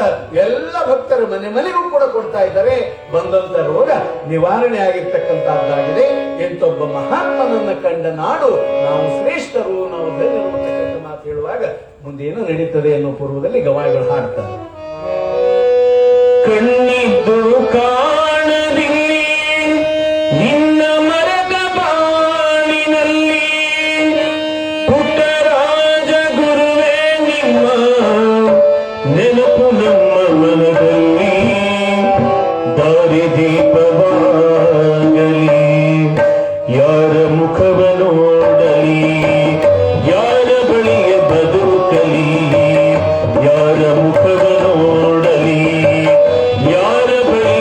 ಎಲ್ಲ ಭಕ್ತರ ಮನೆಗೂ ಕೂಡ ಕೊಡ್ತಾ ಇದ್ದಾರೆ. ಬಂದಂತ ರೋಗ ನಿವಾರಣೆ ಆಗಿರ್ತಕ್ಕಂಥದ್ದಾಗಿದೆ. ಎಂತೊಬ್ಬ ಮಹಾತ್ಮನನ್ನ ಕಂಡ ನಾಡು, ನಾವು ಶ್ರೇಷ್ಠರು, ನಾವು ಧನ್ಯರು ಅಂತಕ್ಕಂಥ ಮಾತು ಹೇಳುವಾಗ ಮುಂದೇನು ನಡೀತದೆ ಅನ್ನೋ ಪೂರ್ವದಲ್ಲಿ ಗವಾಯಿಗಳು ಹಾಡ್ತಾರೆ. ಕಣ್ಣಿದ್ದು ಕಾಣದಿಲ್ಲಿ ನಿನ್ನ ಮರದ ಬಾಳಿನಲ್ಲಿ, ಪುಟ್ಟರಾಜ ಗುರುವೇ ನಿಮ್ಮ ನೆನಪು ನಮ್ಮ ಮನದಲ್ಲಿ, ದಾರಿ ದೀಪವಾಗಲಿ ಯಾರ ಮುಖವ ನೋಡಲಿ, ಯಾರ ಬಳಿಯ ಬದುಕಲಿ, ಯಾರ ಮುಖವ ನೋಡಲಿ, ಯಾರ ಬಳಿ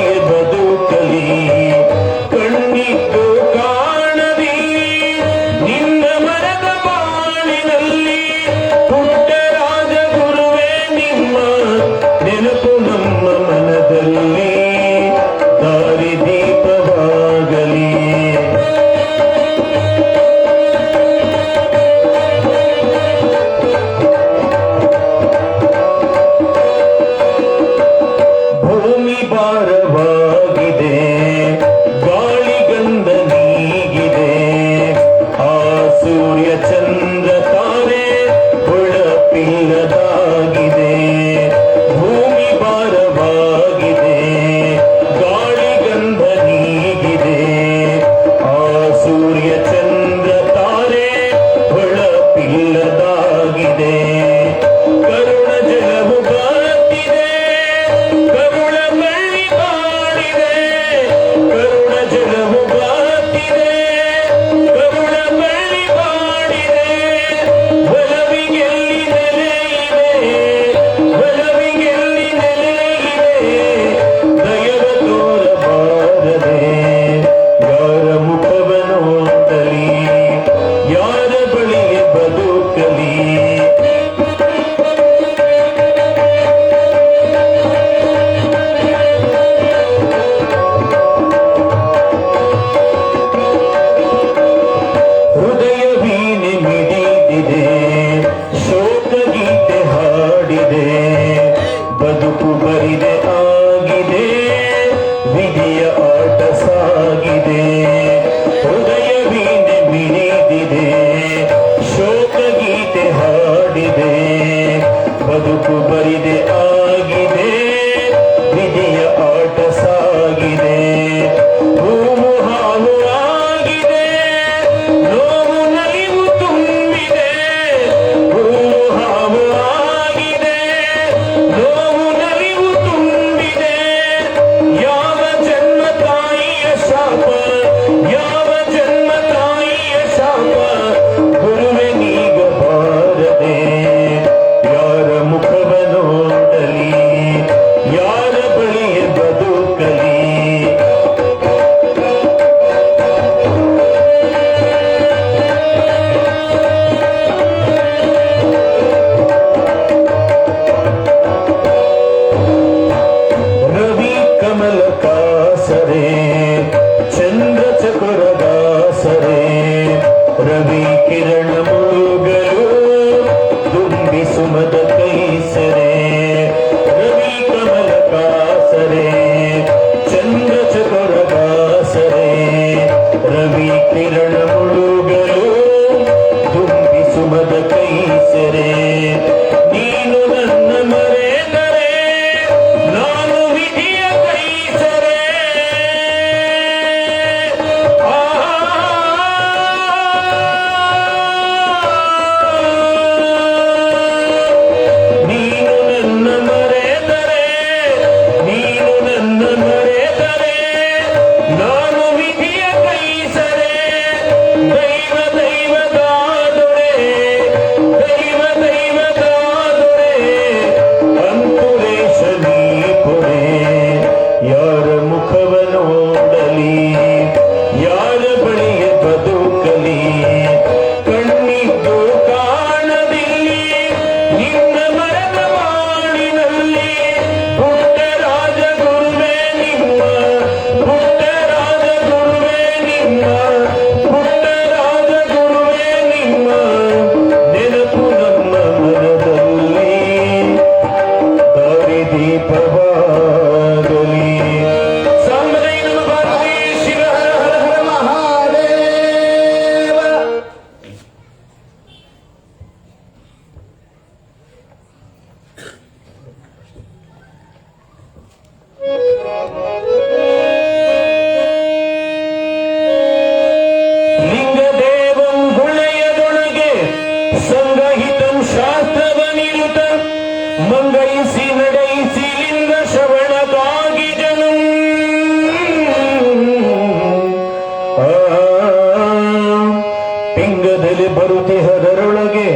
ಬರುತಿಹದರೊಳಗೆ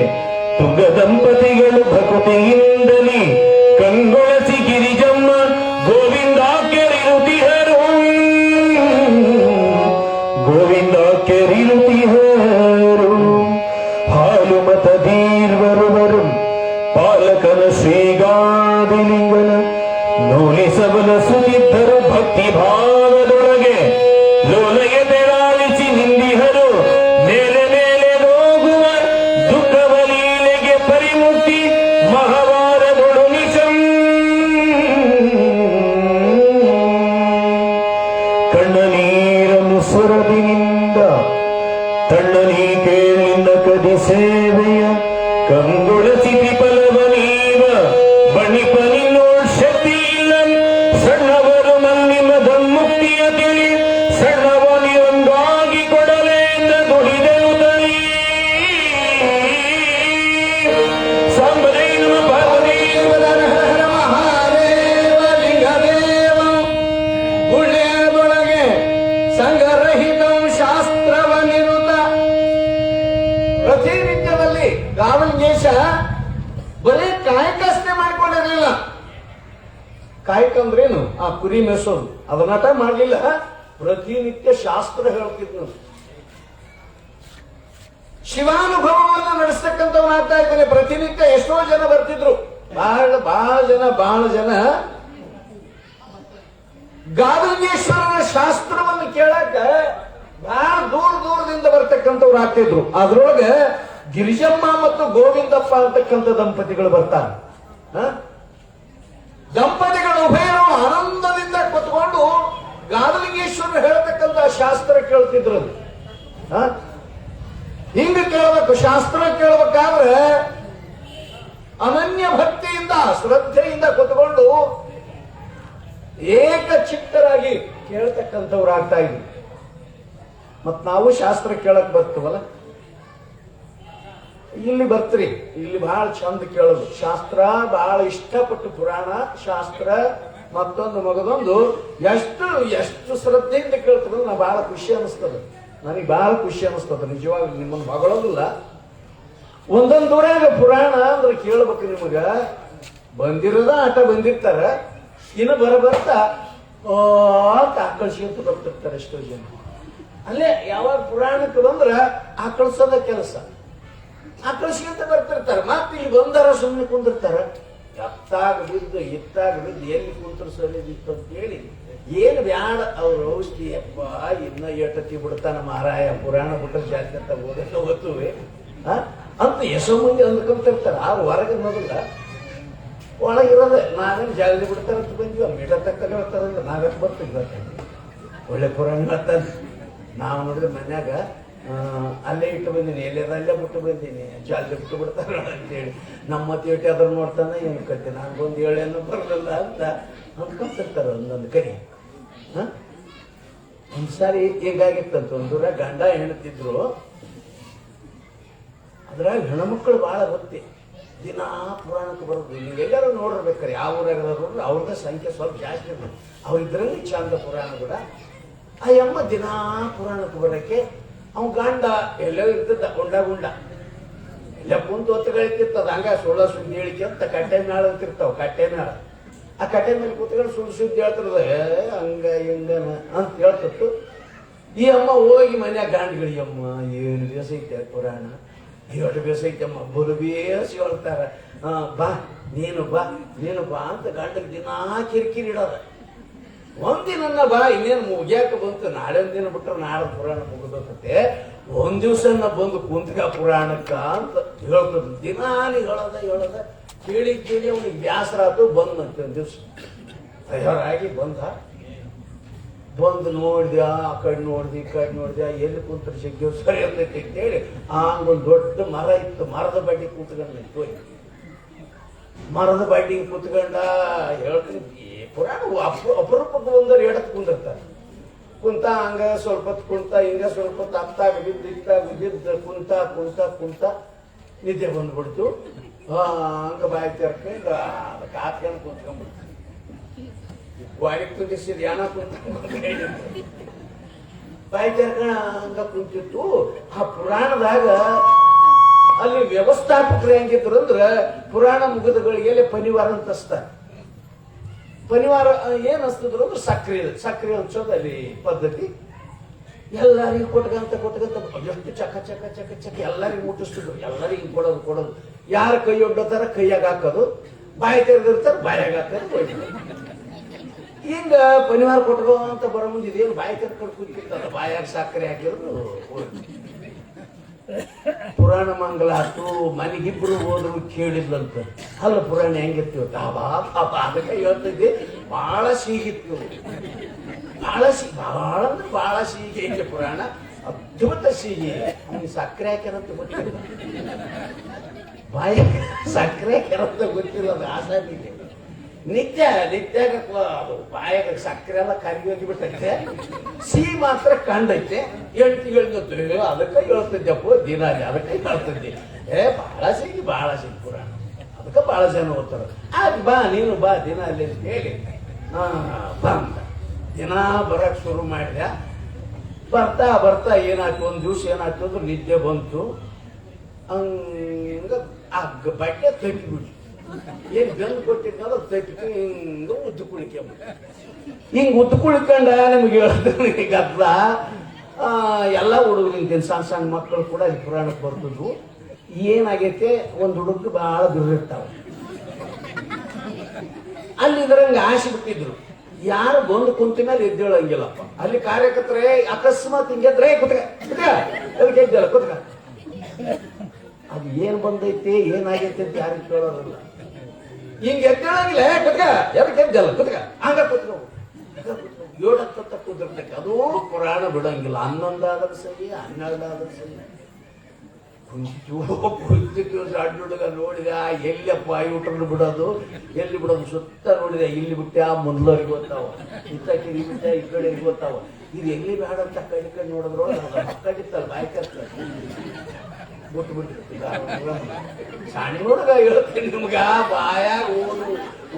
ತುಗ ದಂಪತಿಗಳು ಭಕುತಿಯಿಂದಲಿ ಕಂಗೊಳಸಿ ಗಿರಿಜಮ್ಮ ಗೋವಿಂದ ಕೆರಿರುತಿಹರು ಗೋವಿಂದ ಕೆರಿರುತಿಹರು ಹಾಲು ಮತದೀರ್ವರುವರು ಪಾಲಕನ ಶ್ರೀಗಾದಿಲಿಂಗನ ನೋಲಿಸಬಲ ಸುತ್ತಿದ್ದರು ಭಕ್ತಿ ಭಾವದೊಳಗೆ ಲೋಲಗೆ ತೆರಾಳಿಸಿ ನಿಂದಿಹರು ಮೇಲೆ ಮೇಲೆ ಹೋಗುವ ದುಃಖವ ಲೀಲೆಗೆ ಪರಿಮುಕ್ತಿ ಮಹಾವಾರದೊಳು ನಿಶಂ ಕಣ್ಣ ನೀರನ್ನು ಸುರದಿನಿಂದ ತಣ್ಣನಿ ಕೇಳಿನ ಕದಿ ಸೇವೆಯ ಕಂಗೊಳಸಿ ವಿಫಲವ ನೀವ ಬಣಿಪನಿನ್ನೋಳ್ ಶಕ್ತಿ ಇಲ್ಲ ಸಣ್ಣವರು ಮನ್ನಿಮದ ಮುಕ್ತಿಯ ತಿಳಿ ಸಣ್ಣವನಿರೊಂದಾಗಿ ಕೊಡಲೆಂದ ದುಡಿದೆನು ತಳಿ ಸಾಂಬರೇ ನಮ ಪಾರ್ವತಿ ಹರ ಮಹಾದೇವ ಲಿಂಗದೇವ ಗುಳ್ಳೆಯದೊಳಗೆ ಸಂಘರಹಿತಂ ಶಾಸ್ತ್ರವ ನಿರುತ ಪ್ರತಿನಿತ್ಯದಲ್ಲಿ ಗಾವಲಿಂಗೇಶ ಬರೀ ಕಾಯಕಷ್ಟೇ ಮಾಡ್ಕೊಂಡಿರ್ಲಿಲ್ಲ. ಕಾಯಕ ಅಂದ್ರೇನು? ಆ ಕುರಿ ಮೇಸೋದು ಅದನ್ನಟ ಮಾಡ್ಲಿಲ್ಲ, ಪ್ರತಿನಿತ್ಯ ಶಾಸ್ತ್ರ ಹೇಳ್ತಿದ್ನು. ಶಿವಾನುಭವವನ್ನು ನಡೆಸ್ತಕ್ಕಂಥವನಾಗ್ತಾ ಇದ್ದಾನೆ. ಪ್ರತಿನಿತ್ಯ ಎಷ್ಟೋ ಜನ ಬರ್ತಿದ್ರು, ಬಹಳ ಜನ ಗಾವಲಿಂಗೇಶ್ವರನ ಶಾಸ್ತ್ರವನ್ನು ಕೇಳಕ ಬಹಳ ದೂರದಿಂದ ಬರ್ತಕ್ಕಂಥವ್ರು ಆಗ್ತಿದ್ರು. ಅದ್ರೊಳಗೆ ಗಿರಿಜಮ್ಮ ಮತ್ತು ಗೋವಿಂದಪ್ಪ ಅಂತಕ್ಕಂಥ ದಂಪತಿಗಳು ಬರ್ತಾರೆ. ದಂಪತಿಗಳು ಉಭಯರು ಆನಂದದಿಂದ ಕೂತ್ಕೊಂಡು ಗಾವಲಿಂಗೇಶ್ವರ ಹೇಳ್ತಕ್ಕಂಥ ಶಾಸ್ತ್ರ ಕೇಳ್ತಿದ್ರು. ಹಿಂಗ ಕೇಳಬೇಕು. ಶಾಸ್ತ್ರ ಕೇಳಬೇಕಾದ್ರೆ ಅನನ್ಯ ಭಕ್ತಿಯಿಂದ ಶ್ರದ್ಧೆಯಿಂದ ಕೂತ್ಕೊಂಡು ಏಕಚಿತ್ತರಾಗಿ ಕೇಳ್ತಕ್ಕಂಥವ್ರು ಆಗ್ತಾ ಇದ್ರು. ಮತ್ ನಾವು ಶಾಸ್ತ್ರ ಕೇಳಕ್ ಬರ್ತೀವಲ್ಲ, ಇಲ್ಲಿ ಬರ್ತೀರಿ, ಇಲ್ಲಿ ಬಹಳ ಚಂದ ಕೇಳೋದು ಶಾಸ್ತ್ರ, ಬಹಳ ಇಷ್ಟಪಟ್ಟು ಪುರಾಣ ಶಾಸ್ತ್ರ ಮತ್ತೊಂದು ಮಗದೊಂದು ಎಷ್ಟು ಶ್ರದ್ಧೆಯಿಂದ ಕೇಳ್ತೀವಿ. ನಾ ಬಹಳ ಖುಷಿ ಅನಿಸ್ತದ, ನನಗೆ ಬಹಳ ಖುಷಿ ಅನಿಸ್ತದ. ನಿಜವಾಗಿ ನಿಮ್ಮನ್ನು ಮಗಳೋದಿಲ್ಲ. ಒಂದೊಂದು ಊರಾಗ ಪುರಾಣ ಅಂದ್ರೆ ಕೇಳ್ಬೇಕು. ನಿಮಗ ಬಂದಿರೋದ ಆಟ ಬಂದಿರ್ತಾರ, ಇನ್ನು ಬರ್ತಾ ಆಕಳಿಸ್ಕೊಂತ ಬರ್ತಿರ್ತಾರೆ ಎಷ್ಟೋ ಜನ. ಅಲ್ಲೇ ಯಾವಾಗ ಪುರಾಣಕ್ಕೆ ಬಂದ್ರ ಆಕಳಿಸೋದ ಕೆಲಸ, ಆಕಳಿಸ್ಕೊಂತ ಬರ್ತಿರ್ತಾರೆ. ಮತ್ತೆ ಇಲ್ಲಿ ಬಂದಾರ ಸುಮ್ಮನೆ ಕುಂದಿರ್ತಾರ. ಎತ್ತಾಗ ಬಿದ್ದು ಇತ್ತಾಗ ಬಿದ್ದು ಎಲ್ಲಿ ಕುಂತರು ಸರಿದಿತ್ತು ಅಂತ ಹೇಳಿ ಏನು ಬ್ಯಾಡ ಅವ್ರ ಔಷಧಿ ಅಪ್ಪ ಇನ್ನ ಏಟತಿ ಬಿಡ್ತಾನ ಮಾರಾಯ, ಪುರಾಣ ಬಿಟ್ಟ ಜಾಸ್ತಿ ಅಂತ ಓದಕ್ಕೆ ಓದ್ತುವೆ ಅಂತ ಎಷ್ಟೋ ಮಂದಿ ಅಂದ್ಕೊಂತಿರ್ತಾರೆ. ಆ ಹೊರಗೆ ಮೊದಲ ಒಳಗಿರೋದೆ ನಾವೇನು ಜಾಗಲಿ ಬಿಡ್ತಾರಂತ ಬಂದ್ವಿ, ಮೀಟ ತಕ್ಕ ಹೇಳ್ತಾರಂದ್ರೆ ನಾವ್ಯಾಕೆ ಬರ್ತಿದ್ವಿ. ಒಳ್ಳೆ ಪುರಾಣ ಹೇಳ್ತಾನೆ. ನಾವು ನೋಡಿದ್ರೆ ಮನ್ಯಾಗ ಅಲ್ಲೇ ಇಟ್ಟು ಬಂದೀನಿ, ಅಲ್ಲೇ ಬಿಟ್ಟು ಬಂದೀನಿ, ಜಾಲಿ ಬಿಟ್ಟು ಬಿಡ್ತಾರ ಅಂತೇಳಿ ನಮ್ಮ ತೇಟಿ ಅದ್ರ ನೋಡ್ತಾನೆ ಏನು ಕಟ್ಟಿ ನನಗೊಂದು ಏಳೇನು ಬರಲಿಲ್ಲ ಅಂತ ಅಂದ್ಕೊಂತಿರ್ತಾರೆ ಒಂದೊಂದು ಕಡೆ. ಒಂದ್ಸಾರಿ ಹೇಗಾಗಿತ್ತಂತ, ಒಂದೂರ ಗಂಡ ಹೆಣ್ತಿದ್ರು. ಅದ್ರಾಗ ಹೆಣ್ಮಕ್ಳು ಬಹಳ ಭಕ್ತಿ, ದಿನಾ ಪುರಾಣಕ್ಕೆ ಬರೋದು. ನೀವೆಲ್ಲರೂ ನೋಡಿರ್ಬೇಕಾರೆ ಯಾವ ಊರಾಗ ನೋಡ್ರಿ ಅವ್ರದ್ದೇ ಸಂಖ್ಯೆ ಸ್ವಲ್ಪ ಜಾಸ್ತಿ ಇರ್ತದೆ. ಅವ್ರಿದ್ರಲ್ಲಿ ಚಂದ ಪುರಾಣ ಕೂಡ. ಆ ಅಮ್ಮ ದಿನಾ ಪುರಾಣಕ್ಕೆ ಬರೋಕ್ಕೆ ಅವ್ ಗಂಡ ಎಲ್ಲೋ ಇರ್ತದ ಗುಂಡ ಎಲ್ಲ ಕುಂತು ಹೊತ್ತುಗಳಿರ್ತಿರ್ತದ. ಹಂಗ ಸುಳ್ಳ ಸುದ್ದಿ ಹೇಳಿಕೆ ಅಂತ ಕಟ್ಟೆ ಮೇಳ ಅಂತಿರ್ತಾವ. ಕಟ್ಟೆ ಮೇಳ, ಆ ಕಟ್ಟೆ ಮೇಲೆ ಕೂತ್ಕೊಂಡು ಸುದ್ದಿ ಹೇಳ್ತಿರದ ಹಂಗ ಹಿಂಗನ ಅಂತ ಹೇಳ್ತಿತ್ತು. ಈ ಅಮ್ಮ ಹೋಗಿ ಮನ್ಯಾಗ ಗಂಡ್ಗಳಿಗೆ ಅಮ್ಮ ಏನು ಬೇಸೈತೆ ಪುರಾಣ, ಎಷ್ಟು ಬೇಸೈತಮ್ಮ, ಬರು ಬೇಸಿ ಹೇಳ್ತಾರ. ಬಾ ನೀನು ಬಾ ಅಂತ ಗಂಡಗೆ ದಿನಾ ಕಿರಿಕಿರಿ ಇಡೋದ. ಒಂದಿನ ಬಾ ಇನ್ನೇನು ಮುಗ್ಯಾಕ ಬಂತು, ನಾಳೆ ಒಂದಿನ ಬಿಟ್ರೆ ನಾಳೆ ಪುರಾಣ ಮುಗಿದೋಕತ್ತೆ, ಒಂದ್ ದಿವ್ಸ ಬಂದು ಕುಂತ್ಕ ಪುರಾಣಕ್ಕ ಅಂತ ಹೇಳ್ತದ. ದಿನಾಲಿ ಹೇಳದ ಕೇಳಿ ಅವನಿಗೆ ಬ್ಯಾಸರ ಆತು. ಬಂದಂತೆ ಒಂದ್ ದಿವ್ಸ ತಯಾರಾಗಿ ಬಂದು ನೋಡ್ದ, ಆ ಕಡೆ ನೋಡ್ದಿ ಈ ಕಡೆ ನೋಡ್ದ, ಎಲ್ಲಿ ಕುಂತ್ರೆ ಸಿಗ್ದೇವ್ ಸರಿ ಅಂತೈತಿ ಅಂತೇಳಿ ಹಂಗೊಂದು ದೊಡ್ಡ ಮರ ಇತ್ತು, ಮರದ ಬಡ್ಡಿ ಕೂತ್ಕೊಂಡ್ ಮರದ ಬಡ್ಡಿ ಕೂತ್ಕೊಂಡ ಹೇಳ್ತೀನಿ. ಪುರಾಣ ಅಪರೂಪಕ್ಕೆ ಒಂದರ ಎಡತ್ ಕುಂದಿರ್ತಾರೆ. ಕುಂತ ಹಂಗ ಸ್ವಲ್ಪ ಹೊತ್ತು ಕುಂತ, ಹಿಂಗ ಸ್ವಲ್ಪ ಹೊತ್ತು ಅತ್ತಾಗ ಬಿದ್ದು ಕುಂತ ನಿದ್ದೆ ಬಂದ್ಬಿಡ್ತು. ಹಂಗ ಬಾಯಿ ತೆರ್ಕೊಂಡು ಅದಕ್ಕೆ ಹಾಕ್ಕೊಂಡು ಕುಂತ್ಕೊಂಡ್ಬಿಡ್ತು. ಗಾಡಿ ಕುಂತಿಸಿದ ಯಾನ ಬಾಯಿ ತೆರ್ಕೊಂಡ ಹಂಗ ಕುಂತಿತ್ತು. ಆ ಪುರಾಣದಾಗ ಅಲ್ಲಿ ವ್ಯವಸ್ಥಾಪಕರು ಹೆಂಗಿದ್ರು ಅಂದ್ರ ಪುರಾಣ ಮುಗಿದಗಳಿಗೆ ಪನಿವಾರ ಅಂತ ಹಚ್ತಾರೆ. ಪನಿವಾರ ಏನ್ ಹಚ್ತಿದ್ರು ಅಂದ್ರೆ ಸಕ್ರೆ ಹಚ್ಚೋದು ಅಲ್ಲಿ ಪದ್ಧತಿ. ಎಲ್ಲರಿಗೂ ಕೊಟ್ಕಂತ ಎಷ್ಟು ಚಕ ಚಕ ಚಕ ಚಕ ಎಲ್ಲರಿಗೂ ಮುಟ್ಟಿಸ್ತಿದ್ರು. ಎಲ್ಲರಿಗೂ ಕೊಡೋದು ಯಾರ ಕೈ ಒಡ್ಡೋತಾರ ಕೈಯಾಗ ಹಾಕೋದು, ಬಾಯಿ ತೆರೆದಿರ್ತಾರ ಬಾಯಾಗ ಹಾಕೋದು. ಹಿಂಗ ಪನಿವಾರ ಕೊಟ್ಕೋ ಅಂತ ಬರೋ ಮುಂದೆ ಇದೇನು ಬಾಯಿ ತೆರ್ಕೊಂಡು ಕೂತಿರ್ತದ, ಬಾಯಾಗ ಸಕ್ಕರೆ ಹಾಕಿದ್ರು. ಪುರಾಣ ಮಂಗಲ ಆತು, ಮನೆಗಿಬ್ರು ಹೋದ್ರು ಕೇಳಿದ್ಲಂತ. ಅಲ್ಲ ಪುರಾಣ ಹೆಂಗಿರ್ತೀವ ಅದಕ್ಕೆ ಹೇಳ್ತಿದ್ದೆ. ಬಹಳ ಸಿಹಿತ್ತು, ಬಹಳ ಅಂದ್ರೆ ಬಹಳ ಸಿಹಿ ಐತೆ ಪುರಾಣ, ಅದ್ಭುತ ಸಿಹಿ. ನಿಮ್ಗೆ ಸಕ್ಕರೆ ಹಾಕ್ಯಾರಂತ ಗೊತ್ತಿಲ್ಲ, ಬಾಯ ಸಕ್ಕರೆ ಹಾಕ್ಯಾರಂತ ಗೊತ್ತಿಲ್ಲ. ಅದು ಆಸಾಮಿಗೆ ನಿತ್ಯ ಬಾಯಾಗ ಸಕ್ಕರೆ ಎಲ್ಲ ಕರಗಿ ಹೋಗಿ ಬಿಟ್ಟೈತೆ, ಸಿಹಿ ಮಾತ್ರ ಕಂಡೈತೆ. ಹೇಳ್ತಿದ್ದೆ ಅದಕ್ಕೆ ಹೇಳ್ತಿದ್ದೆಪ್ಪ ದಿನ, ಅದಕ್ಕೆ ಹೇಳ್ತಿದ್ದೆ. ಬಹಳ ಸಿಹಿ ಪುರಾಣ, ಅದಕ್ಕೆ ಬಹಳ ಜನ ಓದ್ತಾರ. ಆಯ್ತು ಬಾ ನೀನು ಬಾ ದಿನ ಅಲ್ಲಿ ಅಂತ ಹೇಳಿ ಬಂದ. ದಿನ ಬರಕ್ ಶುರು ಮಾಡಿದೆ. ಬರ್ತಾ ಏನಾಯ್ತು, ಒಂದ್ ದಿವ್ಸ ಏನಾಯ್ತು ಅಂದ್ರೆ ನಿದ್ದೆ ಬಂತು. ಹಂಗ ಆ ಬಟ್ಟೆ ತಪ್ಪಿಬಿಟ್ಟು ಏನ್ ಬೆಂದು ಕೊಟ್ಟಿದ್ನಲ್ಲ ತಪ್ಪಿ ಹಿಂಗ ಉದ್ದು ಕುಳಿಕೊಂಡ. ಹಿಂಗ್ ಉದ್ದು ಕುಳಿಕೊಂಡ ನಿಮ್ಗೆ ಹೇಳ್ತೀನಿ ಗದ್ಲ. ಎಲ್ಲ ಹುಡುಗರು ನಿಂತೇನೆ, ಸಣ್ಣ ಮಕ್ಕಳು ಕೂಡ ಅಲ್ಲಿ ಪುರಾಣಕ್ಕೆ ಬರ್ತಿದ್ವು. ಏನಾಗೈತೆ, ಒಂದ್ ಹುಡುಗ ಬಹಳ ದುರ್ರಿರ್ತಾವ. ಅಲ್ಲಿ ಇದ್ರಂಗ ಆಸೆ ಬಿಟ್ಟಿದ್ರು. ಯಾರು ಬಂದು ಕುಂತ ಮೇಲೆ ಎದ್ದೇಳಂಗಿಲ್ಲಪ್ಪ. ಅಲ್ಲಿ ಕಾರ್ಯಕರ್ತರೇ ಅಕಸ್ಮಾತ್ ಹಿಂಗೆದ್ರೆ ಅದಕ್ಕೆ ಎದ್ದಲ್ಲ ಕುತ್ಕ. ಅದು ಏನ್ ಬಂದೈತೆ ಏನಾಗೈತೆ ಅಂತ ಯಾರು ಕೇಳೋರಲ್ಲ. ಹಿಂಗ ಎದ್ದೇಳಂಗಿಲ್ಲ, ಕುತ್ಕ ಎದಕ್ಕೆ ಎದ್ದಲ್ಲ ಕುತ್ಕ, ಹಂಗ ಕುತ್ಕ 7 ಹತ್ತ ಕೂತಿರ್ತಕ್ಕ. ಅದು ಪುರಾಣ ಬಿಡಂಗಿಲ್ಲ. 11 ಆದ್ರೆ ಸರಿ, 12 ಆದ್ರೆ ಸರಿ. ಕುಂತಿದ್ದು ಸಣ್ಣ ಹುಡುಗ ನೋಡಿದ, ಎಲ್ಲಪ್ಪ ಯೂಟ್ರನ್ ಬಿಡೋದು, ಎಲ್ಲಿ ಬಿಡೋದು ಸುತ್ತ ನೋಡಿದೆ. ಇಲ್ಲಿ ಬಿಟ್ಟೆ ಆ ಮುಂದ್ಲವ್ರಿಗೆ ಗೊತ್ತಾವ, ಇತ್ತ ಕಿರಿ ಬಿಟ್ಟೆ ಈ ಕಡೆ ಗೊತ್ತಾವ. ಇದು ಎಲ್ಲಿ ಬೇಡ ಅಂತ ಕೈ ನೋಡಿದ್ರು ಮಕ್ಕಳಿತ್ತಲ್ಲ ಬಾಯಿ ಕರ್ತ ಬಿಟ್ಬಿಟ್ಟಿರ್ತೀಗ. ಸಣ್ಣ ಹುಡುಗ ಹೇಳ್ತೀನಿ ನಿಮ್ಗ, ಬಾಯಾಗ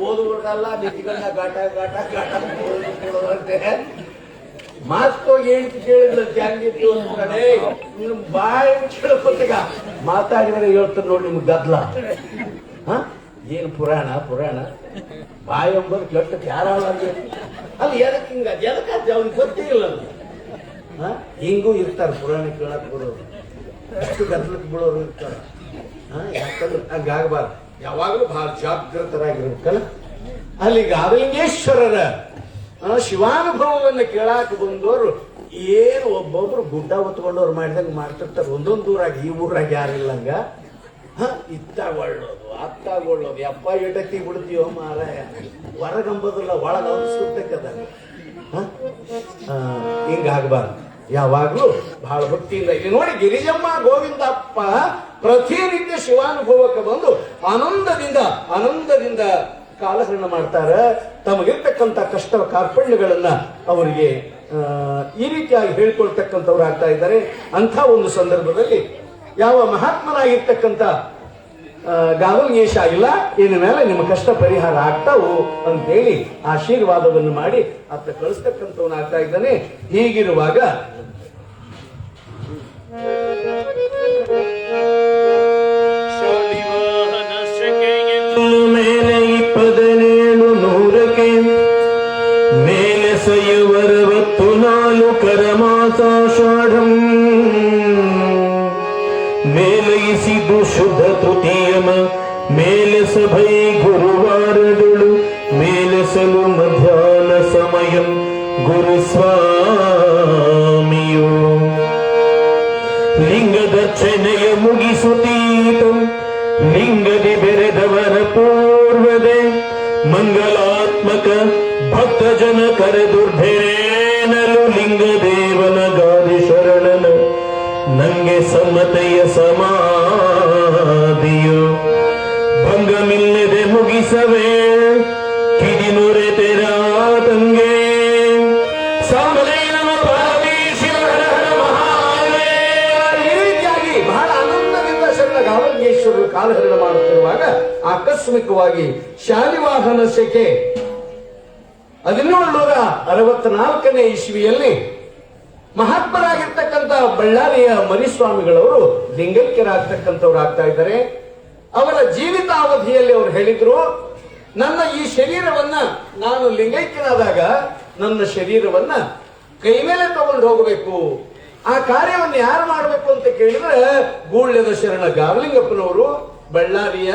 ಓದು ಬಿಡಲ್ಲ, ನಿಂತ್ಕೊಂಡ ಗಾಟ ಕೊಡೋದಂತೆ. ಮಾತೋಗಿ ಹೇಳ್ತಿ ಕೇಳಿದ್ಲ ಹೆಂಗಿತ್ತು ಒಂದ್ ಕಡೆ, ನಿಮ್ ಬಾಯಿ ಕೇಳ್ಕೊತೀಗ ಮಾತಾಡಿದ್ರೆ ಹೇಳ್ತಾರೆ ನೋಡಿ ನಿಮ್ಗೆ ಗದ್ಲ. ಏನು ಪುರಾಣ ಬಾಯಿ ಎಂಬುದು ಕೆಟ್ಟಕ್ಕೆ ಯಾರ ಅಲ್ಲಿ ಎದಕ್ಕೆ ಹಿಂಗ ಎದಕ್ಕೆ ಅವ್ನಿಗೆ ಗೊತ್ತೇ ಇಲ್ಲ. ಅದು ಹಿಂಗೂ ಇರ್ತಾರೆ ಪುರಾಣ ಕೇಳಕ್ ಬರೋರು, ಅಷ್ಟು ಗದ್ಲಕ್ಕೆ ಬಿಡೋರು ಇರ್ತಾರ. ಯಾಕಂದ್ರೆ ಹಂಗಾಗಬಾರ್ದು, ಯಾವಾಗಲೂ ಬಹಳ ಜಾಗೃತರಾಗಿರ್ಬೇಕಲ್ಲ. ಅಲ್ಲಿ ಗಾವಲಿಂಗೇಶ್ವರರ ಶಿವಾನುಭವವನ್ನು ಕೇಳಾಕ ಬಂದವರು ಏನು ಒಬ್ಬೊಬ್ರು ಗುಡ್ಡ ಹೊತ್ಕೊಂಡವ್ರು ಮಾಡಿದಂಗೆ ಮಾಡ್ತಿರ್ತಾರೆ. ಒಂದೊಂದು ಊರಾಗಿ, ಈ ಊರಾಗ ಯಾರಿಲ್ಲಂಗ. ಇತ್ತಾಗೊಳ್ಳೋದು ಅತ್ತಾಗೊಳ್ಳೋದು, ಯಪ್ಪ ಎಟತ್ತಿ ಬಿಡ್ತೀವೋ ಮಾರಾಯ, ಹೊರಗಂಬುದಿಲ್ಲ ಒಳಗ ಸುತ್ತಕ್ಕದ. ಹಿಂಗಾಗಬಾರ್ದು, ಯಾವಾಗ್ಲೂ ಬಹಳ ಭಕ್ತಿಯಿಂದ. ಇಲ್ಲಿ ನೋಡಿ, ಗಿರಿಜಮ್ಮ ಗೋವಿಂದಪ್ಪ ಪ್ರತಿನಿತ್ಯ ಶಿವಾನುಭವಕ್ಕೆ ಬಂದು ಆನಂದದಿಂದ ಕಾಲಹರಣ ಮಾಡ್ತಾರ. ತಮಗಿರ್ತಕ್ಕಂಥ ಕಷ್ಟ ಕಾರ್ಪಣ್ಯಗಳನ್ನ ಅವರಿಗೆ ಈ ರೀತಿಯಾಗಿ ಹೇಳ್ಕೊಳ್ತಕ್ಕಂಥವ್ರು ಆಗ್ತಾ ಇದ್ದಾರೆ. ಅಂಥ ಒಂದು ಸಂದರ್ಭದಲ್ಲಿ ಯಾವ ಮಹಾತ್ಮನಾಗಿರ್ತಕ್ಕಂಥ ಗಾವಲಿಂಗೇಶ ಆಗಿಲ್ಲ, ಇನ್ನು ಮೇಲೆ ನಿಮ್ಮ ಕಷ್ಟ ಪರಿಹಾರ ಆಗ್ತಾವು ಅಂತೇಳಿ ಆಶೀರ್ವಾದವನ್ನು ಮಾಡಿ ಆತ ಕಳಿಸ್ತಕ್ಕಂಥವನು ಆಗ್ತಾ ಇದ್ದಾನೆ. ಹೀಗಿರುವಾಗ ಮೇಲೆ 1700 ಮೇಲೆ ಸಯುವರ 64 ಕರಮಾಸಾಷಾಢಂ ಮೇಲೈಸಿದು ಶುದ್ಧ ತೃತೀಯಮ ಮೇಲೆ ಸಭೈ ಗುರುವಾರಗಳು ಮೇಲೆಸಲು ಮಧ್ಯಾಹ್ನ ಸಮಯಂ ಗುರುಸ್ವಾಮಿಯು ಲಿಂಗದರ್ಶನೆಯ ಮುಗಿಸುತ್ತೀತಂ ಲಿಂಗದಿ ಬೆರೆದವರ ಪೂರ್ವದೆ ಮಂಗಲಾತ್ಮಕ ಭಕ್ತ ಜನ ಕರೆದುರ್ಧೇನಲು ಲಿಂಗದೇವನ ಗಾದಿ ಶರಣನ ನಂಗೆ ಸಮ್ಮತೆಯ ಸಮಾಧಿಯು ಭಂಗಮಿಲ್ಲದೆ ಮುಗಿಸವೇ ಕಿಡಿನುರೆ ತೆರಾತಂಗೆ ಸಾಮಲೈನ ಬಹಳ ಆನಂದದಿಂದ ಶರಣ ಗಾವಲಿಂಗೇಶ್ವರರು ಕಾಲಹರಣ ಮಾಡುತ್ತಿರುವಾಗ ಆಕಸ್ಮಿಕವಾಗಿ ಶಾಲಿವಾಹನ ಶಕೆ 1764 ಇಸ್ವಿಯಲ್ಲಿ ಮಹಾತ್ಮರಾಗಿರ್ತಕ್ಕಂಥ ಬಳ್ಳಾರಿಯ ಮರಿಸ್ವಾಮಿಗಳವರು ಲಿಂಗೈಕ್ಯರಾಗ್ತಕ್ಕಂಥವ್ರು ಆಗ್ತಾ ಇದ್ದಾರೆ. ಅವರ ಜೀವಿತಾವಧಿಯಲ್ಲಿ ಅವರು ಹೇಳಿದ್ರು, ನನ್ನ ಈ ಶರೀರವನ್ನ ನಾನು ಲಿಂಗೈಕ್ಯನಾದಾಗ ನನ್ನ ಶರೀರವನ್ನ ಕೈ ಮೇಲೆ ತಗೊಂಡು ಹೋಗಬೇಕು. ಆ ಕಾರ್ಯವನ್ನು ಯಾರು ಮಾಡಬೇಕು ಅಂತ ಕೇಳಿದ್ರೆ ಗೂಳ್ಯದ ಶರಣ ಗಾವಲಿಂಗಪ್ಪನವರು, ಬಳ್ಳಾರಿಯ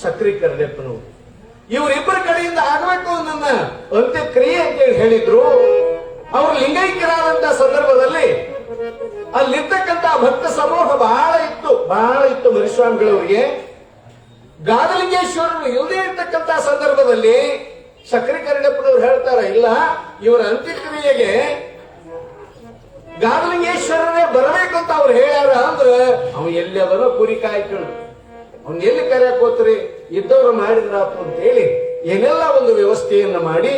ಸಕ್ರಿ ಕರಡೆಪ್ಪನವರು, ಇವರಿಬ್ಬರ ಕಡೆಯಿಂದ ಆಗಬೇಕು ನನ್ನ ಅಂತ್ಯಕ್ರಿಯೆ ಅಂತೇಳಿ ಹೇಳಿದ್ರು. ಅವರು ಲಿಂಗೈಕ್ಯರಾದಂತಹ ಸಂದರ್ಭದಲ್ಲಿ ಅಲ್ಲಿರ್ತಕ್ಕಂಥ ಭಕ್ತ ಸಮೂಹ ಬಹಳ ಇತ್ತು ಮರಿಸ್ವಾಮಿಗಳವರಿಗೆ. ಗಾದಲಿಂಗೇಶ್ವರರು ಇಲ್ಲದೆ ಇರ್ತಕ್ಕಂಥ ಸಂದರ್ಭದಲ್ಲಿ ಸಕ್ರಿ ಕರಡೆಪ್ಪನವರು ಹೇಳ್ತಾರ, ಇಲ್ಲ ಇವರ ಅಂತ್ಯಕ್ರಿಯೆಗೆ ಗಾದಲಿಂಗೇಶ್ವರರೇ ಬರಬೇಕು ಅಂತ ಅವ್ರು ಹೇಳ್ಯಾರ. ಅಂದ್ರ ಅವ ಎಲ್ಲಿ ಅದನ್ನ ಕುರಿ ಕಾಯ್ಕೊಂಡು ಅವ್ನ ಎಲ್ಲಿ ಕರೆಯಕ್ ಹೋತ್ರಿ, ಇದ್ದವ್ರು ಮಾಡಿದ್ರಾತು ಅಂತ ಹೇಳಿ ಏನೆಲ್ಲ ಒಂದು ವ್ಯವಸ್ಥೆಯನ್ನ ಮಾಡಿ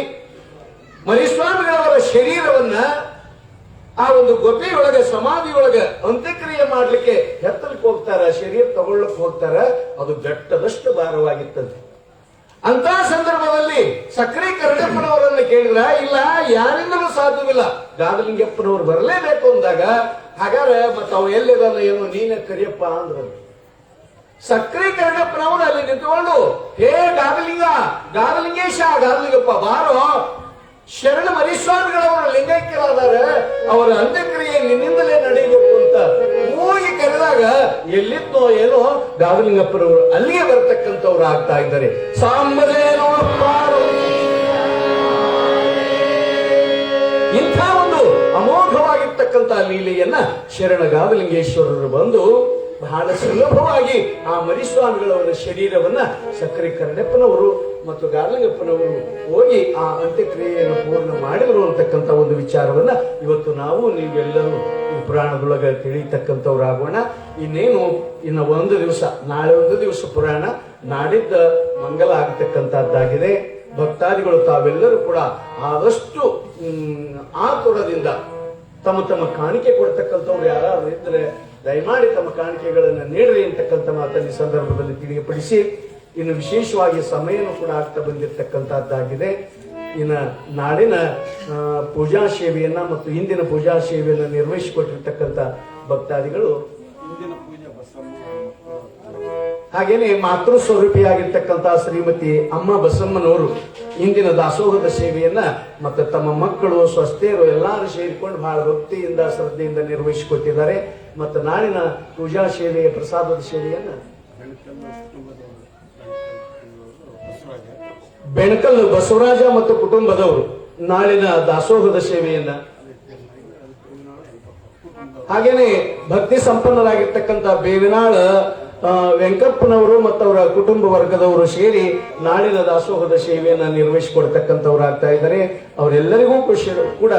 ಮರಿಸ್ವಾಮಿಗಳವರ ಶರೀರವನ್ನ ಆ ಒಂದು ಗೊಬ್ಬೆಯೊಳಗೆ ಸಮಾಧಿಯೊಳಗೆ ಅಂತ್ಯಕ್ರಿಯೆ ಮಾಡ್ಲಿಕ್ಕೆ ಎತ್ತಲಿಕ್ಕೆ ಹೋಗ್ತಾರ, ಶರೀರ ತಗೊಳ್ಳಕ್ ಹೋಗ್ತಾರ. ಅದು ಬೆಟ್ಟದಷ್ಟು ಭಾರವಾಗಿತ್ತಂತೆ. ಅಂತ ಸಂದರ್ಭದಲ್ಲಿ ಸಕ್ರಿ ಕರಡೆಪ್ಪನವರನ್ನ ಕೇಳಿದ್ರ, ಇಲ್ಲ ಯಾರಿಂದಲೂ ಸಾಧ್ಯವಿಲ್ಲ, ಗಾದಲಿಂಗಪ್ಪನವ್ರು ಬರಲೇಬೇಕು ಅಂದಾಗ, ಹಾಗಾದ್ರೆ ಮತ್ತ ಅವ್ ಎಲ್ಲಿದಾನ ಏನು ನೀನೇ ಕರಿಯಪ್ಪ ಅಂದ್ರ. ಸಕ್ರಿ ಕರಡೆಪ್ಪನವರು ಅಲ್ಲಿ ನಿಂತ್ಕೊಂಡು, ಹೇ ಗಾದಲಿಂಗೇಶ ಗಾದಲಿಂಗಪ್ಪ ಬಾರೋ, ಶರಣ ಮರಿಸ್ವಾಮಿಗಳವರು ಲಿಂಗೈಕ್ಯರಾದಾರ, ಅವರ ಅಂತ್ಯಕ್ರಿಯೆ ನಿನ್ನಿಂದಲೇ ನಡೆಯಬೇಕು ಅಂತ ಹೋಗಿ ಕರೆದಾಗ ಎಲ್ಲಿತ್ತೋ ಏನೋ ಗಾದಲಿಂಗಪ್ಪನವರು ಅಲ್ಲಿಗೆ ಬರತಕ್ಕಂಥವ್ರು ಆಗ್ತಾ ಇದ್ದಾರೆ. ಸಾಂಬದೇನೋ ಇಂಥ ಒಂದು ಅಮೋಘವಾಗಿರ್ತಕ್ಕಂಥ ಲೀಲೆಯನ್ನ ಶರಣ ಗಾದಲಿಂಗೇಶ್ವರರು ಬಂದು ಬಹಳ ಸುಲಭವಾಗಿ ಆ ಮರಿಸ್ವಾಮಿಗಳವರ ಶರೀರವನ್ನ ಸಕ್ರಿ ಕರಡೆಪ್ಪನವರು ಮತ್ತು ಗಾದಲಿಂಗಪ್ಪನವರು ಹೋಗಿ ಆ ಅಂತ್ಯಕ್ರಿಯೆಯನ್ನು ಪೂರ್ಣ ಮಾಡಿದ್ರು ಅಂತಕ್ಕಂಥ ಒಂದು ವಿಚಾರವನ್ನ ಇವತ್ತು ನಾವು ನೀವೆಲ್ಲರೂ ಈ ಪುರಾಣದೊಳಗ ತಿಳಿಯತಕ್ಕಂಥವ್ರಾಗೋಣ. ಇನ್ನು ಒಂದು ದಿವಸ, ನಾಳೆ ಒಂದು ದಿವಸ ಪುರಾಣ, ನಾಡಿದ್ದ ಮಂಗಲ ಆಗತಕ್ಕಂಥದ್ದಾಗಿದೆ. ಭಕ್ತಾದಿಗಳು ತಾವೆಲ್ಲರೂ ಕೂಡ ಆದಷ್ಟು ಆತುರದಿಂದ ತಮ್ಮ ತಮ್ಮ ಕಾಣಿಕೆ ಕೊಡ್ತಕ್ಕಂಥವ್ರು ಯಾರಾದ್ರೂ ಇದ್ರೆ ದಯಮಾಡಿ ತಮ್ಮ ಕಾಣಿಕೆಗಳನ್ನು ನೀಡ್ರಿ ಅಂತಕ್ಕಂಥ ಮಾತನ್ನು ಈ ಸಂದರ್ಭದಲ್ಲಿ ತಿಳಿಯಪಡಿಸಿ, ಇನ್ನು ವಿಶೇಷವಾಗಿ ಸಮಯನೂ ಕೂಡ ಆಗ್ತಾ ಬಂದಿರತಕ್ಕಂಥದ್ದಾಗಿದೆ. ಇನ್ನು ನಾಡಿನ ಪೂಜಾ ಸೇವೆಯನ್ನ ಮತ್ತು ಇಂದಿನ ಪೂಜಾ ಸೇವೆಯನ್ನು ನಿರ್ವಹಿಸಿಕೊಟ್ಟಿರ್ತಕ್ಕಂಥ ಭಕ್ತಾದಿಗಳು, ಹಾಗೇನೆ ಮಾತೃ ಸ್ವರೂಪಿಯಾಗಿರ್ತಕ್ಕಂಥ ಶ್ರೀಮತಿ ಅಮ್ಮ ಬಸಮ್ಮನವರು ಇಂದಿನ ದಾಸೋಹದ ಸೇವೆಯನ್ನ ಮತ್ತು ತಮ್ಮ ಮಕ್ಕಳು ಸ್ವಸ್ಥೆಯರು ಎಲ್ಲರೂ ಸೇರಿಕೊಂಡು ಬಹಳ ಭಕ್ತಿಯಿಂದ ಶ್ರದ್ಧೆಯಿಂದ ನಿರ್ವಹಿಸಿಕೊಟ್ಟಿದ್ದಾರೆ. ಮತ್ತು ನಾಳಿನ ಪೂಜಾ ಸೇವೆಯ ಪ್ರಸಾದದ ಸೇವೆಯನ್ನ ಬೆಣಕಲ್ ಬಸವರಾಜ ಮತ್ತು ಕುಟುಂಬದವರು ನಾಳಿನ ದಾಸೋಹದ ಸೇವೆಯನ್ನ, ಹಾಗೇನೆ ಭಕ್ತಿ ಸಂಪನ್ನರಾಗಿರ್ತಕ್ಕಂಥ ಬೇವಿನಾಳ ವೆಂಕಪ್ಪನವರು ಮತ್ತು ಅವರ ಕುಟುಂಬ ವರ್ಗದವರು ಸೇರಿ ನಾಳಿನ ದಾಸೋಹದ ಸೇವೆಯನ್ನ ನಿರ್ವಹಿಸಿಕೊಡ್ತಕ್ಕಂಥವ್ರು ಆಗ್ತಾ ಇದ್ದಾರೆ. ಅವರೆಲ್ಲರಿಗೂ ಕೂಡ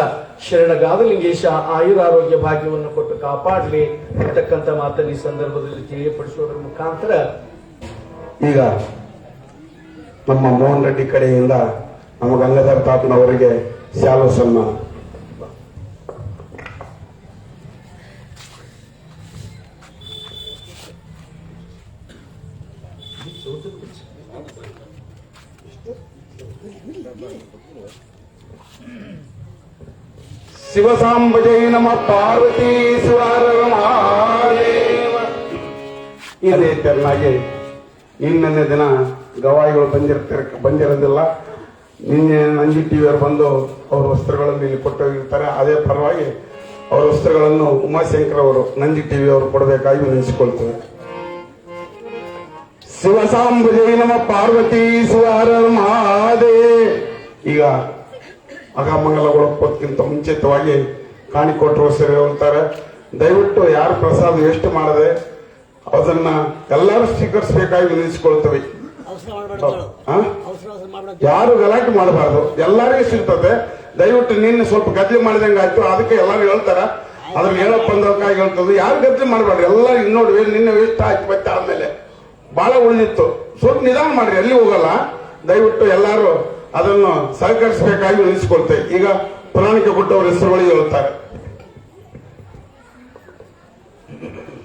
ಶರಣ ಗಾದಲಿಂಗೇಶ ಆಯುರಾರೋಗ್ಯ ಭಾಗ್ಯವನ್ನು ಕೊಟ್ಟು ಕಾಪಾಡಲಿ ಅಂತಕ್ಕಂಥ ಮಾತನ್ನು ಈ ಸಂದರ್ಭದಲ್ಲಿ ತಿಳಿಯಪಡಿಸುವುದರ ಮುಖಾಂತರ ಈಗ ನಮ್ಮ ಮೋಹನ್ ರೆಡ್ಡಿ ಕಡೆಯಿಂದ ನಮ್ಮ ಗಂಗಾಧರ ತಾತನವರಿಗೆ ಶಾಲು ಸನ್ಮಾನ. ಶಿವಸಾಂಬಜೈ ನಮ ಪಾರ್ವತಿ ಇದೇ ತೆರನಾಗಿ ಇನ್ನೊಂದೇ ದಿನ ಗವಾಯಿಗಳು ಬಂದಿರೋದಿಲ್ಲ. ನಿನ್ನೆ ನಂಜಿ ಟಿವಿಯವರು ಬಂದು ಅವ್ರ ವಸ್ತ್ರಗಳನ್ನು ಇಲ್ಲಿ ಕೊಟ್ಟೋಗಿರ್ತಾರೆ. ಅದೇ ಪರವಾಗಿ ಅವರ ವಸ್ತ್ರಗಳನ್ನು ಉಮಾಶಂಕರ್ ಅವರು ನಂಜಿ ಟಿವಿಯವರು ಕೊಡಬೇಕಾಗಿ ನೆನೆಸಿಕೊಳ್ತೇವೆ. ಶಿವಸಾಂಬಜೈ ನಮ ಪಾರ್ವತಿ ಮಹಾದೇ. ಈಗ ಅಗಮಂಗಲಗೊಳಕ್ಕೋದ್ಕಿಂತ ಮುಂಚಿತವಾಗಿ ಕಾಣಿಕೊಟ್ಟರು ಸರಿ ಹೇಳ್ತಾರೆ. ದಯವಿಟ್ಟು ಯಾರು ಪ್ರಸಾದ ವೇಸ್ಟ್ ಮಾಡದೆ ಅದನ್ನ ಎಲ್ಲರೂ ಸ್ವೀಕರಿಸಬೇಕಾಗಿ ನಿಲ್ಲಿಸಿಕೊಳ್ತೇವೆ. ಯಾರು ಗಲಾಟೆ ಮಾಡಬಾರ್ದು, ಎಲ್ಲರಿಗೂ ಸಿಗ್ತದೆ. ದಯವಿಟ್ಟು ನಿನ್ನೆ ಸ್ವಲ್ಪ ಗದ್ದಲೆ ಮಾಡಿದಂಗೆ ಆಯ್ತು, ಅದಕ್ಕೆ ಎಲ್ಲರೂ ಹೇಳ್ತಾರ. ಅದ್ರ ಹೇಳಪ್ಪ ಅಂದಕ್ಕಾಗಿ ಹೇಳ್ತದೆ. ಯಾರು ಗದ್ದಲೆ ಮಾಡಬಾರ್ದು, ಎಲ್ಲರೂ ಇನ್ನೋಡಿ ನಿನ್ನೆ ವೇಸ್ಟ್ ಆಯ್ತು ಮತ್ತೆ ಆದ್ಮೇಲೆ ಬಹಳ ಉಳಿದಿತ್ತು. ಸ್ವಲ್ಪ ನಿಧಾನ ಮಾಡ್ರಿ, ಎಲ್ಲಿ ಹೋಗಲ್ಲ. ದಯವಿಟ್ಟು ಎಲ್ಲರೂ ಅದನ್ನು ಸಹಕರಿಸಬೇಕಾಗಿ ನಿಲ್ಲಿಸಿಕೊಳ್ತೇವೆ. ಈಗ ಪುರಾಣಿಕ ಕೊಟ್ಟವರ ಹೆಸರುಗಳಿಗೆ ಹೇಳ್ತಾರೆ.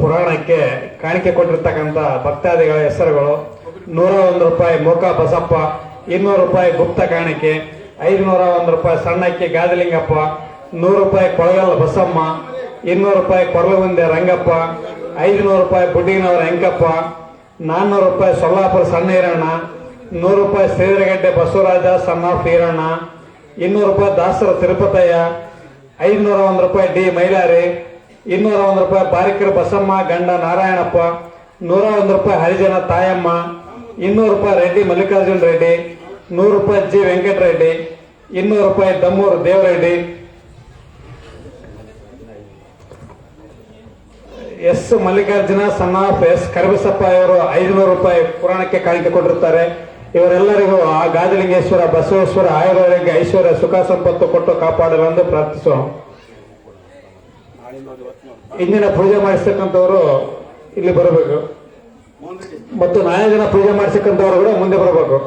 ಪುರಾಣಕ್ಕೆ ಕಾಣಿಕೆ ಕೊಟ್ಟಿರ್ತಕ್ಕಂಥ ಭಕ್ತಾದಿಗಳ ಹೆಸರುಗಳು: 101 ರೂಪಾಯಿ ಮೋಕ ಬಸಪ್ಪ, 200 ರೂಪಾಯಿ ಗುಪ್ತ ಕಾಣಿಕೆ, 501 ರೂಪಾಯಿ ಸಣ್ಣಕ್ಕೆ ಗಾದಲಿಂಗಪ್ಪ, 100 ರೂಪಾಯಿ ಕೊಳಗಲ್ಲ ಬಸಮ್ಮ, 200 ರೂಪಾಯಿ ಕೊರಲಗುಂದೆ ರಂಗಪ್ಪ, 500 ರೂಪಾಯಿ ಬುಡ್ಡಿನವರ ಹೆಂಕಪ್ಪ, 400 ರೂಪಾಯಿ ಸೊಲ್ಲಾಪುರ ಸಣ್ಣ ಈರಣ್ಣ, 100 ರೂಪಾಯಿ ಸೇದರಗಡ್ಡೆ ಬಸವರಾಜ ಸಣ್ಣ ಆಫ್ ಈರಣ್ಣ, 200 ರೂಪಾಯಿ ದಾಸರ ತಿರುಪತಯ್ಯ, 501 ರೂಪಾಯಿ ಡಿ ಮೈಲಾರಿ, 201 ರೂಪಾಯಿ ಬಾರಿಕರ ಬಸಮ್ಮ ಗಂಡ ನಾರಾಯಣಪ್ಪ, 101 ರೂಪಾಯಿ ಹರಿಜನ ತಾಯಮ್ಮ, 200 ರೂಪಾಯಿ ರೆಡ್ಡಿ ಮಲ್ಲಿಕಾರ್ಜುನ್ ರೆಡ್ಡಿ, 100 ರೂಪಾಯಿ ಜಿ ವೆಂಕಟರೆಡ್ಡಿ, 200 ರೂಪಾಯಿ Dammur Devareddy, S Mallikarjuna son of S Karibasappa ಇವರು 500 ರೂಪಾಯಿ ಪುರಾಣಕ್ಕೆ ಕಾಣಿಕೆ ಕೊಟ್ಟಿರುತ್ತಾರೆ. ಇವರೆಲ್ಲರಿಗೂ ಆ ಗಾದಿಲಿಂಗೇಶ್ವರ ಬಸವೇಶ್ವರ ಆಯುರ್ವೇದಕ್ಕೆ ಐಶ್ವರ್ಯ ಸುಖ ಸಂಪತ್ತು ಕೊಟ್ಟು ಕಾಪಾಡಲೆಂದು ಪ್ರಾರ್ಥಿಸೋಣ. ಇಂದಿನ ಪೂಜೆ ಮಾಡಿಸ್ತಕ್ಕಂಥವರು ಇಲ್ಲಿ ಬರಬೇಕು ಮತ್ತು ನಾಳೆ ದಿನ ಪೂಜೆ ಮಾಡಿಸ್ತಕ್ಕಂಥವರು ಕೂಡ ಮುಂದೆ ಬರಬೇಕು.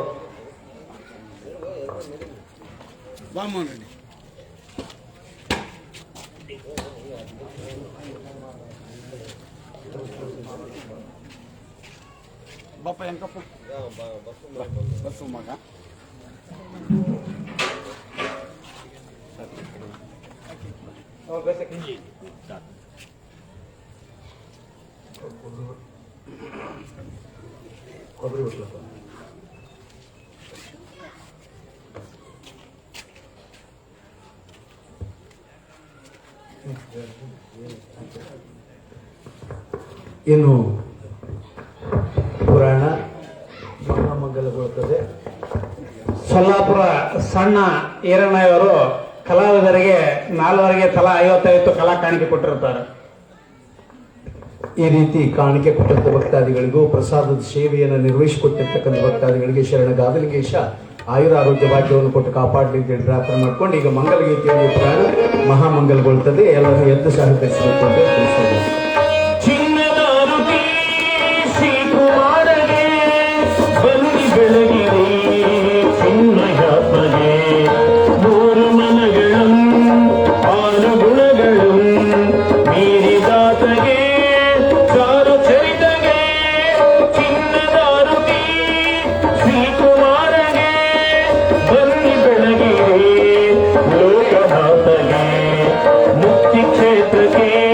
ಬಾಪ ಹೆಂಕಪ್ಪ ಬಸ್ಸು ಮಗ ಇನ್ನು ಪುರಾಣ ಮಹಾಮಂಗಲಗೊಳ್ಳುತ್ತದೆ. ಸೊಲ್ಲಾಪುರ ಸಣ್ಣ ಈರಣ್ಣಯವರು ಕಲಾವಿದರಿಗೆ 4ವರೆಗೆ ತಲಾ 55 ಕಲಾ ಕಾಣಿಕೆ ಕೊಟ್ಟಿರುತ್ತಾರೆ. ಈ ರೀತಿ ಕಾಣಿಕೆ ಕೊಟ್ಟಂತ ಭಕ್ತಾದಿಗಳಿಗೂ ಪ್ರಸಾದದ ಸೇವೆಯನ್ನು ನಿರ್ವಹಿಸಿಕೊಟ್ಟಿರ್ತಕ್ಕಂಥ ಭಕ್ತಾದಿಗಳಿಗೆ ಶರಣ ಗಾದಲಿಂಗೇಶ ಆಯುರ ಆರೋಗ್ಯ ಭಾಗ್ಯವನ್ನು ಕೊಟ್ಟು ಕಾಪಾಡಲಿ ಅಂತ ಹೇಳಿ ಪ್ರಾರ್ಥನೆ ಮಾಡ್ಕೊಂಡು ಈಗ ಮಂಗಲಗೀತೆಯಲ್ಲಿ ಪುರಾಣ ಮಹಾಮಂಗಲಗೊಳ್ಳುತ್ತದೆ. ಎಲ್ಲರೂ ಎದ್ದು ಸಹಕರಿಸಬೇಕು ಅಂತ ತಿಳಿಸೋದು. ಮುಕ್ತಿ ಕ್ಷೇತ್ರಕ್ಕೆ